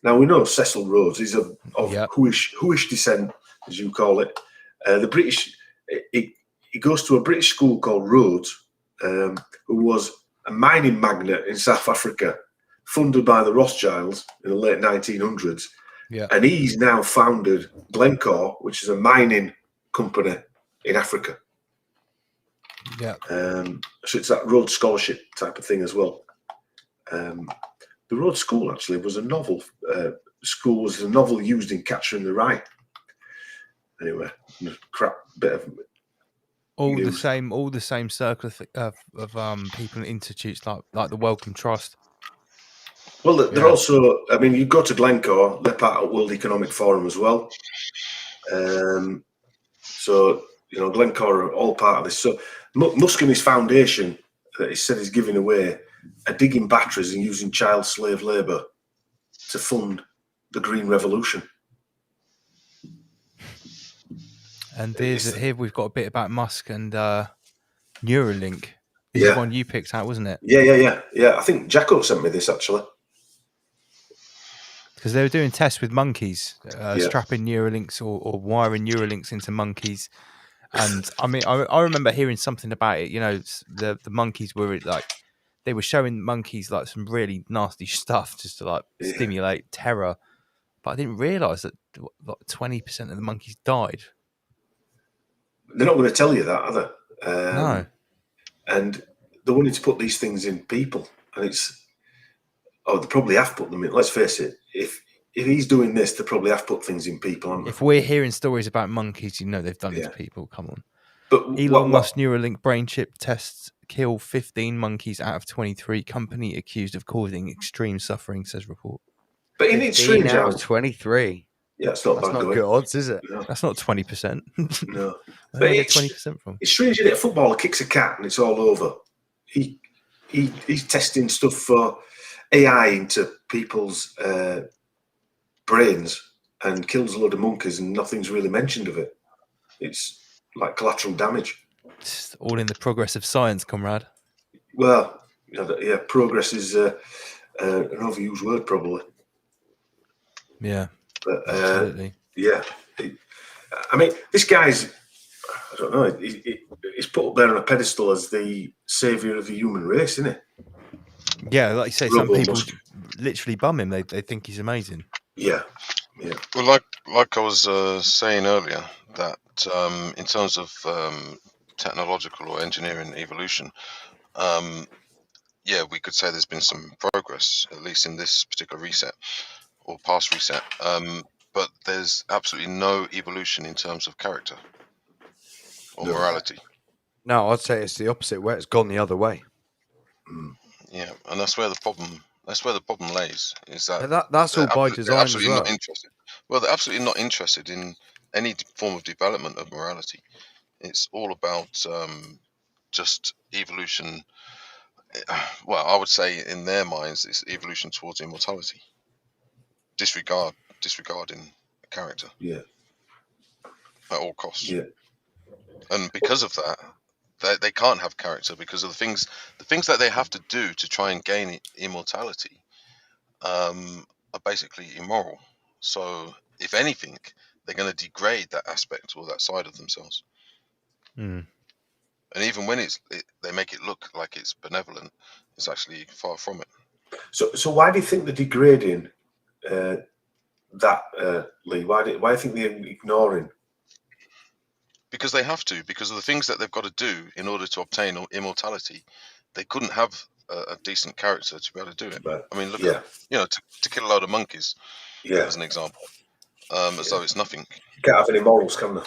Now we know Cecil Rhodes. He's of Whoish descent, as you call it. The British. He goes to a British school called Rhodes, who was a mining magnate in South Africa, funded by the Rothschilds in the late 1900s. Yeah. And he's now founded Glencore, which is a mining company in Africa. Yeah. So it's that Rhodes Scholarship type of thing as well. The Rhodes School actually was a novel. School was a novel used in Catcher in the Rye. Anyway, crap bit of all news. the same circle of people and institutes like the Wellcome Trust. Well, they're also. I mean, you go to Glencore; they're part of World Economic Forum as well. So Glencore are all part of this. So Musk and his foundation that he said he's giving away are digging batteries and using child slave labour to fund the Green Revolution. And here we've got a bit about Musk and Neuralink. This is one you picked out, wasn't it? Yeah. I think Jacko sent me this actually. Because they were doing tests with monkeys, strapping Neuralinks or wiring Neuralinks into monkeys. And I mean, I remember hearing something about it. The monkeys were they were showing monkeys like some really nasty stuff just to stimulate terror. But I didn't realise that 20% of the monkeys died. They're not going to tell you that, are they? No. And they're wanting to put these things in people, and they probably have put them in. Let's face it. If he's doing this, they probably have put things in people. Haven't they? If we're hearing stories about monkeys, they've done it to people. Come on. But Elon Musk Neuralink brain chip tests kill 15 monkeys out of 23. Company accused of causing extreme suffering, says report. But in extreme out of 23. Yeah, that's not good odds, is it? No. That's not 20%. No. Where do you get 20% from? It's strange that a footballer kicks a cat and it's all over. He's testing stuff for AI into people's brains and kills a load of monkeys, and nothing's really mentioned of it. It's like collateral damage. It's all in the progress of science, comrade. Well, progress is an overused word, probably. Yeah. But, absolutely. Yeah. I mean, this guy's, I don't know, he's put up there on a pedestal as the saviour of the human race, isn't he? Yeah, like you say, some people literally bum him. They think he's amazing. Yeah. Well, like I was saying earlier, that in terms of technological or engineering evolution, we could say there's been some progress, at least in this particular reset or past reset. But there's absolutely no evolution in terms of character or morality. No, I'd say it's the opposite, where it's gone the other way. Yeah, and that's where the problem. That's where the problem lays. Is that that's all by they're design as absolutely well. not interested. Well, they're absolutely not interested in any form of development of morality. It's all about just evolution. Well, I would say in their minds, it's evolution towards immortality. Disregarding character. Yeah. At all costs. Yeah. And because of that, they can't have character because of the things that they have to do to try and gain immortality are basically immoral. So, if anything, they're going to degrade that aspect or that side of themselves. Mm. And even when they make it look like it's benevolent, it's actually far from it. So why do you think they're degrading that, Lee? Why do you think they're ignoring? Because they have to, because of the things that they've got to do in order to obtain immortality. They couldn't have a decent character to be able to do it. Right. I mean, look Yeah. at, to kill a load of monkeys, as an example, as though it's nothing. You can't have any morals, can they?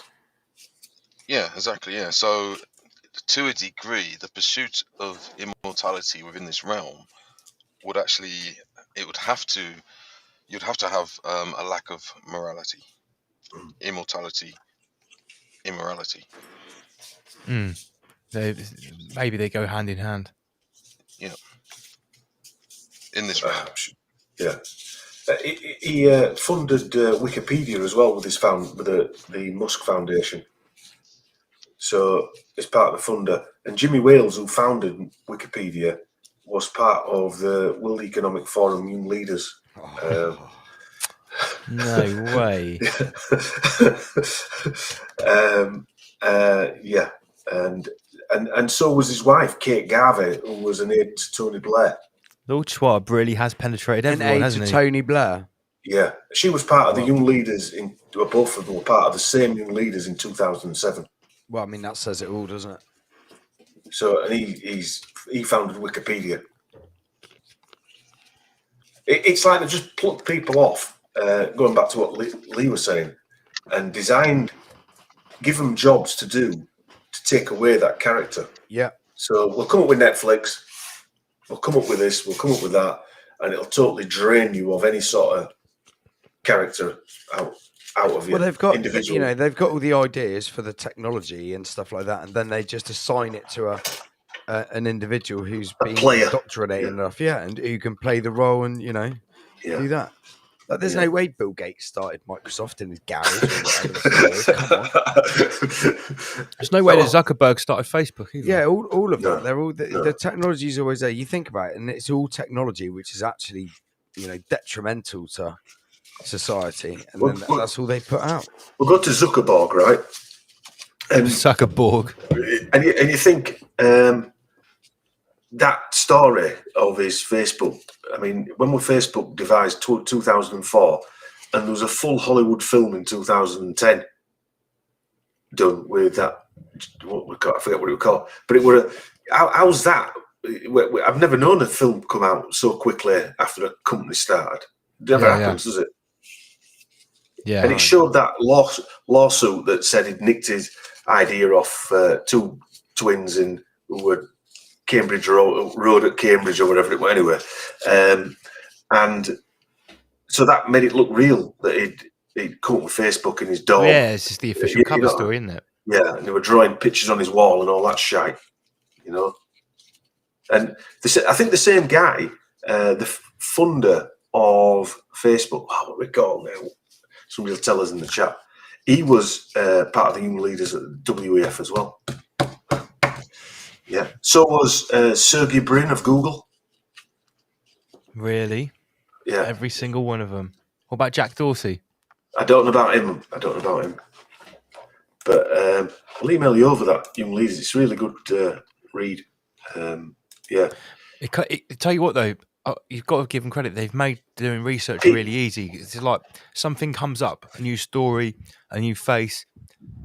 Yeah, exactly. Yeah. So, to a degree, the pursuit of immortality within this realm would actually, you'd have to have a lack of morality, immortality, immorality. Maybe they go hand in hand. Yeah. In this realm. Yeah. He funded Wikipedia as well with the Musk Foundation. So it's part of the funder. And Jimmy Wales, who founded Wikipedia, was part of the World Economic Forum Young Leaders. No way. Yeah, and so was his wife, Kate Garvey, who was an aide to Tony Blair. Lord Schwab really has penetrated An everyone, aide hasn't to he? Tony Blair. Yeah, she was part of the Young Leaders. Both of them were part of the same Young Leaders in 2007. Well, I mean, that says it all, doesn't it? So, and he founded Wikipedia. It's like they just plucked people off, going back to what Lee was saying, and give them jobs to do to take away that character. Yeah. So we'll come up with Netflix, we'll come up with this, we'll come up with that, and it'll totally drain you of any sort of character out of you. Well, they've got individual. they've got all the ideas for the technology and stuff like that, and then they just assign it to an individual who's been indoctrinated enough, and who can play the role and do that. Like, there's no way Bill Gates started Microsoft in his garage. Or whatever. Come on. There's no way that Zuckerberg started Facebook either. Yeah, all of that. They're all the technology is always there. You think about it, and it's all technology, which is actually detrimental to society, and then that's all they put out. We'll go to Zuckerberg, right? And Zuckerberg, and you think that story of his Facebook. I mean, when Facebook devised 2004, and there was a full Hollywood film in 2010 done with that. I forget what it was called, but it were. How's that? I've never known a film come out so quickly after a company started. It never happens, does it? Yeah. And it showed that lawsuit that said he'd nicked his idea off two twins who were Cambridge Road at Cambridge or whatever it was. Anyway, and so that made it look real that he'd come up with Facebook in his dog. Yeah, it's just the official cover story, isn't it? Yeah, and they were drawing pictures on his wall and all that shite, And I think the same guy, the funder of Facebook, what we call now, somebody will tell us in the chat. He was part of the Young Leaders at WEF as well. Yeah. So was Sergey Brin of Google. Really? Yeah. Every single one of them. What about Jack Dorsey? I don't know about him. But I'll email you over that Young Leaders. It's a really good read. Yeah. Tell you what, though, you've got to give them credit. They've made doing research really easy. It's like something comes up, a new story, a new face.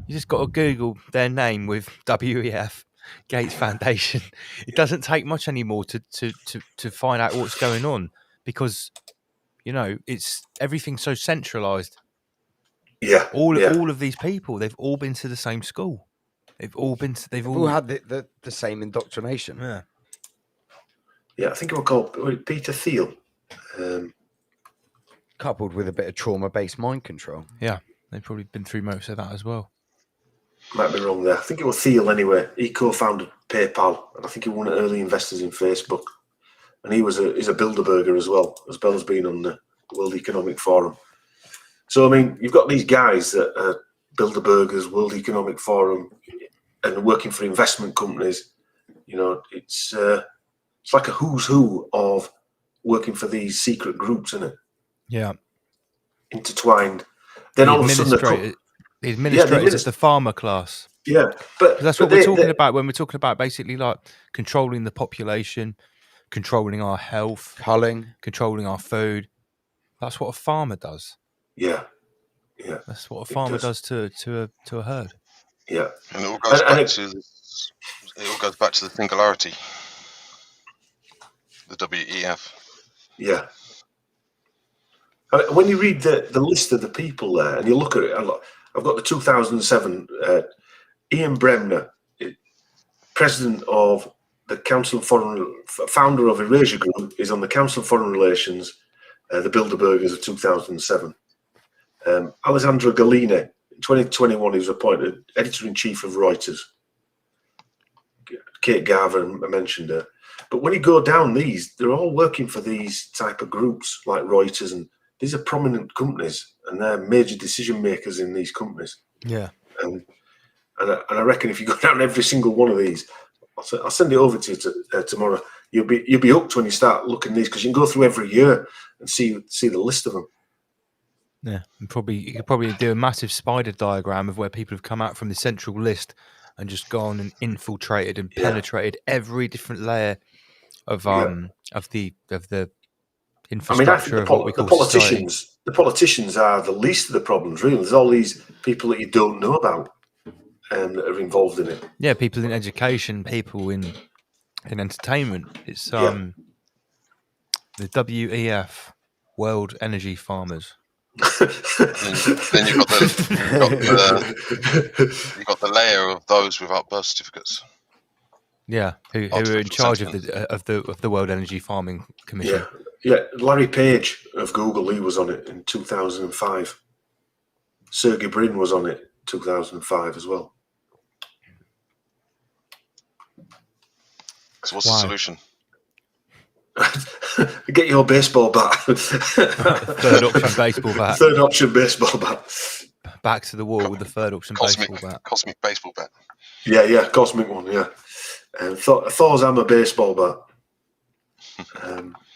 You just got to Google their name with WEF, Gates Foundation. It doesn't take much anymore to find out what's going on because, it's everything's so centralized. Yeah. All of these people, they've all been to the same school. They've all had the same indoctrination. Yeah. Yeah, I think it was called Peter Thiel. Coupled with a bit of trauma-based mind control. Yeah, they've probably been through most of that as well. Might be wrong there. I think it was Thiel anyway. He co-founded PayPal, and I think he was one of the early investors in Facebook. And he's a Bilderberger as well as being on the World Economic Forum. So, I mean, you've got these guys that are Bilderbergers, World Economic Forum, and working for investment companies. You know, it's like a who's who of working for these secret groups, isn't it? Yeah. Intertwined. Then all of a sudden, the administrators of the farmer class. Yeah, but that's what we're talking about when we're talking about basically like controlling the population, controlling our health, controlling our food. That's what a farmer does. Yeah. That's what a farmer does to a herd. Yeah, and it all goes back to the singularity, the WEF. Yeah. When you read the list of the people there, and you look at it, I've got the 2007 Ian Bremner, president of the Council of Foreign, founder of Eurasia Group, is on the Council of Foreign Relations, the Bilderbergers of 2007. Alessandro Galline, in 2021, he was appointed editor-in-chief of Reuters. Kate Garver, I mentioned her. But when you go down these, they're all working for these type of groups like Reuters, and these are prominent companies, and they're major decision makers in these companies. Yeah. And I reckon if you go down every single one of these, I'll send it over to you tomorrow. You'll be hooked when you start looking at these, because you can go through every year and see the list of them. Yeah, and you could probably do a massive spider diagram of where people have come out from the central list and just gone and infiltrated and penetrated every different layer of the infrastructure of what we call society. The politicians are the least of the problems, really. There's all these people that you don't know about that are involved in it. Yeah, people in education, people in entertainment. It's the WEF, World Energy Farmers. Then you've got the layer of those without birth certificates. Yeah, who are in charge of the World Energy Farming Commission. Yeah, Larry Page of Google, he was on it in 2005. Sergey Brin was on it in 2005 as well. So what's the solution? Get your baseball bat. Third option baseball bat. Third option baseball bat. Back to the wall with the third option baseball bat. Cosmic baseball bat. Yeah, cosmic one, yeah. Thor's hammer baseball bat.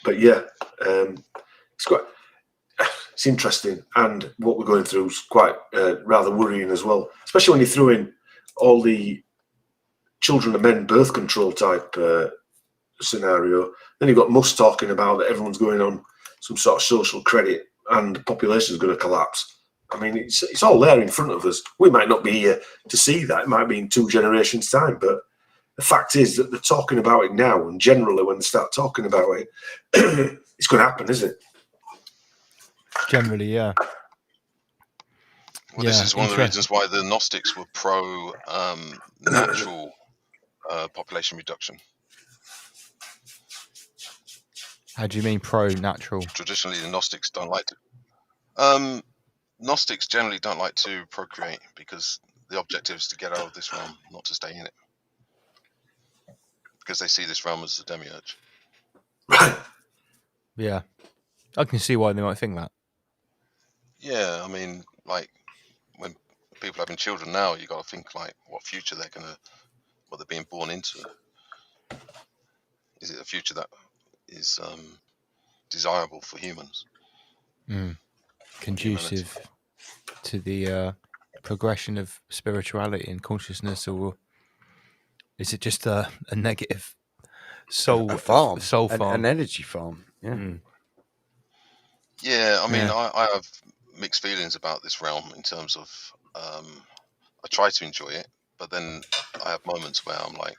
But yeah, it's interesting, and what we're going through is quite rather worrying as well, especially when you throw in all the children and men birth control type scenario. Then you've got Musk talking about that everyone's going on some sort of social credit and the population is going to collapse. I mean, it's all there in front of us. We might not be here to see that. It might be in 2 generations' time, but the fact is that they're talking about it now, and generally when they start talking about it, it's going to happen, isn't it? Generally, yeah. Well, this is one of the reasons why the Gnostics were pro natural population reduction. How do you mean pro-natural? Traditionally, the Gnostics don't like to. Gnostics generally don't like to procreate because the objective is to get out of this realm, not to stay in it. Because they see this realm as a demiurge. Right. Yeah. I can see why they might think that. Yeah, I mean, like, when people are having children now, you got to think, like, what future what they're being born into. Is it a future that is desirable for humans? Conducive to the progression of spirituality and consciousness, or is it just a negative soul farm? An energy farm. Yeah. Yeah, I mean, I have mixed feelings about this realm in terms of I try to enjoy it, but then I have moments where I'm like,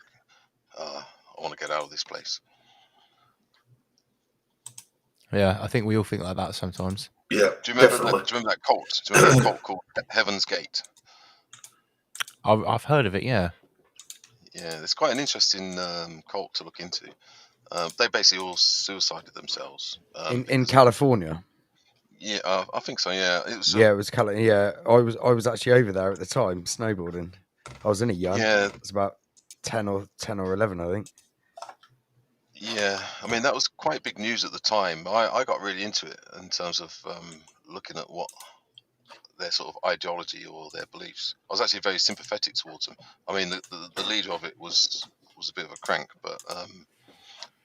I want to get out of this place. Yeah, I think we all think like that sometimes. Yeah, do you remember that cult? Do you remember that cult called Heaven's Gate? I've heard of it. Yeah. Yeah, it's quite an interesting cult to look into. They basically all suicided themselves. In California. Yeah, I think so. Yeah, it was. Yeah, it was California. Yeah, I was actually over there at the time snowboarding. I was only young. Yeah. It was about 10 or 11, I think. Yeah, I mean that was quite big news at the time. I got really into it in terms of looking at what their sort of ideology or their beliefs. I was actually very sympathetic towards them. I mean, the leader of it was a bit of a crank, but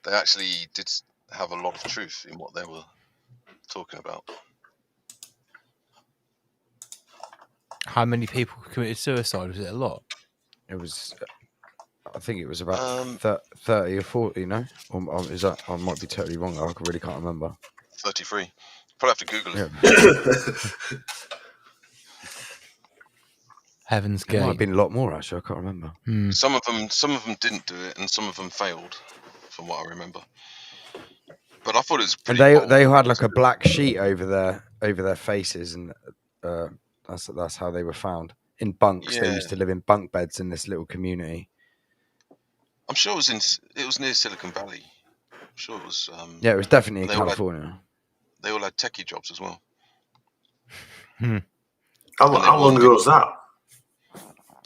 they actually did have a lot of truth in what they were talking about. How many people committed suicide? Was it a lot? It was, I think it was about 30 or 40, no? Or is that, I might be totally wrong. I really can't remember. 33. Probably have to Google it. Yeah. Heaven's It might have Gate. been a lot more, actually. I can't remember. Some of them didn't do it, and some of them failed, from what I remember. But I thought it was And pretty bold. they had like a black sheet over their faces, and that's how they were found in bunks. They Yeah. used to live in bunk beds in this little community. I'm sure it was near Silicon Valley. I'm sure it was. Yeah, it was definitely in they all California. They all had techie jobs as well. How long ago was that?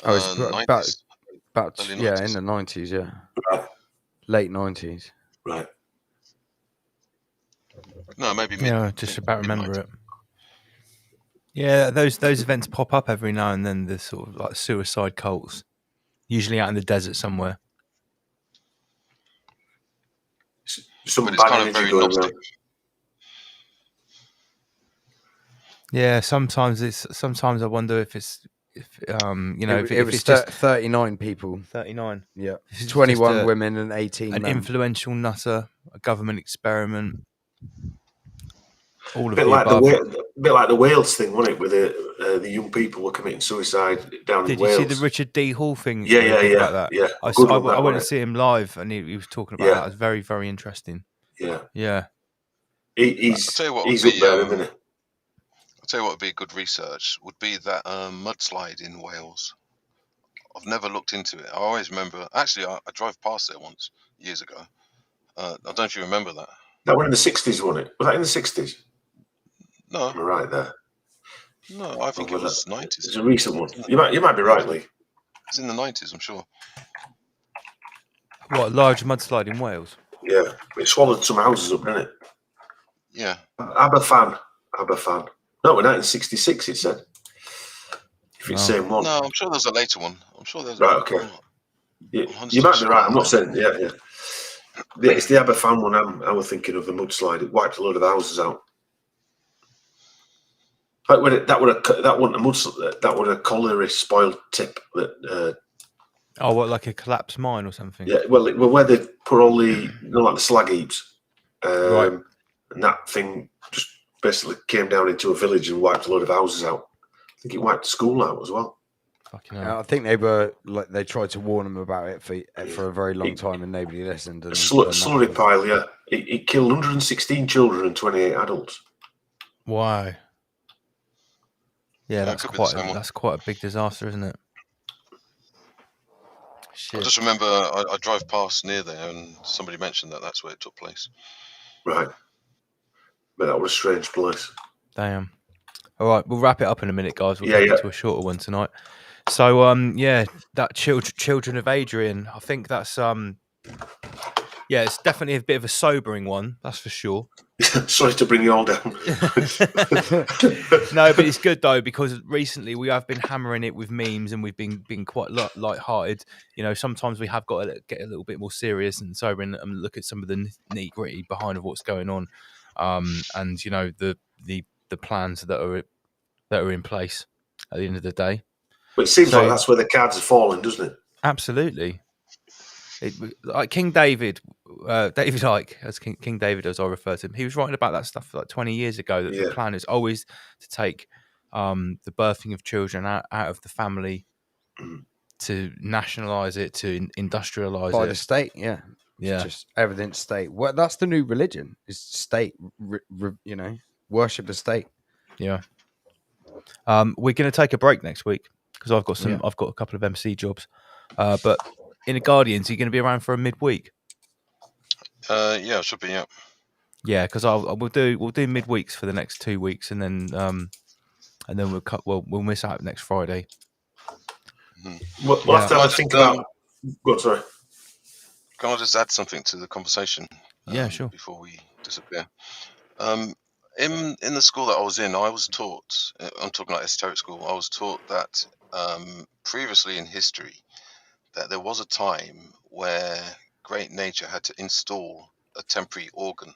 Oh, it's 90s, about early yeah, 90s. in the 90s, yeah, Right. late 90s. Right. No, maybe mid. Yeah, just about remember it. Yeah, those events pop up every now and then. The sort of like suicide cults, usually out in the desert somewhere. Some But it's bad kind of energy very going Gnostic. around. Yeah, sometimes I wonder if it's It was it's just 39 people. 39. Yeah, This is 21 just women and 18 an men. influential nutter, a government experiment. All of Bit the like above. bit like the Wales thing, wasn't it? Where the young people were committing suicide down Did in you Wales. see the Richard D. Hall thing? Yeah, About that? yeah. I Good one, that, went to wasn't it? see him live, and he was talking about Yeah. that. It was very, very interesting. Yeah. Yeah. He's I'll tell you what he's would up be, there, isn't he? I'll tell you what would be good research would be that mudslide in Wales. I've never looked into it. I always remember. Actually, I drove past there once years ago. I don't know if you remember that. That was in the 60s, wasn't it? Was that in the 60s? No. Am I right there? No, I think Or it was 90s. It's a recent one. You might be right, Lee. It's in the 90s, I'm sure. What, large mudslide in Wales? Yeah, it swallowed some houses up, didn't it? Yeah. Aberfan. No, in 1966, it said. If it's the same one. No, I'm sure there's a later one. I'm sure there's Right, okay. You might be right. I'm not saying, yeah. It's the Aberfan one I was thinking of, the mudslide. It wiped a load of houses out. That would a mudslide. That would a colliery spoiled tip that. Oh, what, like a collapsed mine or something? Yeah, well, where they put all the like the slag heaps, Right. And that thing just basically came down into a village and wiped a load of houses out. I think it wiped the school out as well. Fucking hell. I think they tried to warn them about it for a very long time, and nobody listened. And Slurry pile, yeah. It killed 116 children and 28 adults. Why? Yeah, it that's could be the quite same one. that's quite a big disaster, isn't it? Shit. I just remember I drove past near there and somebody mentioned that that's where it took place. Right. But that was a strange place. Damn. All right, we'll wrap it up in a minute, guys. We'll Yeah, get to a shorter one tonight. So, that Children of Adrian. I think that's it's definitely a bit of a sobering one. That's for sure. Sorry to bring you all down. No, but it's good though, because recently we have been hammering it with memes and we've been quite light-hearted. You know, sometimes we have got to get a little bit more serious and sober and look at some of the nitty-gritty behind of what's going on, and you know the plans that are in place at the end of the day. But it seems like that's where the cards are falling, doesn't it? Absolutely. Like King David, David Icke, as King David, as I refer to him, he was writing about that stuff like 20 years ago, that the plan is always to take the birthing of children out of the family, to nationalise it, to industrialise it. by the state, yeah. Yeah. Just everything's state. Well, that's the new religion, is state, you know, worship the state. Yeah. We're going to take a break next week. because I've got a couple of MC jobs. But in the Guardians, are you going to be around for a midweek? Yeah, it should be. Yeah. Yeah, because we'll do midweeks for the next 2 weeks, and then we'll miss out next Friday. We'll have to think about. Go on, sorry. Can I just add something to the conversation? Yeah, sure. Before we disappear, in the school that I was in, I was taught. I'm talking about esoteric school. I was taught that previously in history, that there was a time where great nature had to install a temporary organ.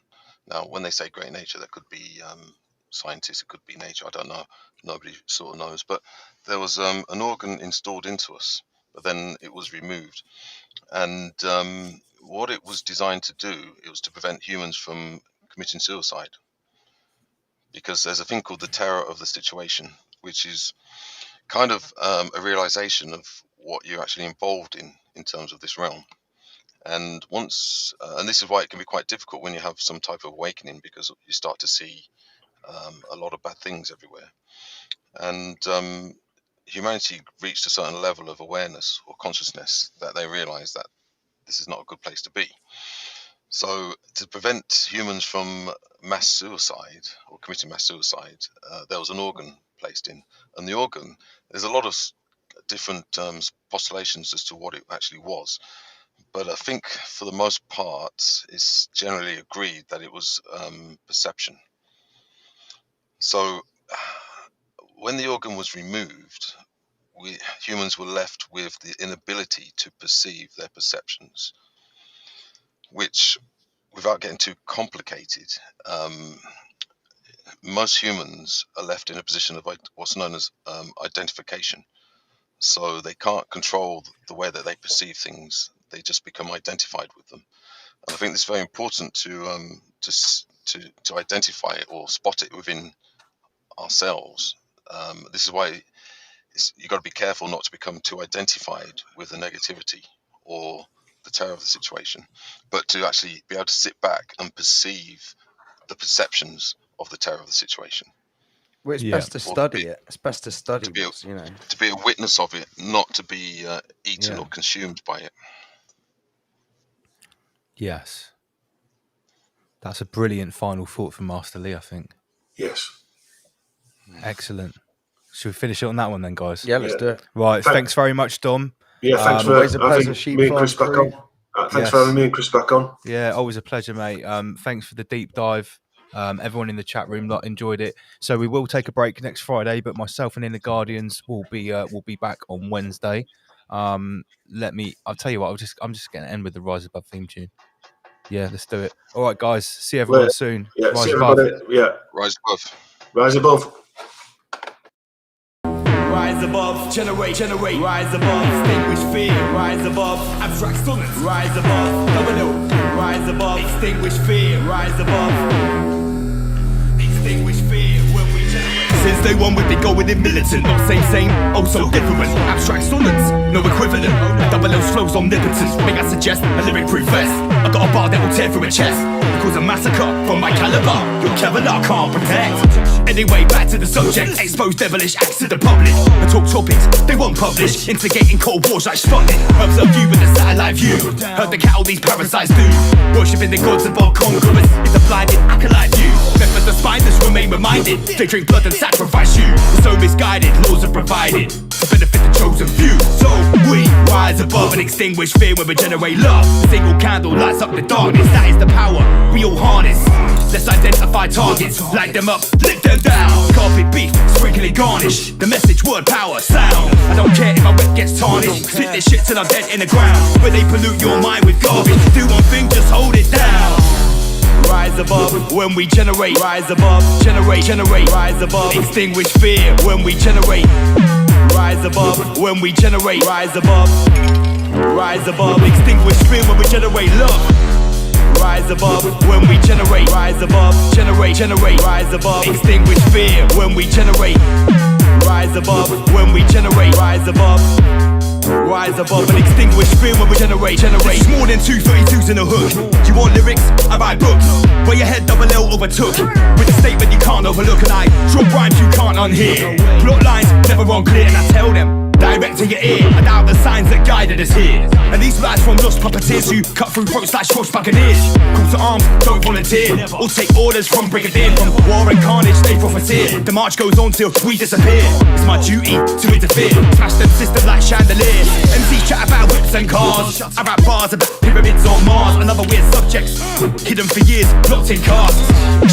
Now, when they say great nature, that could be scientists, it could be nature. I don't know. Nobody sort of knows. But there was an organ installed into us, but then it was removed. And what it was designed to do, it was to prevent humans from committing suicide. Because there's a thing called the terror of the situation, which is kind of a realization of what you're actually involved in terms of this realm. And once, and this is why it can be quite difficult when you have some type of awakening, because you start to see a lot of bad things everywhere. And humanity reached a certain level of awareness or consciousness that they realized that this is not a good place to be. So to prevent humans from mass suicide or committing mass suicide, there was an organ placed in. And the organ, there's a lot of different postulations as to what it actually was. But I think for the most part, it's generally agreed that it was perception. So when the organ was removed, humans were left with the inability to perceive their perceptions, which, without getting too complicated, most humans are left in a position of what's known as identification. So they can't control the way that they perceive things. They just become identified with them. And I think it's very important to identify it or spot it within ourselves. This is why you've got to be careful not to become too identified with the negativity or the terror of the situation, but to actually be able to sit back and perceive the perceptions of the terror of the situation. Well, it's best to study it. It's best to study, to be a witness of it, not to be eaten or consumed by it. Yes. That's a brilliant final thought from Master Lee, I think. Yes. Excellent. Should we finish it on that one then, guys? Yeah, let's do it. Right. Thanks very much, Dom. Yeah, thanks for always a pleasure. me and Chris back on. Thanks for having me and Chris back on. Yeah, always a pleasure, mate. Thanks for the deep dive. Everyone in the chat room enjoyed it. So we will take a break next Friday, but myself and In the Guardians will be back on Wednesday. I'll tell you what. I'm just going to end with the Rise Above theme tune. Yeah, let's do it. All right, guys. See everyone soon. Yeah, Rise see above. everybody. Yeah, rise above. Rise above. Rise above, generate, rise above, extinguish fear, rise above, abstract stillness, rise above, domino, rise above, extinguish fear, rise above, extinguish fear when we generate. Since day one we've been going in militant, not same, also different, abstract stillness, no equivalent, double O's flows omnipotence, may I suggest a lyric-proof vest, I got a bar that will tear through a chest, cause a massacre from my caliber, your Kevlar can't protect. Anyway, back to the subject, expose devilish acts to the public, and talk topics they won't publish, instigating cold wars like Sputnik, observe you with a satellite view, heard the cattle these parasites do, worshipping the gods of our conquerors, it's a blinded acolyte view, members the spineless remain reminded, they drink blood and sacrifice you, so misguided, laws are provided, to benefit the chosen few, so we rise above and extinguish fear when we generate love, a single candle lights up the darkness, that is the power we all harness, let's identify targets, light them up, lift them down, carpet beef, sprinkling garnish, the message, word, power, sound, I don't care if my wit gets tarnished, spit this shit till I'm dead in the ground, where they pollute your mind with garbage, do one thing, just hold it down. Rise above when we generate, rise above, generate, rise above, extinguish fear when we generate, rise above when we generate, rise above, extinguish fear when we generate love, rise above when we generate, rise above, generate, rise above, extinguish fear when we generate, rise above when we generate, rise above and extinguish fear when we generate. It's more than 232s in a hook. You want lyrics? I write books. Where your head double L overtook with a statement you can't overlook, and I drop rhymes you can't unhear. Plot lines never unclear, and I tell them direct to your ear. I doubt the signs that guided us here. And these lies from lost puppeteers who cut through throats like Schwartz buccaneers. Call to arms, don't volunteer, or take orders from brigadier. From war and carnage, they profiteer. The march goes on till we disappear. It's my duty to interfere. Smash them system like chandelier. MCs chat about whips and cars. I rap bars about pyramids on Mars. And other weird subjects, hidden for years, locked in casts.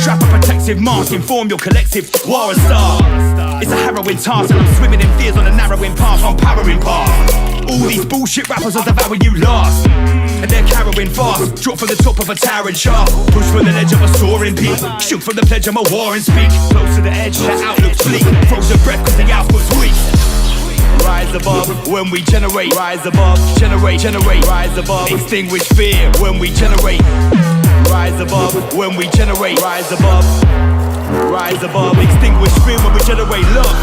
Strap a protective mask, inform your collective war and star. It's a harrowing task, and I'm swimming in fears on a narrowing path, on powering path. All these bullshit rappers will devour you last, and they're carrying fast. Drop from the top of a towering shaft, push from the ledge of a soaring peak. Shoot from the pledge of my war and speak. Close to the edge, the outlook's bleak. Frozen breath cause the output's weak. Rise above when we generate. Rise above, generate. Rise above, extinguish fear when we generate. Rise above when we generate. Rise above, extinguish fear when we generate love.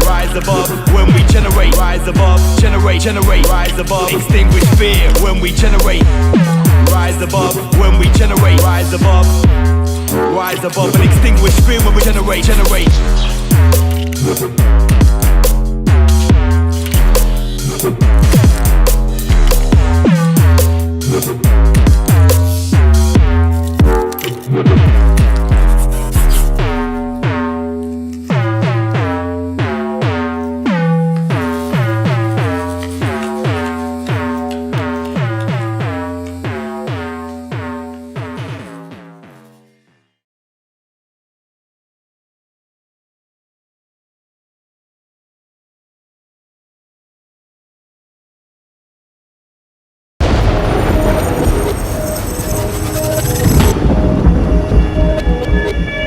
Rise above when we generate. Rise above, generate. Rise above, extinguish fear when we generate. Rise above when we generate. Rise above and extinguish fear when we generate.